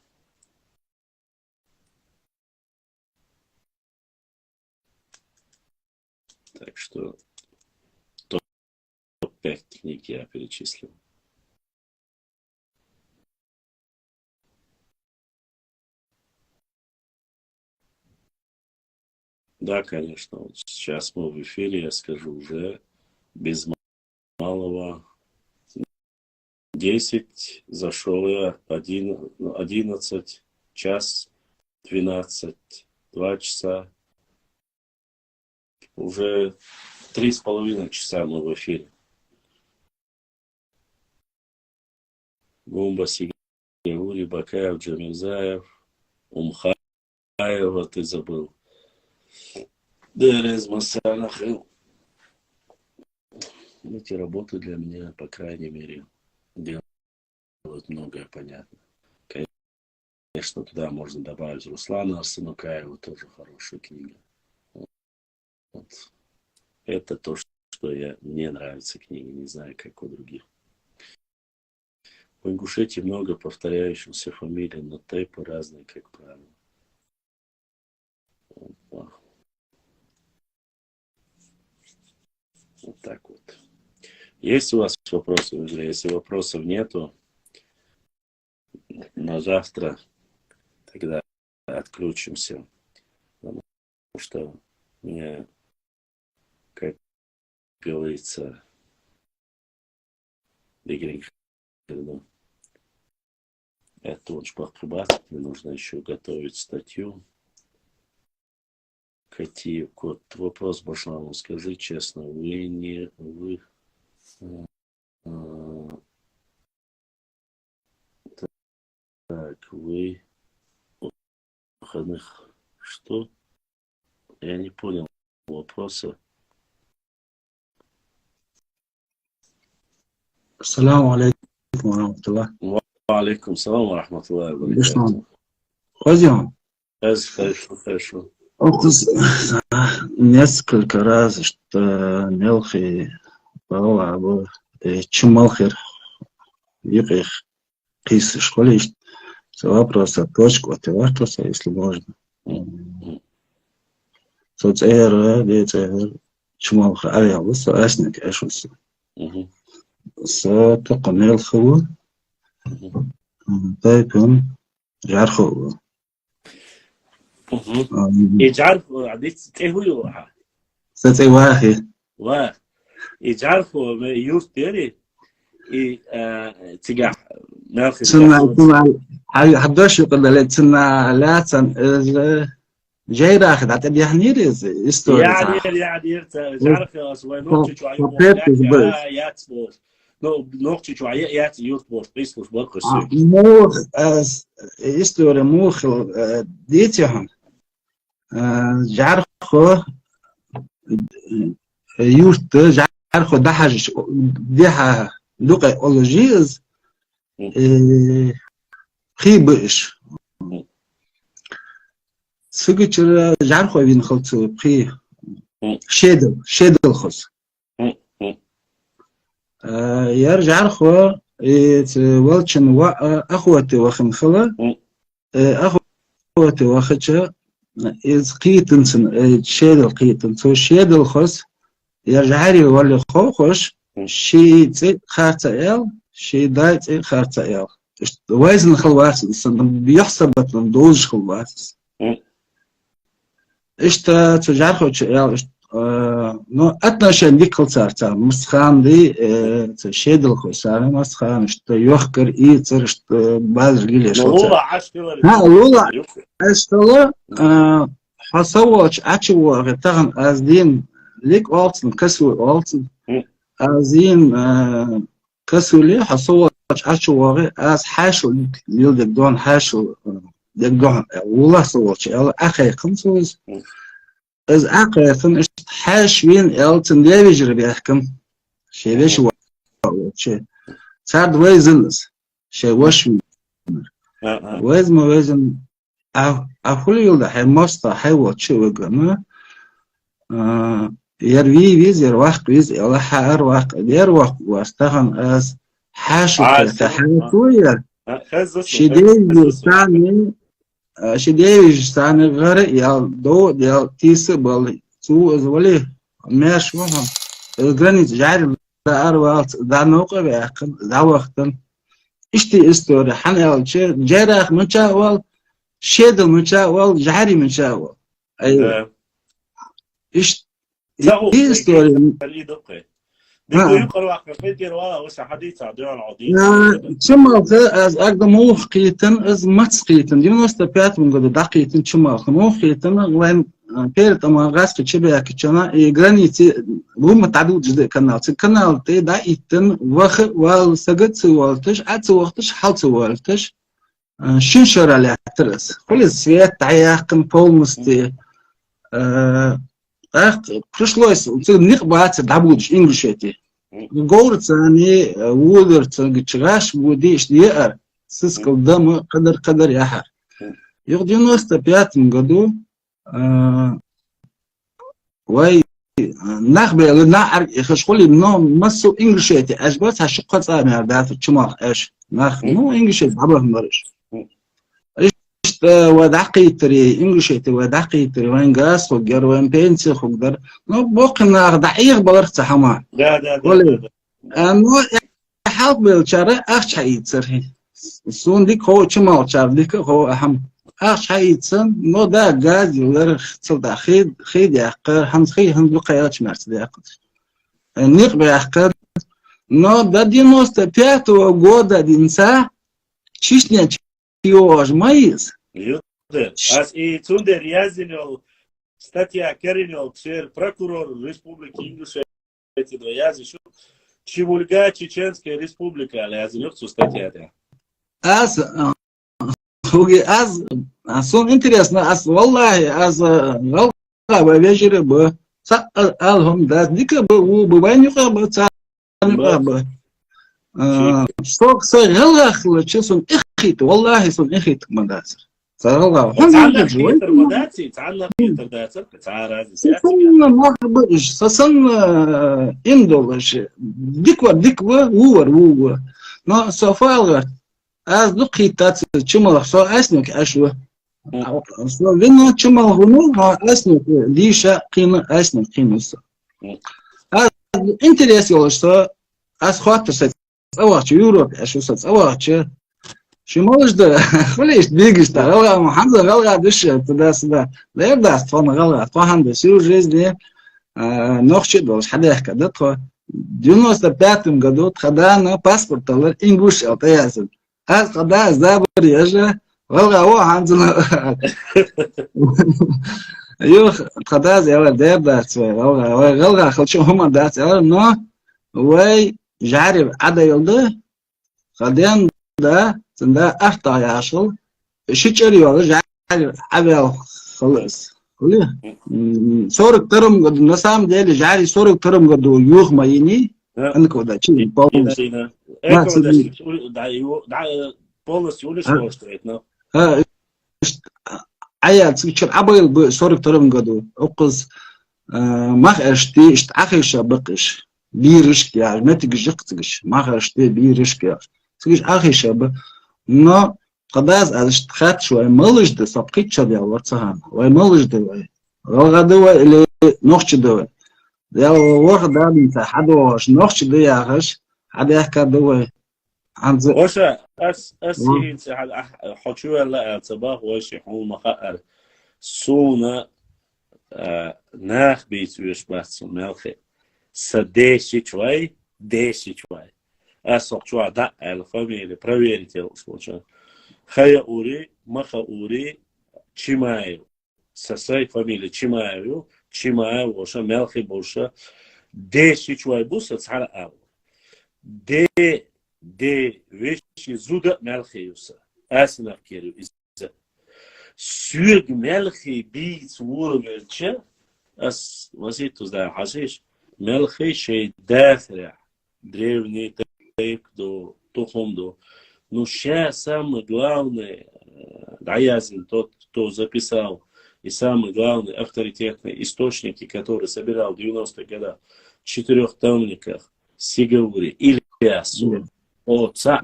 Так что топ-5 книг я перечислил. Да, конечно. Вот сейчас мы в эфире, я скажу уже без малого 10. Зашел я 11, час 12, 2 часа. Уже 3,5 часа мы в эфире. Гумба, Сигаури, Бакаев, Джамирзаев, Умхаева ты забыл. Дерез Масанахил. Эти работы для меня, по крайней мере, делают многое понятно. Конечно, туда можно добавить Руслана Арсенукаева, тоже хорошая книга. Вот. Это то, что мне нравится книги, не знаю, как у других. В Ингушетии много повторяющихся фамилий, но тайпы разные, как правило. Вот так вот. Есть у вас вопросы, Игорь? Если вопросов нету, на завтра тогда отключимся. Потому что мне, как говорится, это он шпахбат, мне нужно еще готовить статью. Какие вот вопрос, Башлам, скажи честно, вы выходных что? Я не понял вопроса. Ассаламу алейкум ва рахматуллах. Ва алейкум салам ва рахматуллахи ва Бешлам. баракатуху. Хорошо. Вот несколько раз, что мелкий бал, чумалхер, их кис школе, вопрос от точку отвертываться, если можно. Соцэра, децэра, чумалхер, авиалус, асник, эшус. ستقنيل خو تايكون جارخو يجعرفوا عديت تهوي ستي واخي يجعرفوا يوز تيري تجاه ناخذ سنة حدوش يقول لي سنة لا تن جاي راخد عتب يعني استوري يعني جعرف يا سوي نقطة شوية ياتبوس نقطة شوية يات يوتبوس بيسبوس بقص موخ استوري موخ ديتهم جعرخو يوت جعرخو دحج ديها لقى أولوجيز خيبش سوغيتشر جعرخو بين خلطو بخي شيدل خص يرجع خو ولشن أخوتي وخن خلا أخوتي وخشة إز قيتن سن شيدل قيتن سو شيدل خص يرجع لي ولا خوش شي تي خارتا شي دايت خارتا وزن خلوات بيحسب دوز خلوات إشتا تجار خوش نو أتناش نيكل صارت مسخان دي تشيدل خوسار مسخان إشت يخكر إيتر إشت باز رجلي شو والله عشتلا ها والله عشتلا حصوّج أشوا غتغن أزدين ليك ألتن كسو ألتن أزين كسو لي حصوّج أشوا أز حاشو يلدك دون حاشو دك دون والله صوّج أخي قنصوز از أقرأتن إشت حاشوين ألتن دي بيجري بيحكم شيء ليش شيء صار ويزنس شيء وشوي وزن وزن أقول يلدا حي ماستا حي واتشي وجنا يروي ويز يروح ويز يلا حار واق يروح واستغن از حاشو كتحاشوية شديد ثاني شديد ثاني غير يال دو يال تيس بال تو زولي ماش وهم الجرانيت جعل أروات دانوقة بأخن دعوة إشتي استوري حنا جارخ من شاول شيدل من شاول جعري من شاول أيوة إيش دي استوري شمال از اقدم موخ قيتن از متس قيتن دي مستبيات من قد دقيتن شمال موخ قيتن وين بيرت اما غاس كتشبه كتشنا جرانيتي هم تعدو جد كنال تي دايتن وخ والسجت والتش ات وقتش حالت والتش شنشر على ترس كل سويت تعيقن полностью пришлось нихбаться добудешь инглишети говорится они вудерцы гчраш будешь диар сыскал дама кадар яхар и в 95 году وي نخبر نعرف خشخولي منهم مسو إنجليشيتي أجبرت هالشقة صار دافع شمال إيش مو إنجليشيتي عبره مرش إيش ودعقي تري إنجليشيتي ودعقي تري وين قاس وجر وين بينسي خقدر نو بوقنا دعيق بلرت حما ده أنا حاط بالشارع أخش حيتصير سون ديك هو شمال شار ديك هو أهم أخش حيتصير نو ده جاز يورخ تصل خيد يحقر هم بقيات شمارس يحقر نيق بيحقر نو ده دينوست بياتو جودا دينسا شيشنيا تيوج مايز يقدر أس إيه تندر يازنيل статья Керинел кшер прокурор Республики Ингушетия до язи шо Чевульга Чеченская Республика язнёт су статья да. Az son интересно, والله والله вечер бы алхом да дика бы у бывание бы бы что غلخ لشون اخيت والله son اخيت مداسر صراحه تعال خيتر مداسي تعال خيتر داسر تعال ما بقش صن اندولش ديكوا هو но софалга аз духитат чумал со аснук ашва со вино чумал гуну аснук диша кина аснук кинус аз интерес ёлшто аз хатса авач Европа ашуса авач شمالش ده خليش بيجي اشتغل محمد غلغة دش تدا لا يبدأ استفان غلغة طبعا بسيو جيز دي نوخش دوش حدا يحكي دتخو 95 году خدانا паспорт على إنجليش أو تياسن هذا خدا زابر يجا غلغة هو عندنا يو خدا زي ده بس غلغة خلشوا هم ده نو وي جارب عدا يلده خدين ده سندا أفتح يا عشل شيء ولا جارب عبال خلص خليه صورك ترم قد نسام ده جاري صورك ترم قد يوخ ما يني أنك وده شيء بالانس полностью уличного штрейтна. عيال تشيل عبال بصورك ترم قدو أقص ما خرجتي أخيش بقش بيرشك يعني ما تجيش ما خرجتي بيرشك يعني تجيش أخيش но قداز اشتخات شوي ملش ده سبقيت شدي على ورصهان وي ملش ده غدوه اللي نوخش ده يا واحد ده انت حدوش نوخش ده يا غش حدا يحكي ده عند وشا اسين حشو لا صباح وش حو مخر سونا ناخ بيتوش بس ملخي سديش شوي ديش شوي أسوق да الفاميلي проверить его случай. Хая ури, маха ури, чимаю. Со своей фамилией чимаю, воша мелхи боша. Де шичуай буса цара ау. Де вещи зуда мелхи юса. Асна керю иза. Сюрг мелхи бийц уровельче. Ас вазитус да хашиш. Мелхи шей дафря. Древний до тухомду. Ну, сейчас самое главное, Даязин, тот, кто записал, и самый главный авторитетный источники, который собирал в 90-х годах в 4 томниках Сигаури, Ильясу, Оца,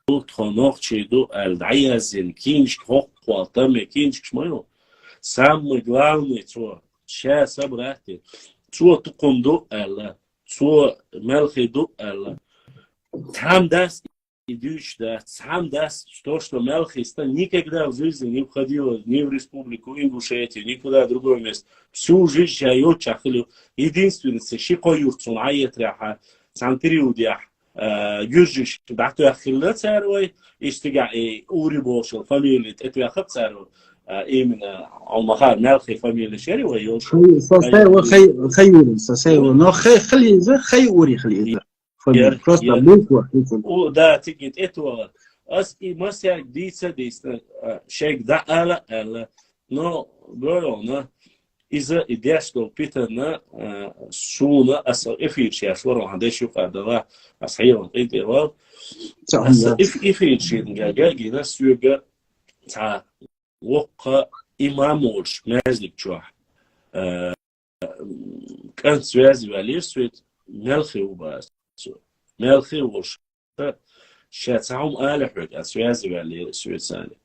Дутхонох, Чейду, Аль-Даязин, Кинчк, Хоккуал, там и Кинчк, Шмайл. Самый главный, что сейчас собрать, что тухомду, Алла, что Мелхиду, Алла. Там даст идущий, да, сам даст то, что Мелхиста никогда в жизни не входила ни в республику Ингушетию, никуда в другое место. Всю жизнь я ее чахлю. Единственное, шико юрцун, айетряха, сам период я юржиш, бахту я хилла царвой, и стига и ури бошел, фамилия, это я хаб царвой. именно Алмахар, Мелхи, фамилия Шерива, и Сосеева, но Хайури Хлиза. Просто буква. Да, тикет этого. Ас и масяк дица, шейк да ала, но говорю, إذا إدياشتو بيتنا سونا إفيد شيء أشواره عندي شو قادرة أصحيح إيدي راب إفيد شيء جاجي ناس يوجا تاع وقع إمامولش مازلك شوح كان связи валирсует мелхи убас. Мелхи уж شاتهم آلحوك أسوازي وعلي سويساني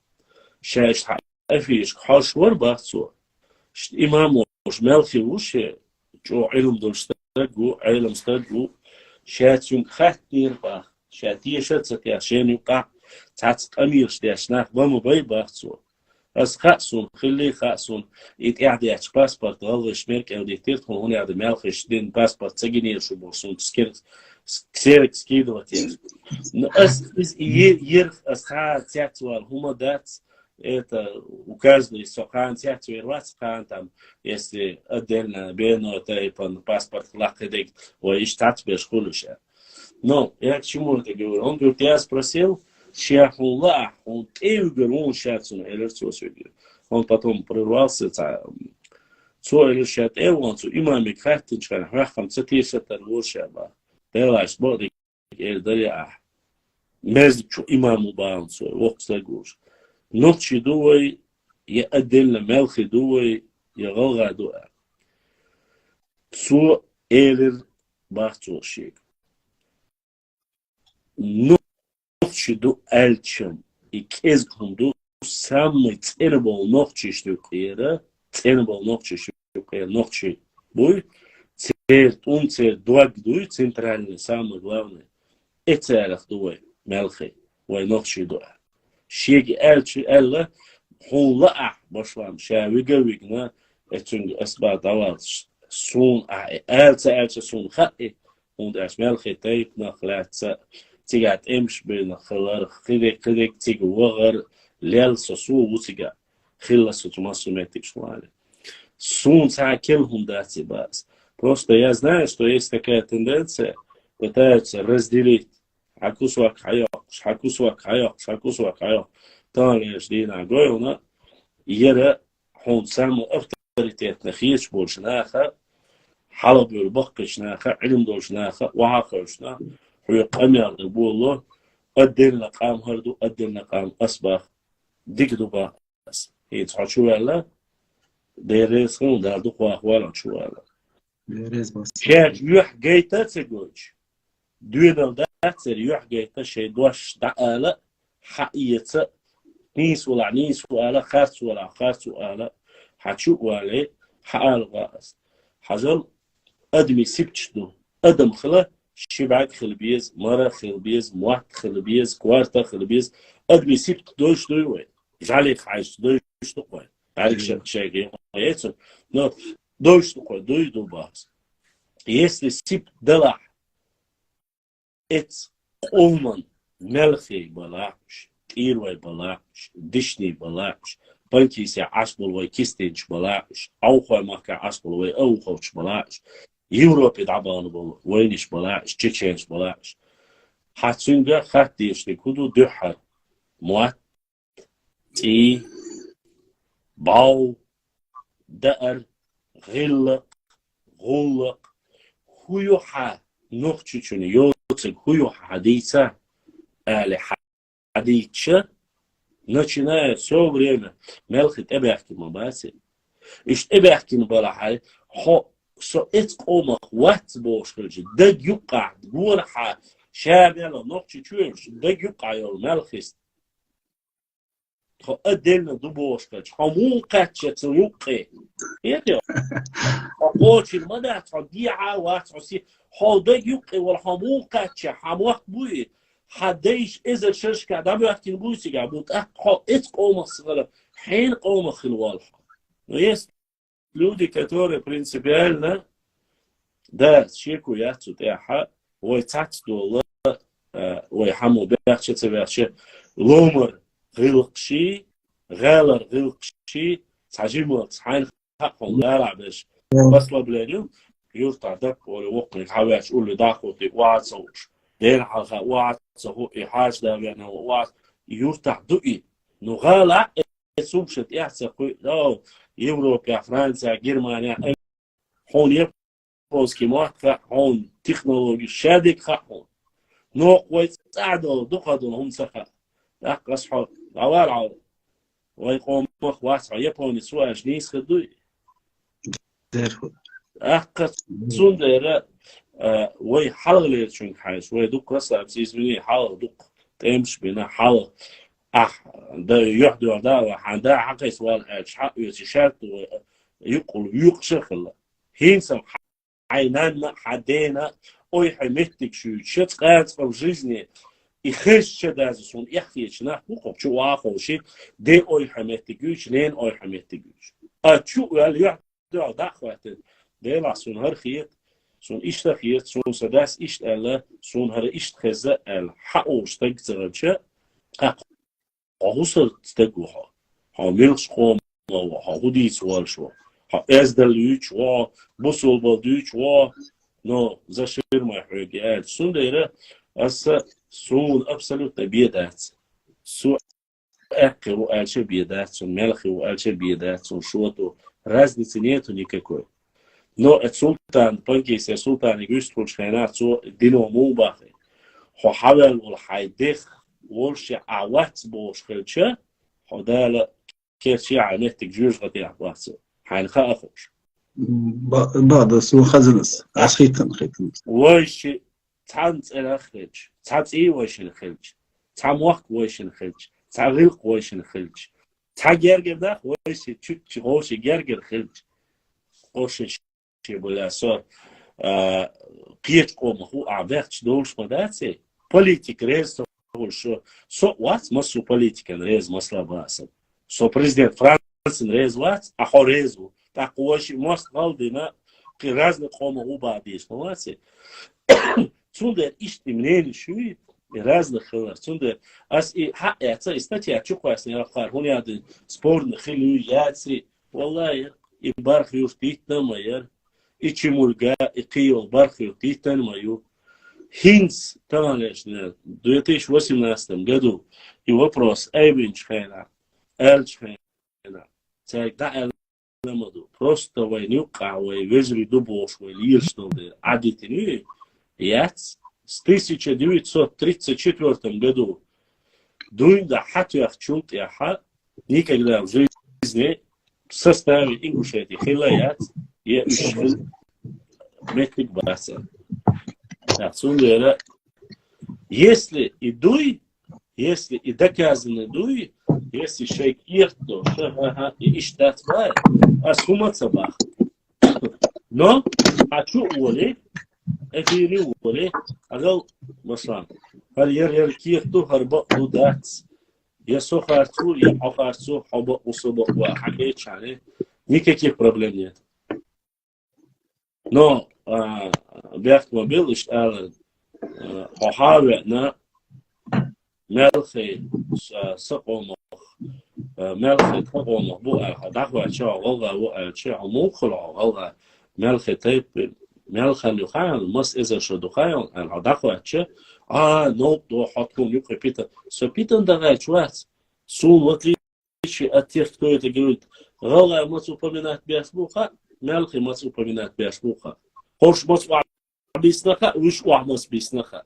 شايش حقفيش حاش ورباحتو شت إمام وش ملخي وش جو علم دولشتاقو علم ستاقو شاتيون خاتنير باح شاتيه شاتك عشان يقع تعتق أمير شتاشناك بامو باي باحتو أس خاصون خلي خاصون يتقعدي أش باسبورت غلغ شميرك أو ديكتيرت هون يعد ملخي شدين باسبورت تجيني شو بورسون تسكيرت كسيرك скидывать. Но из ерх асха тятуал хума дат это у каждого сохан тяту ирвац хан там если отдельно бено это и паспорт лакедек ой штат без хулуша. Но я к чему это говорю? Он говорит, я спросил Шахулlah, он эвгерун шатсун элерцосуги. Он потом прервался цо элершат эвон цо имами картинчкан хахам цатишатар лошаба. Белаш боди элдеря мезчу имаму баунсо воксагуш. Ночи дуой я отдельно мелхи дуой я голга дуа. Цо элер бахцошик. Ночи ду элчем и кезгунду самый ценбол ночи штукера, ценбол ночи штукера ночи буй. Он цер дуак дуй центральный, самый главный. Эцерах дуй мелхи, вой ночи дуа. Шеги элчи элла хулла башлам шавига этюнг асбат авал сун элчи сун хати und as melchi tape nach latsa tigat emsh bin khalar khidek tigu wagar lel sosu utiga khilla sotumasmetik shwale сун цакелхум дати бас. Просто я знаю, что есть такая тенденция, пытаются разделить хакусвак хайок, хакусвак хайок, хакусвак хайок. Там лишь дина гойна, ера он самый авторитетный хич больше наха, حلب البقشنا خا علم دوشنا خا وعاقشنا هو قمر دبولو أدلنا قام هردو أدلنا قام أصبح ديك دوبا هي تحشو ولا ديريس خون دردو قواخوالا شو ولا شاك يوح جيتا تقولش دوينو داتر يوح جيتا شي دوش دعالة حقيقة نيس ولا خاص ولا خاص ولا حتشو ولا حقال غاز حجل أدمي سبتشدو أدم خلا شبعك خلبيز مرة خلبيز موات خلبيز كوارتا خلبيز أدمي سبت دوش دوي جالك عايش دوش دوي عليك شيء يتسون но دوش دوي دو باز если سبت دلع إتس أولمن ملخي بلاش إيروي بلاش دشني بلاش بنكيسي عصبل وي كيستينش بلاش أوخوي مكا عصبل وي أوخوش بلاش يوروبي دعبان بول وينش بلاش تشيتشينش بلاش حاتسونغا خاتيش لكودو دوحر موات تي باو دأر غلق هيوحا نوخشيشوني يوتسك هيوحا حديثة آلي حديثة начиная все время мелхит эбяхки мабаси иш эбяхки мабалахай хо со эт комах ват бошхылжи даг юқа гурха шабела нохчи чуеш даг юқа йол мелхис хо отдельно дубошхылж хаму катчет юқи يديو أقولش المدى تضيع واتعسي هذا يقي والحموقة حموق بوي حديش إذا شركة دام يحكي بوسي جابوت أقع إتقوم الصغيرة حين قوم خلوالها ويس لودي كاتوري برينسيبيالنا ده شيكو ياتو تاعها ويتعتدو الله ويحمو بيخشي تبيخشي لومر غلقشي غالر غلقشي تعجيمو تحين حقهم لا لعبش بس لبلانيوم يورتع دك ولا وقنك حواش قول لي داخوتي واتسوش دين حلقة واتسوه إحاج دا بيانا وات يورتع دوئي نغالع سوبشت إحساقوي لو يوروبيا فرنسا جرمانيا هون يبوسكي موقع هون تكنولوجي شادك خاقون نوق ويتساعدوا دقادون هم سخا أقص حول عوال عوال ويقوم واسع يبوني سواج نيس خدوي أحقق سندرة وي حلق لي شون حاجة وي دوك رسا بسيزمني حلق دوك تمش بنا حلق ده يحدو ده وحدا حق سؤال حق يشارت ويقول يقشخل هينسم عيننا حدينا أي حمتك شو قاعد في жизни и хеще даже сон ихтеч на хуком чу ахоши де ой хаметигүч нен ой хаметигүч а чу ал я да хватит де ла сон har khiyet сон ишта khiyet сон sadas isht alla сон har isht kheza al haoshtig zerche قاوسر تستجوها ها ملش قوم ها هودي سوال شو ها ازدلوش و بوسول بالدوش و نو زشير ما حاجات سون دايره اس سون ابسولوت بيدات سو اكو الش بيدات سون ملخ و الش بيدات سون شوتو разницы нету никакой но السلطان بنكيس السلطان يجوز خيانات سو دينو مو باخي هو حاول والحيدخ ورش عوات بوش خلشة هذا كيرشي عملت جوج غتي عواتو حين خافوش بعض سو خزنس عشيتن وش تانت الخلج تانت ايه وش الخلج تام وقت وش الخلج تعلق وش الخلج تاجر ده وش تشوت وش جرجر خلج وش شيء ولا صار قيت قوم هو عبرت دولش مداتي политик رئيس شو سو وات مسو политикан رئيس مسلا باسم سو президент Франции رئيس وات أخو رئيسه تقوش ماست قلدنا في رزق قوم هو بعديش مالتي تونده اشتمنين شوي رزق خلاص تونده أس حق يعطي استاتي أشوف أصلا آخر هون ياد سبورت نخليه يعطي والله يبارك يوفتيتنا ما ير إيش ملقا إقيل بارك يوفتيتنا ما يو هينس تمامش نه 2018 году и вопрос Эйвинч хена Эльч хена так да элемоду просто войну кавой везли дубош вой лирштолде адитини яц с 1934 году дуйда хатях чулт яха никогда в жизни в составе Ингушетии хилаят я метик баса если и дуй, если и доказано дуй, если шейк ирто, и иштатвай, а сумацабах. Но хочу ули, эфири ули, агал маслан. Харьер кирту харба удац. Я сохарцу, я охарцу, хаба усоба уа хакей чане. Никаких проблем нет. Но بيحكموا اشتغل حاولنا ملخي سقوم ملخي تقوم بوع دعوة شو غلغة بوع شو مخلع غلغة ملخي تيب ملخي لخيان مس إذا شو دخيان أنا دعوة شو نوب دو حطكم يبقى بيتا سو بيتا ده شوات سون وقتي شيء أتيح كوي تقول غلغة ما تupomинать بيسبوخا ملخي ما تupomинать بيسبوخا خوش مس بيسنخا وش وعمس بيسنخا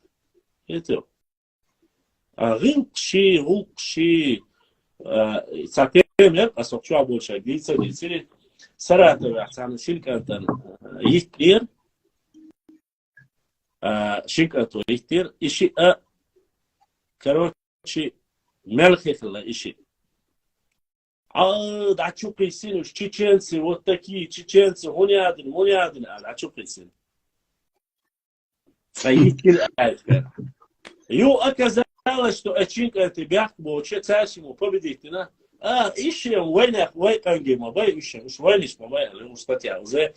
это غلقشي ساتيمر أسوأ больше глицерин سرعة عشان شركة يكتير شركة يكتير إشي короче ملخيخلا إشي да чё присину чеченцы вот такие чеченцы гонядин а чё присину Ю оказалось, что Ачинка это бяхтбо, че царсиму победительно. Ищем войнах, войкангема, ищем, уж войниш, мамай, уж статья, уже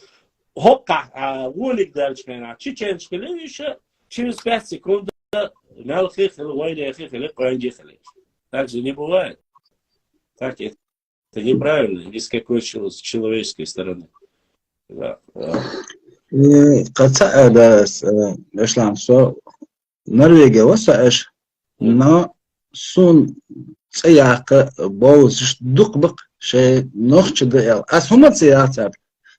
хопка, волик дальше, чеченчка, еще через 5 секунд мелхих, или войнахих, или кангихали. Так же не бывает. Так это неправильно, ни с какой человеческой стороны. Да. قد سأل إشلام سو نرويجا وسأش نا سون سياق بوز دقبق شيء نخش دقيقة أس هم سياق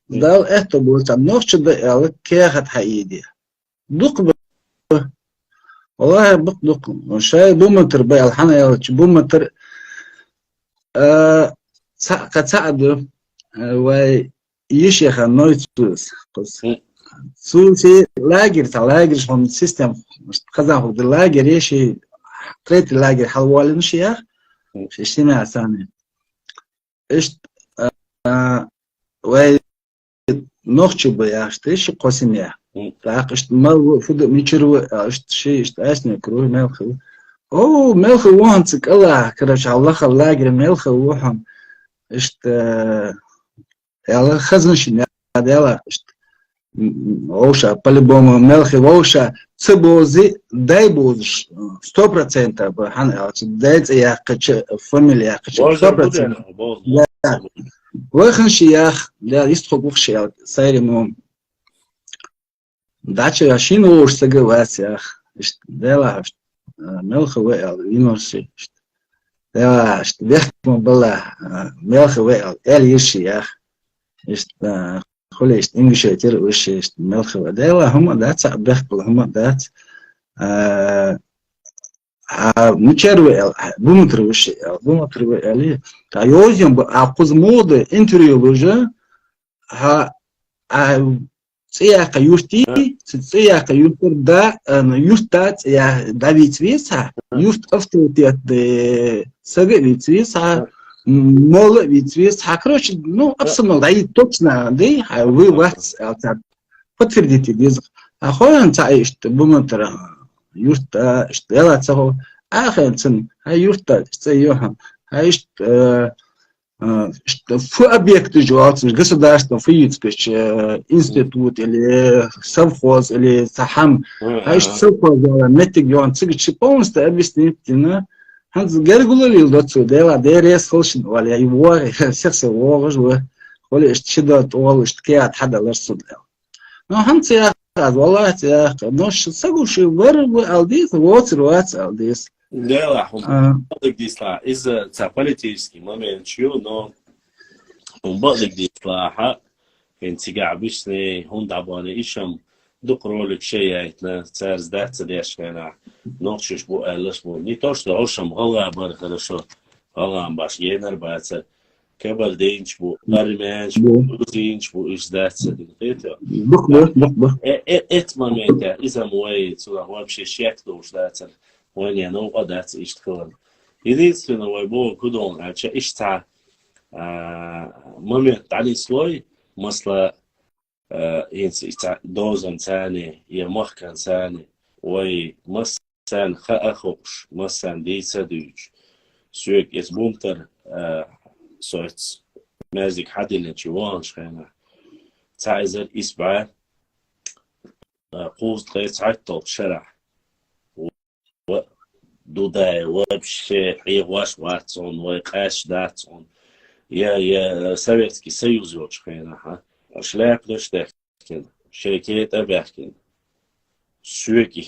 دال احتبوس نخش دقيقة كيخت حقيقية دقبق والله بقدق شيء بومتر بيع الحنا يلا بومتر قد سأل وي Ищеха нойцус. Сути лагерь он систем. Казаху де лагерь ещё третий лагерь халвалин шиях. Шестина сами. Ишт وي نوخشو بيا اشتريش قوسينيا لاقشت ما فود ميشرو اشتشي اشتاسني كروه ملخو او ملخو وانتك الله كرش الله خلاقر ملخو وهم اشت يلا خزنشي هذا اشت اوشا по-любому ملخي اوشا цебози дайбоз 100% بحنا دايت يا قش فاميليا قش 100% وخن شيخ لا يستخدم وخشي ساير مهم داتش عشان وش سجواس يا أخ دلا ملخ وقال ينورسي دلا بيحكم بالله ملخ وقال يشي يا أخ خليش إنجليش يتر وش ملخ ودلا هم دات بيحكم هم دات مشروع بومتر وش بومتر وقالي كيوزيم أقوز مود انتريو بوجه ها سياق يوستي سياق يوتر دا يوستات يا دافيد سويسا يوست أفتوتيات سجل سويسا مول سويسا كروش نو أبسمل داي توكسنا دي هاي وقت بتفرديتي ديزق أخويا أنت عايش بومتر يوستا يلا تسهو آخر سن هاي يوستا تسيوهم هايش في объект جوات государство физический институт или совхоз или сахам هايش совхоз метегион цыгчи полностью объяснить на ханз гергулали дотсу дела дерес холшин валя его сердце вогож ولا اشتدت ولا اشتكيت حدا لرصد но ханз я والله يا نوش سقول شيء ورب алдис واتس алдис Да, действительно, из-за политический момент, но он будет действительно, интига обычный, он добавляет еще дух ролик шеятна, царь сдаться дешкана, ночью бу элеш бу, не то что ошам гала бар хорошо, галам баш енер баца, кабал денч бу, армянч бу, зинч бу сдаться, это. Этот момент, из-за моей, сюда вообще шекту сдаться. وين أنا وقدرت أشتغل. единственное ويبو كدون عشان إشتع момент على سلوي مثلا ينس إشتع دوزن ثاني يمخكن ثاني وي مثلا خأخوش مثلا دي سدوج سويك إسبومتر سويت مازك حد اللي تشوانش خينا تعزل إسبع قوز قيت عطل شرح دوداي وابشي حيواش واتسون ويقاش داتسون يا Советский Союз очень хрена шляп дöштехкен шеркет абехкен sürekli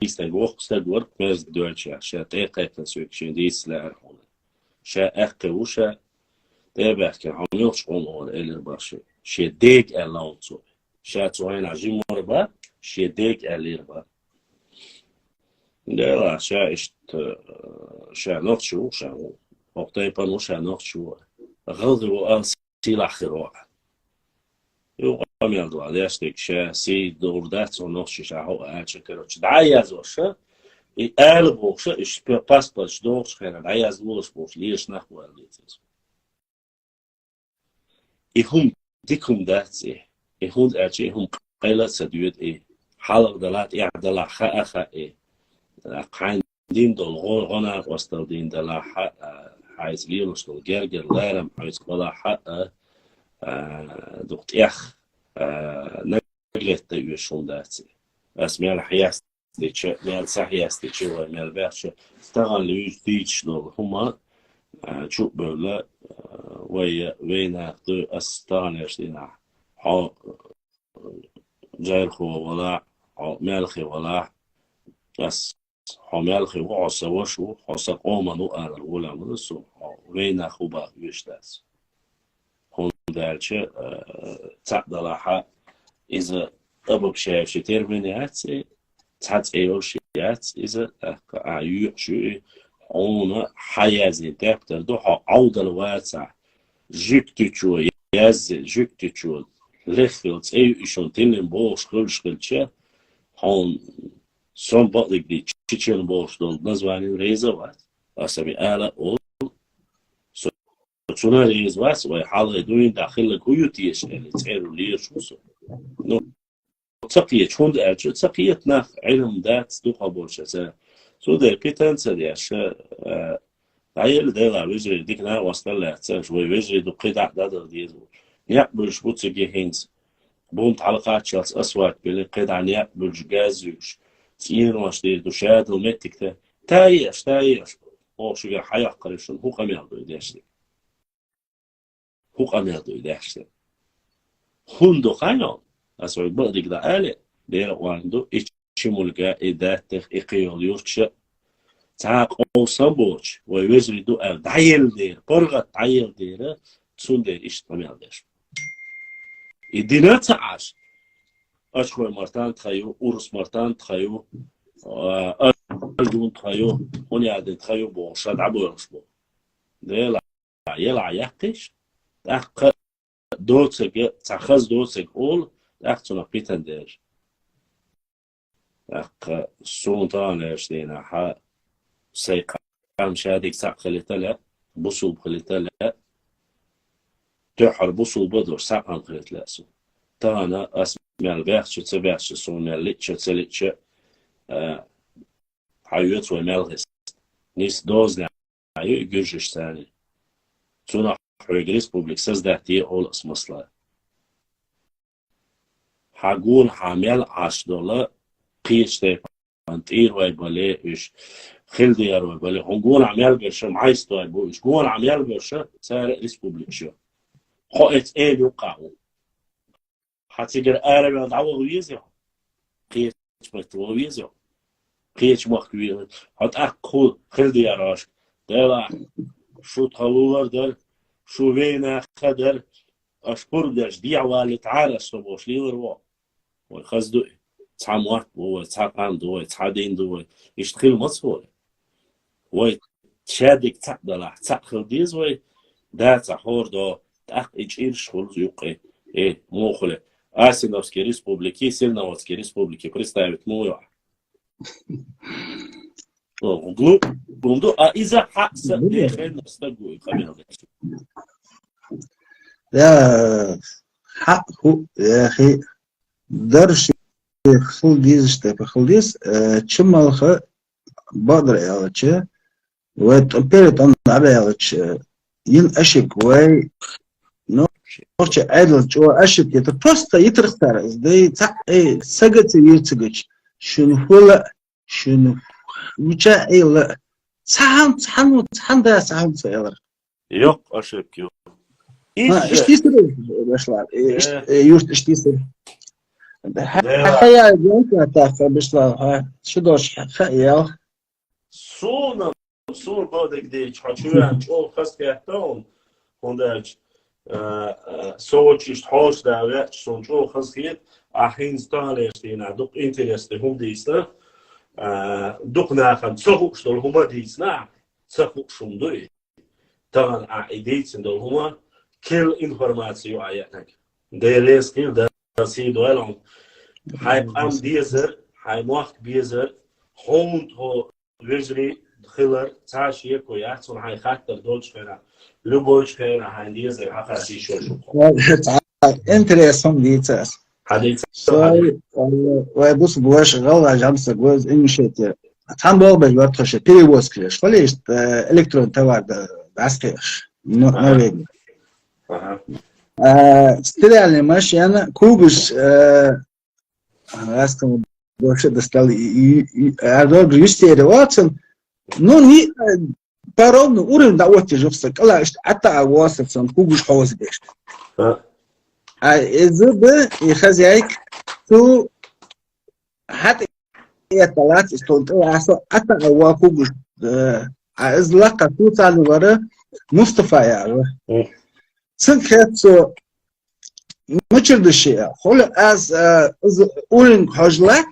histen goxsta gort mez dölçe şa teqeten sürekli disler hon şa aqe usha tebehken hamyoch on eller başı şedek elonso şa tsoyna jimorba şedek elirba لا شايشت شا نقشو شا وقتي بانو شا نقشو غضو أنسي الأخير يقام يلدو عليك شا سي دوردات ونقشو شا هو أشكرش دعايز وشا يقلبو شا إيش باسبورت دوش خير دعايز وش بوش ليش نخو الليتز يهم ديكم داتسي يهم أشي هم قيلة سدويت إيه حلق دلات إعدلا خا إيه قاندين دول غنا واستودين دلا حيث ليلوش دول جرجر لارم حيث بلا حق دوقت إخ نقلت يوشون داتي بس ميال حياس ديش ميال صحياس ديش وميال بيرش تغل ليش ديش دول هما شو بولا وينا دو أستانش دينا ها جايرخو ولا مالخي ولا بس حمل خو عصا وشو عصا قومنو أرل ولا منسو وين خوبا يشتاس هون دالشة تعدل حق إذا أبو بشاف شتير منيات تعت أيوشيات إذا عيوشي هون حيازي دكتور دو عودة الواسع جبت شو yazze jükte çul lechvils işon tinin boş kılçkılça hon son batlık di çiçeğin boş dol nazvani reza var asabi ala ol Şuna reis var ve halı duyun dahil kuyut yeşeli terörlüyor şusu. No تقية شون أرجع تقية نخ علم دات دو قبول شتا سو ده بيتن سريع شا عيل ده لا وجري ديك نا وصل له تسج ويجري دو قيد عدد ديزو يقبل شبوت سجي هينز بون تعلقات شالس أسود بلي قيد عن يقبل جازوش تين واش دي دو شاد ومتك تايش أو شو حياة قريشون هو قميل دو يداشتي هو قميل دو يداشتي هندو خانون Asıl bu da öyle der olandı içimulga edatih iqiyoluyurça tak olsa boç ve vezridu ev dayel der porga dayel der tsunder iştamel der idinat aş aşkoy martan txayu urus martan txayu algun txayu oni adet txayu bo şadabu yosbo der yela yaqish tak dotseg takhaz dotseg ol أختنا بيتندر سونتان اشتينا ح سيقام شادك ساق خليتلا بصوب خليتلا تحر بصوب بدر ساقان خليتلا سو تانا اسمع البيخ تبعش سون ليتش تليتش حيوت ومالغس نيس دوزنا حيو يجرش ثاني سونا حرق ريسبوبليك سزدهتي أول اسمصلا حقون حامل عشدولا قيش تيبان تير ويبالي إيش خلديار ويبالي هنقول عميال برشا معيس طيبو إيش قول عميال برشا سار ريسبوبليكشا خوئت إيه يوقعو حتيجر آربي ودعوه ويزيو قيش مكتوه ويزيو قيش مكتوه حت أخو خلدياراش دلا شو تخلولر در شو وينا خدر أشكر درش ديعوالي تعالى شبوش ليور وا ويخزدو تعم واحد هو تعقام دو تعدين دو يشتغل مصور ويتشادك تعدلا تعقل ديز وي دا تعور دو تأخ إيش شغل يقي إيه موخله آسينوفسكي ريسبوبليكي سيلنوفسكي ريسبوبليكي представить مويا глубоко إذا حقس دخل نستجوي خلينا يا حقه يا أخي درش خلديز شتى خلديز تشملخ بدر يالتش وتبرت أن على يالتش ين أشك وي نورش عدل جو أشك يتبرست يترختار إزاي تق إيه سجت يرتجج شنو هلا شنو وجا إيه لا سحن ده سحن سيار yok أشك yok İşte başlar. İşte Hayal yok da başlar. Ha şu doş hayal. Sonra badek de çaçuyan o xaskahton ondaj soç ist hoş da ve sonuç o xaskiyet ahin stalestina dok intereste hundista dok nahan soğuk stol huma disna soğuk şundu. Tavan aidetsin dol huma كل إنفورماسيو عيانك ديريس كيل ده سيدو ألون هاي أم ديزر هاي موقت بيزر هون هو وجري خلر تعشية كويات صن هاي خاطر دولش خيرا لبوش خيرا هاي ديزر حقاسي شو Interesting details. حديث وبص بواش غلط جامس جوز إنشيتي там был бы вот тоже перевоз клеш фалиш электрон товар дастеш Норвегия стреляли машина кубиш раском больше достал и адор юстери Ватсон ну не по ровному уровню да вот же все кала что ата Ватсон кубиш хаос бешт а изб и хозяйк ту хат это лат столт ата кубиш а излака ту цали вара Мустафа я سنكتو مچر دشي خل از اولن حجلات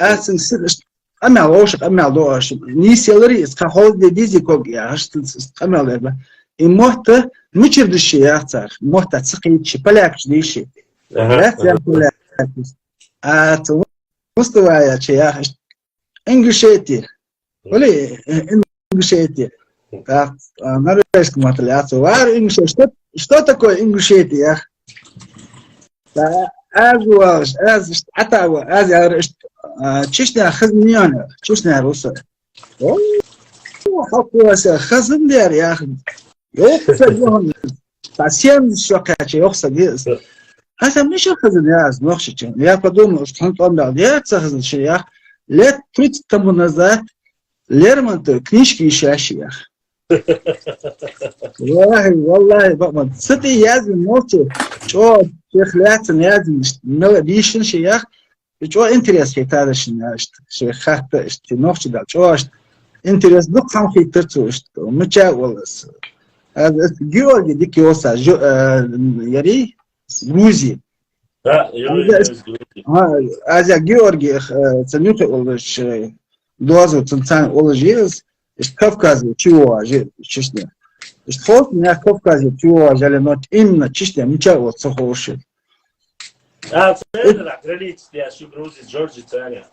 از سنس اما وش اما دوش نيسيلري اس كهول دي ديزي كوغ يا هشت اما لبا اموت مچر دشي يا أختار محتاج سقيتش بلاكش ديشي لا تزال بلاكش مستوى يا شيخ إنجليزي ولي إنجليزي норвежском отличается. Вар инглиш, что такое инглишети, я? аз атава, аз я чишня хазмияна, чишня руса. О, хакуаса хазмдер, я. Йокса йон, совсем шокаче, йокса гиз. А сам не хазм, я знохшичен. Я подумал, что он там дал, я хазм, я лет 30 тому назад Лермонтов книжки ищащие. والله بقى ستي يازم موتو شو شيخ لاتن يازم ملوديشن شيخ شو انتريس في هذا الشيء شيخ خات اشت نوخش دال شو اشت انتريس دق خم في ترتو اشت متشا والله هذا جيورجي ديك يوسا يري جروزي هذا جيورجي سنيوتو والله دوازو تنتان والله جيز Ist Kavkazie, чего, честно. Ist Volk, не Kavkazie, чего, жали, но именно честно, ничего, что хочет. Цена, граница, я еще Грузия, Джорджия, цена.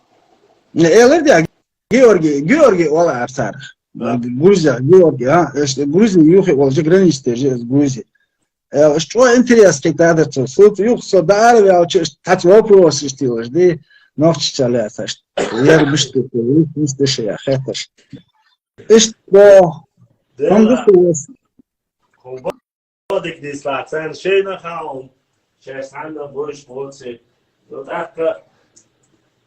Элердия, Георгий, Ола, Арсар. Грузия, Георгий, Грузия, Юхи, Олжи, граница, Грузия. Что интересно, когда это, суд, Юх, Содар, я так вопрос решил, жди, ночь чаляться, я бы что, не слышал, я хотел. Что? بدك دي ساعتين شينا خاون شايس عنا بوش بوتسي نتأكد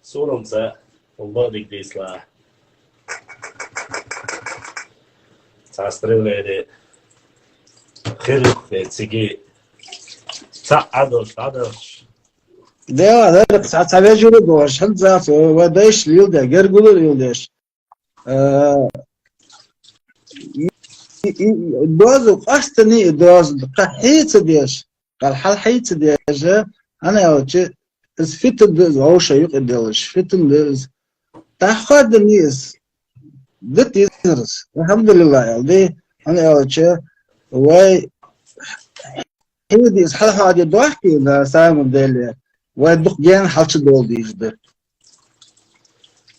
سولم سا وبدك دي سلا تاستريل لي خيرك تيجي تعدش ده ساعات بيجوا دوش هل ذات ودايش ليلدا جرجول ليلداش دوازو قاستني دوازو قحيت ديش قال حال حيت ديش انا يوجه اسفتن دوز او شيء يقدرش فتن دوز تاخد الناس دت يزرس الحمد لله يعني انا يوجه واي هيدي صح هذه ضحكي لا سام ديل ودق جان حالش دول ديجدر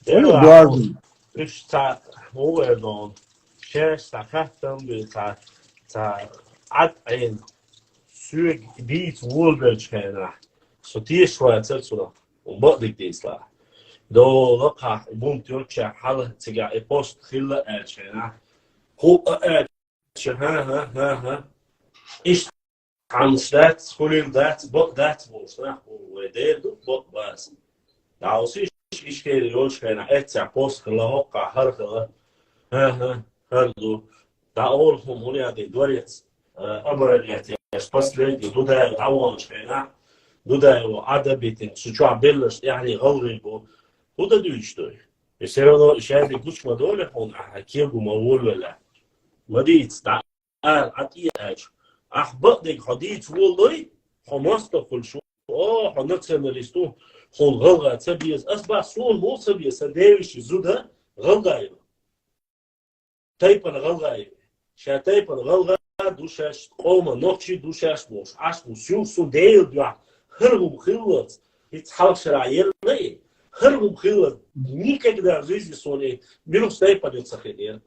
دوازو ايش تاع هو نون شاش تاعتهم تاع عد عين سوق بيت وولبرج كان صوتيه شويه تسلسله وبقدك ديسلا دو لقى بوم تيوتشا حل تجا بوست خيله اتشنا هو اتش ها ايش عن ذات خلين ذات بق ذات وصنا ودير دو بق بس داوسي ايش كده يوش كان اتش بوست خيله هقع هرخله ها هردو داولهم هنا دي دوريت أمريكا يسبسلك دودا داولش كنا دودا وعدبيتين سوچا بيلش يعني غوريبو ودا دويشتوي يسيرونو شايف كوش ما دول هون حكيبو مول ولا مديت دا عطيه اج اخبطك حديت والله خمست كل شو حنتسنلستو هون غلغه تبيز اصبح سول مو تبيز سديش زودا غلغه تايبن غلغاي شاتايبن غلغا دوشاش قوما نوتشي دوشاش موش عشمو سيوسو ديل بيع هرغم خلوت يتحالك شرعير لي هرغم خلوت никогда в жизни сони бирус тайпан يتسخير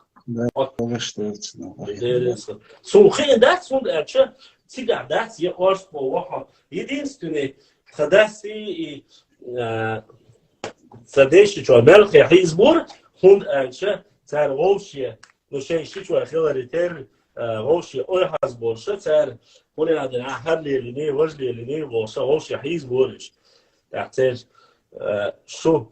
سوخين دات سون ارچه تيجا دات يقارش بوحا единственный خداسي سديش جو ملخي حيزبور هون ارچه تار غوشيه но ще шичва хиларитер гоши ой хаз болша цар хули наден ахар лелини вожли лелини болша гоши хиз болиш тахтер шо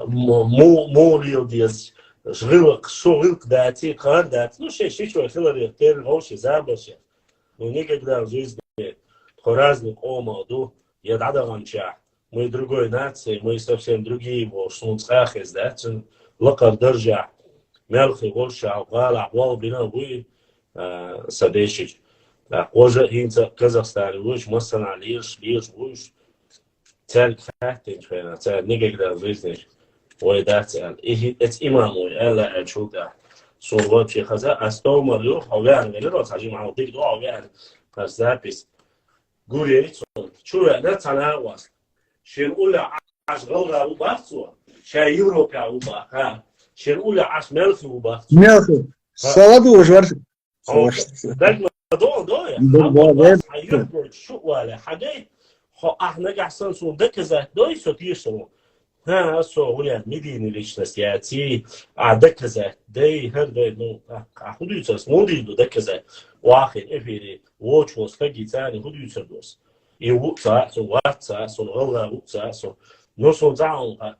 морил диас жрилк шорилк дати кар дат ну ще шичва хиларитер гоши забоша но никогда в жизни хоразник омаду ядадагамча мы другой нации мы совсем другие болшун цахез датен лакар даржа ملخي غرشة وقال عوال بنا بوي سديشج قوجة هينتا كازاخستان وش مثلا ليش وش تال كاتين فينا تال نيجي كده بيزنس ويدات ال إيه إمامو إلا أشوف ده صورات في خزا استومر يو هوان غير راس مع وديك دو هوان فزابس قولي شو لا تنا واصل شين ولا عش غلغا وباصو شاي يوروبا وبا ها شين ولا عش ملخ وبا ملخ صادو وجور دايما دو حيرد شو ولا حاجه خو احنا قاعدين سو دكزه دوي سو تيشو ها سو ولا مدينه ليش سياسي دكزه داي هرد نو حدوث مودي دو دكزه واحد افيري ووتش وسكي ثاني حدوث دوس يوقع سو واتسا سو غلا وقع سو نو سو زاون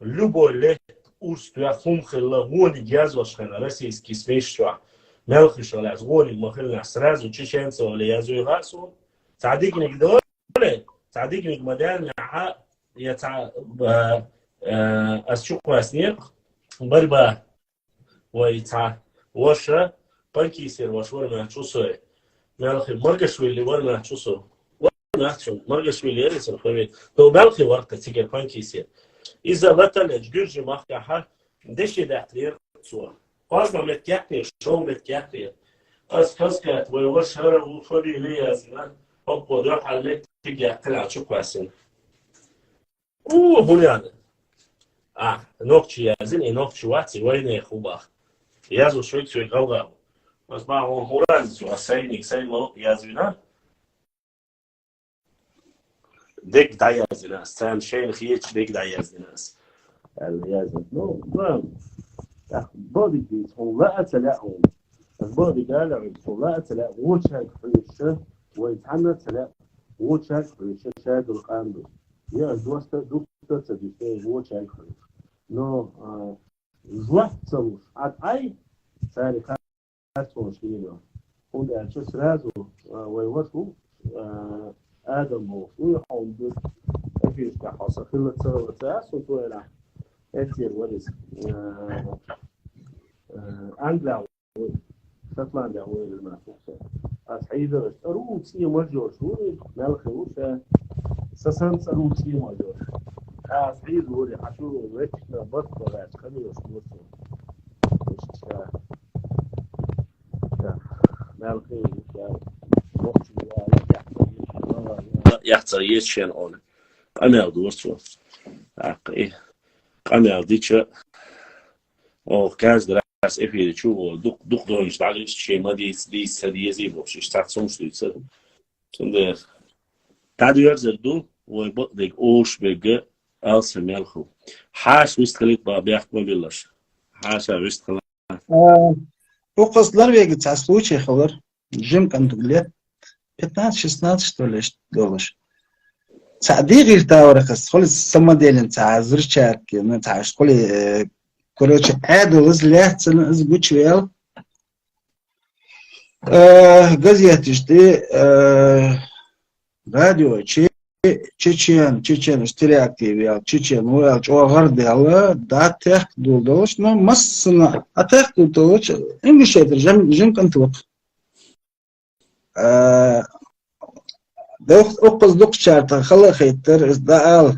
لوبولي устя хумхила мони гязошхана российский смешва мелхишал аз гони махилна сразу чеченцев или язуйгасу цадикник доле цадикник модерн я асчукваснер борьба вайца воша панкисер вашворна чусой мелхи маргашвили ворна чусо ворна маргашвили элисер хавит то мелхи варта тигер панкисер إذا بطلت جرج مخكحة دشي دحتير صور قصنا متكحتير شو متكحتير كسكت ويوش هرا وفري لي أزمان أبقى روح عليك تيجي أقلع شو كواسين بنيانا نوكشي يازين نوكشي واتي وين يخوباخ يازو شوي غوغاو بس ما هو مرانز وسينيك سينو يازينا ديك دايز ناس سام شين خيتش ديك دايز ناس اليازن نو نعم بودي دي صلاة تلاهم البودي قال صلاة تلاهم وشك فريشة ويتحنى تلاهم وشك فريشة شاد القاندو يا دوست دكتور تدي وشك فريشة نو جوات صوش عاد أي ساري خاصون شيء هو ده شو سرازو ويوصلوا آدم هو ويحاول بس أفيش كحاسة خلة سوى تأس وطويلة أثير ورز أنجلا شطلاندا هو المنافسة أصحيح روسيا مجور شو ملخ روسيا سسنس روسيا مجور أصحيح هو حشو ويتنا بطل خليه شو ملخي يحصل يشين أون قمر دوستو قمر ديتش أو كاز درس إفيد شو دق دونش تعرف شيء ما دي سديه زي بوش يستعصم شو يصير سند تعدير زردو ويبقى أوش بيجا ألس ملخو حاش ويستخليت بيحكم بالله حاش ويستخليت وقصدر بيجي تعسلوش يخبر جيم كنت قلت 15-16 что ли долларов. Цади гирта ورقص خلص самоделен цазрчарки ну цаш коли короче эдулыз лехцен сгучвел газетишти радио чечен стереактивел чечен уел чогардела да тех дулдош но массына атех дулдош инглишедер жем контук أقص دق شرط خلا خيتر إصداء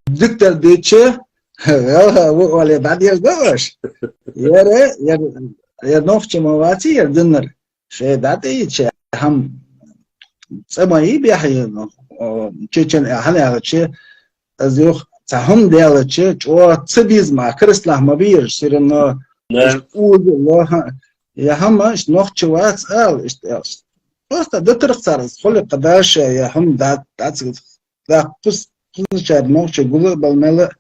دكتور ديتشة ولا بعد يرجعش يا نوفش مواتي يردنر شيء داتي شيء هم سماي بيحيي تشين هلا شيء أزيوخ تهم ديال شيء أو تبيز ما كرسله ما بيرش سيرنا الله يا همش نوفش وات إشتاش просто до трех царств, холи кадаш я хам да пус чар ночь гулы балмела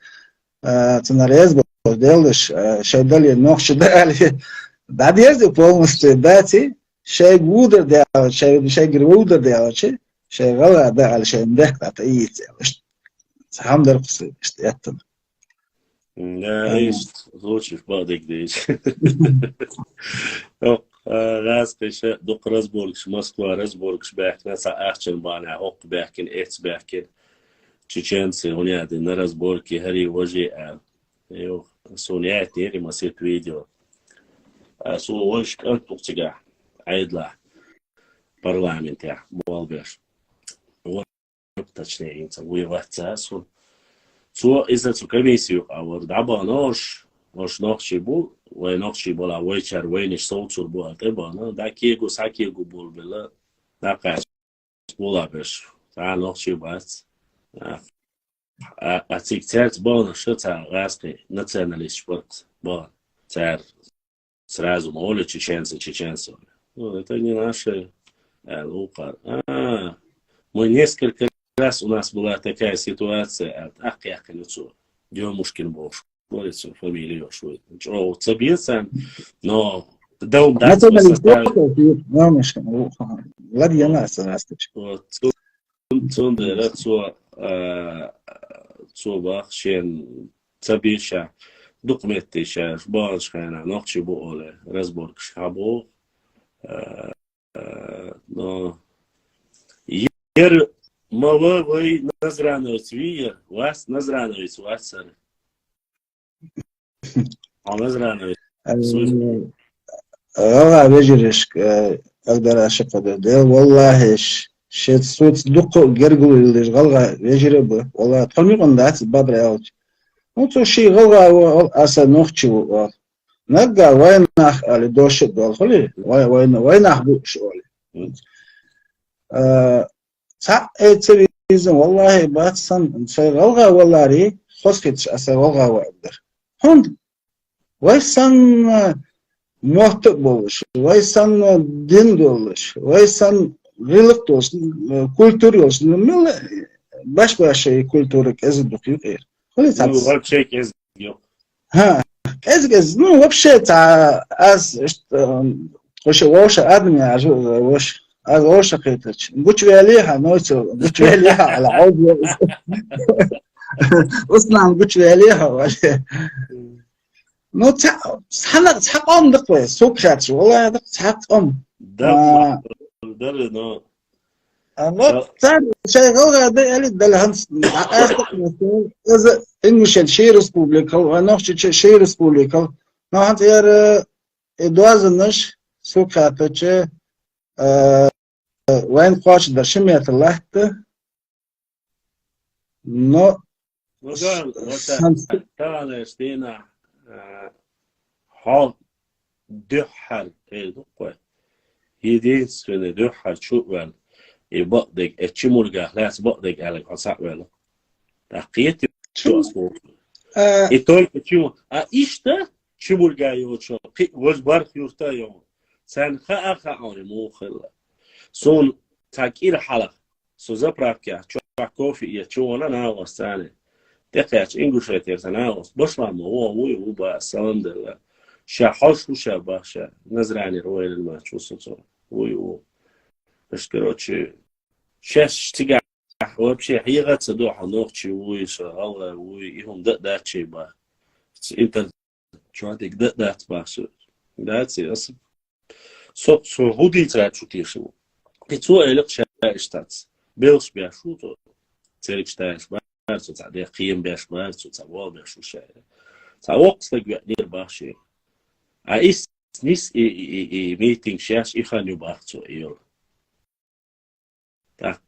ценарез был делаешь шайдали ночь дали да держи полностью дати шай гудер делать шай грудер делать шай гала да шай дек это и делаешь сам дерпсы это да есть лучше в бадик здесь راس كش دق راس بولكش موسكوا راس بولكش بحكي سا أحسن بانا أوق بحكي إتس بحكي تشينسي هني هذا نراس بولكي هري وجه يو سونيات نيري ما سيت فيديو سو وش كنت تقصي عيد لا برلمان تاع موالبش وتشنين سوي وقت سو إذا سو كميسيو أو دعبانوش Osh noqshi bu, ve noqshi bola večer veniš soucur bu ateba, no, da kiego sakiego bol bela, da kaç bola beš, ta noqshi bas. А цикцерц бон шуца раски националист спорт бон цар сразу моли чеченцы. Ну, это не наши лупа. Мы несколько раз у нас была такая ситуация от Ахяхалицу, Демушкин был школицу, фамилию шует. Цабирсан, но дом датский вот цундера цубах шен цабирша документиша башхана нохчи боле разборг шабо но ер мавой назрановец вия вас назрановец васар а назрановец بجرش أقدر أشقده ده والله شيء صوت دقة جرجل اللي غلغة يجرب والله تقولي من ده بدر أوج أنتو شيء غلغة أصلا نخشى نلقى وين نخ على دوش الدول خلي وين نخبو شغلي صح تبيزن والله باتسن شيء غلغة والله ري خسكتش أصلا غلغة وأقدر هند ويسن muhtap buluş, vaysan din buluş, vaysan rılık olsun, kültür olsun, baş kültürü kezduk yok er. Вообще кез yok. Ha, kez, ну вообще та az işte وش آدم يا وش az وش قيتش. قلت عليها نوتو، قلت عليها على عود. أصلاً قلت عليها وش. Ну, تحقهم دقوة سوق شاتش والله دق تحقهم. Да, но. Ну, شيء غير ده اللي ده الهندس. إذا إنش شيء ريسبوبليكال ونحش شيء ريسبوبليكال. نحن تيار دوازنش سوق شاتش وين قاش ده شمية اللحظة. No. تعال استينا ها دحر دقة единственный дحر شوال يبقدك اتشمرجع لاس بقدك على قصاء ولا تحقيت شو اسمه и только чему ишта чмурга يوشو وجبر يوشتا يوم سان خا عوني مو خلا سون تاكير حلق سو زبرابكا кофе я чуона на остане تقيش إنجوشات يرتناوس بشرم هو بساندل شحوش وشاباشا نزرعني رويل الماتش وصلته هو بس كروتشي شاش تجع وبشي حقيقة صدوح نوختشي ويش الله ويهم داتشي با أنت شو عندك دات باشو داتشي أصلا سو هودي ترى شو تيشو كتو إلك شاشتات بيلش بيشوتو تريك شتاش so der Kiem Berschmal so Zawol Berschusche. Zawox like wir Bachsche. Ist nicht Meeting Scherz ich han über so ihr. Da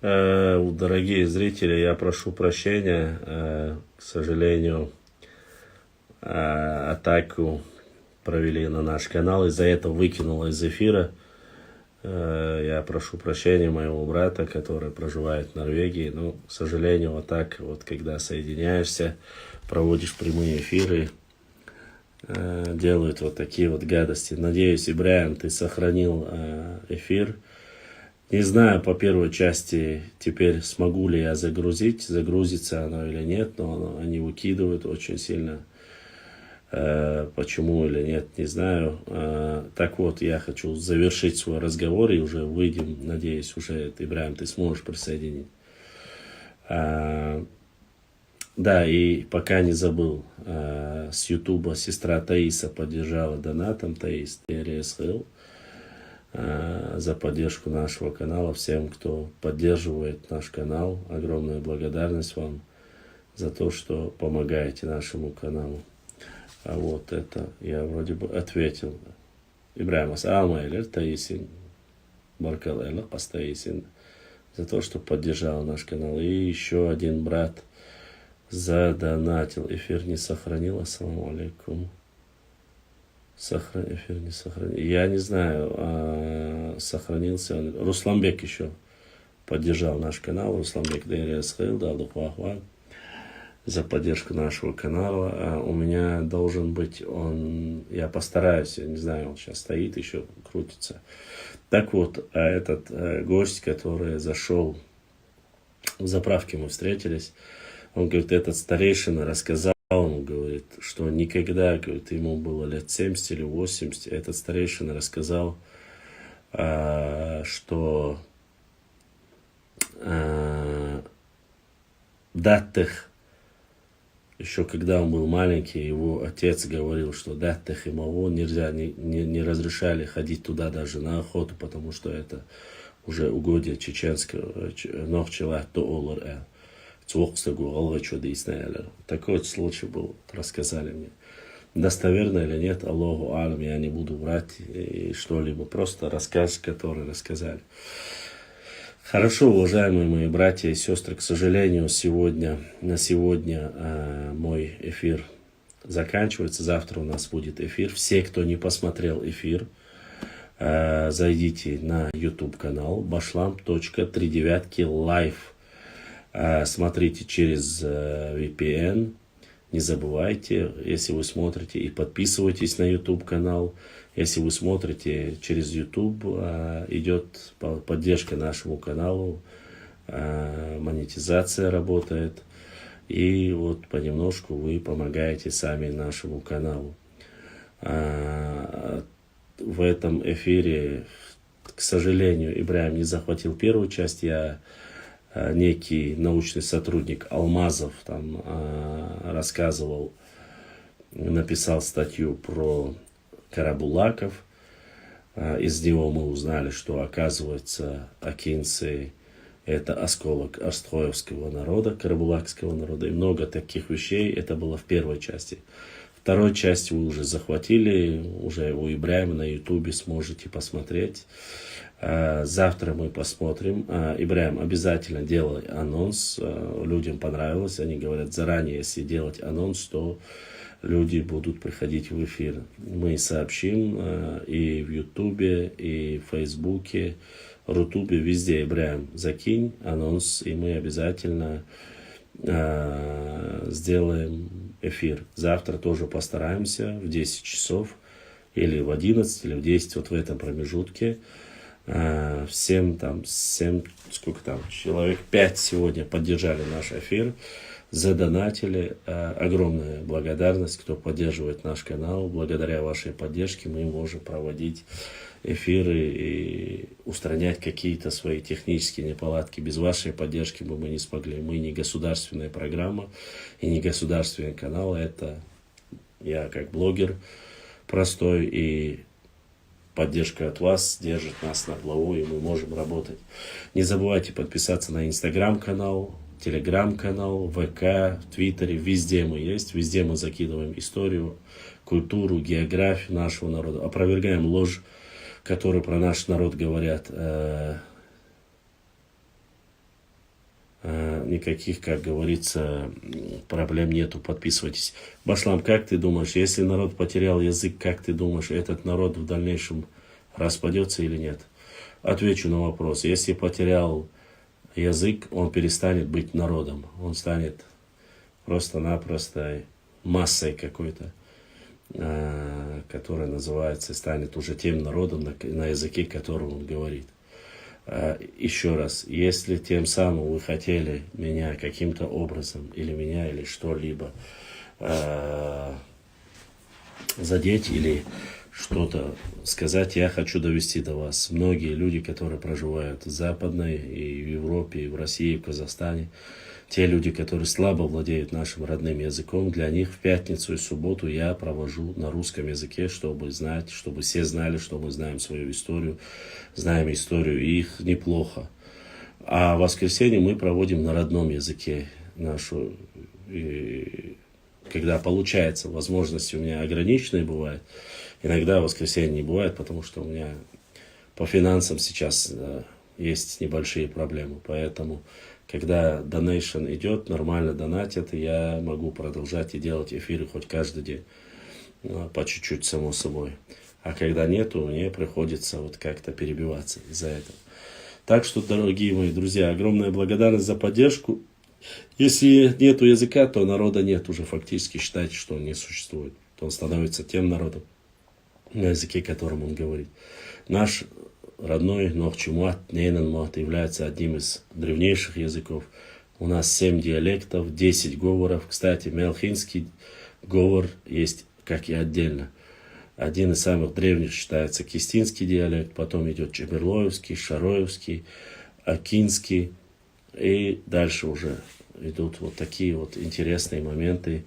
Дорогие зрители, я прошу прощения, к сожалению, атаку провели на наш канал, из-за этого выкинуло из эфира. Я прошу прощения моего брата, который проживает в Норвегии. Но, к сожалению, вот так, вот когда соединяешься, проводишь прямые эфиры, делают вот такие вот гадости. Надеюсь, Ибраим, ты сохранил эфир. Не знаю, по первой части теперь смогу ли я загрузится оно или нет, но они выкидывают очень сильно. Почему или нет, не знаю. Так вот, я хочу завершить свой разговор и уже выйдем, надеюсь, уже, Ибраим, ты сможешь присоединить. Да, и пока не забыл, с Ютуба сестра Таиса поддержала донатом, Таис ТРСХЛ, за поддержку нашего канала. Всем, кто поддерживает наш канал, огромная благодарность вам за то, что помогаете нашему каналу. А вот это я вроде бы ответил. Ибраим Асаамайлер Таисин, Баркалэла Пастаисин, за то, что поддержал наш канал. И еще один брат задонатил. Эфир не сохранил. Ассаламу алейкум. Эфир не сохранил. Я не знаю, сохранился он. Русланбек еще поддержал наш канал. Русланбек ДРСХЛ, да, Лухвахван, за поддержку нашего канала. У меня должен быть он, я постараюсь, я не знаю, он сейчас стоит, еще крутится. Так вот, этот гость, который зашел в заправке, мы встретились, он говорит, этот старейшина рассказал, он говорит, что никогда, говорит, ему было лет 70 или 80, этот старейшина рассказал, что даттех, еще когда он был маленький, его отец говорил, что даттех и маво нельзя, не разрешали ходить туда даже на охоту, потому что это уже угодье чеченского, нохчела то олар. Такой случай был, рассказали мне. Достоверно или нет, Аллаху алям, я не буду врать и что-либо, просто рассказ, который рассказали. Хорошо, уважаемые мои братья и сестры, к сожалению, на сегодня мой эфир заканчивается. Завтра у нас будет эфир. Все, кто не посмотрел эфир, зайдите на YouTube канал bashlam.39live. Смотрите через VPN. Не забывайте, если вы смотрите, и подписывайтесь на YouTube канал. Если вы смотрите через YouTube, идет поддержка нашему каналу, монетизация работает. И вот понемножку вы помогаете сами нашему каналу. В этом эфире, к сожалению, Ибраим не захватил первую часть. Я некий научный сотрудник Алмазов там рассказывал, написал статью про карабулаков. Из него мы узнали, что, оказывается, акинцы — это осколок астхоевского народа, карабулакского народа. И много таких вещей. Это было в первой части. Второй часть вы уже захватили, уже у Ибраима на ютубе сможете посмотреть. Завтра мы посмотрим. Ибраим, обязательно делай анонс. Людям понравилось. Они говорят, заранее, если делать анонс, то люди будут приходить в эфир. Мы сообщим и в Ютубе, и в Фейсбуке, Рутубе, везде. Ибраим, закинь анонс, и мы обязательно сделаем эфир. Завтра тоже постараемся в 10 часов, или в 11, или в 10, вот в этом промежутке. Всем там, сколько там, человек 5 сегодня поддержали наш эфир, задонатили. Огромная благодарность, кто поддерживает наш канал. Благодаря вашей поддержке мы можем проводить эфиры и устранять какие-то свои технические неполадки. Без вашей поддержки бы мы не смогли. Мы не государственная программа и не государственный канал. Это я как блогер простой, и поддержка от вас держит нас на плаву, и мы можем работать. Не забывайте подписаться на Инстаграм-канал, Телеграм-канал, ВК, в Твиттере. Везде мы есть, везде мы закидываем историю, культуру, географию нашего народа. Опровергаем ложь, которую про наш народ говорят. никаких, как говорится, проблем нету, подписывайтесь. Башлам, как ты думаешь, если народ потерял язык, как ты думаешь, этот народ в дальнейшем распадется или нет? Отвечу на вопрос. Если потерял язык, он перестанет быть народом, он станет просто-напросто массой какой-то, которая называется, станет уже тем народом, на языке, которым он говорит. Еще раз, если тем самым вы хотели меня каким-то образом, или меня, или что-либо задеть, или что-то сказать, я хочу довести до вас. Многие люди, которые проживают в Западной, и в Европе, и в России, и в Казахстане, те люди, которые слабо владеют нашим родным языком, для них в пятницу и субботу я провожу на русском языке, чтобы знать, чтобы все знали, что мы знаем свою историю, знаем историю их неплохо. А в воскресенье мы проводим на родном языке нашу, когда получается, возможности у меня ограниченные бывают. Иногда в воскресенье не бывает, потому что у меня по финансам сейчас есть небольшие проблемы. Поэтому, когда донейшн идет, нормально донатят, я могу продолжать и делать эфиры хоть каждый день. По чуть-чуть, само собой. А когда нету, мне приходится вот как-то перебиваться из-за этого. Так что, дорогие мои друзья, огромная благодарность за поддержку. Если нету языка, то народа нет уже фактически. Считайте, что он не существует. То он становится тем народом, на языке, которым он говорит. Наш родной Нохчумат, Нейнанмат является одним из древнейших языков. У нас 7 диалектов, 10 говоров. Кстати, мелхинский говор есть как и отдельно. Один из самых древних считается кистинский диалект, потом идет чемерлоевский, шароевский, акинский. И дальше уже идут вот такие вот интересные моменты.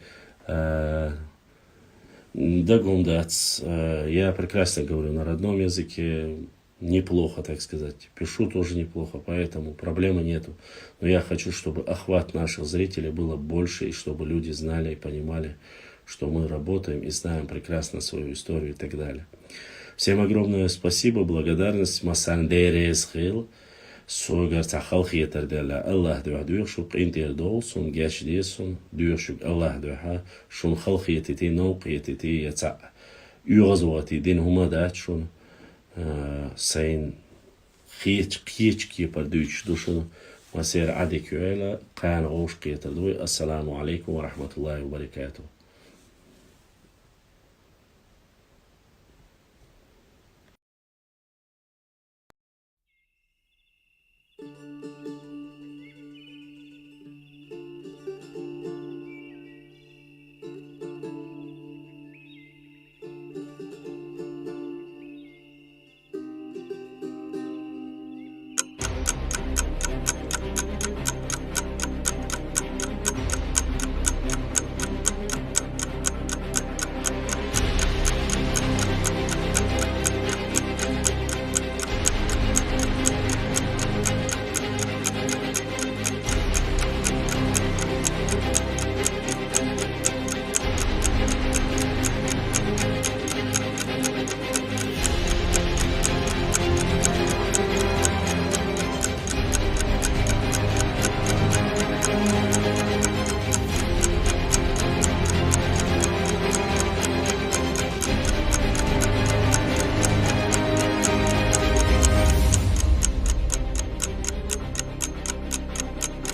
Дагумдац. Я прекрасно говорю на родном языке, неплохо, так сказать. Пишу тоже неплохо, поэтому проблемы нету. Но я хочу, чтобы охват наших зрителей было больше, и чтобы люди знали и понимали, что мы работаем и знаем прекрасно свою историю и так далее. Всем огромное спасибо, благодарность. Масандерес хил. Согар тахалх yeterdeler. Allah duha şuk inter dolsun geç desun diyor şuk Allah duha şun halk yetiti nauq yetiti yata yuğazwati din huma da şun sayn khiç ki parduç duşun masir adeküela qan oş yeterdu. Assalamu aleykum ve rahmetullahi ve berekatuhu.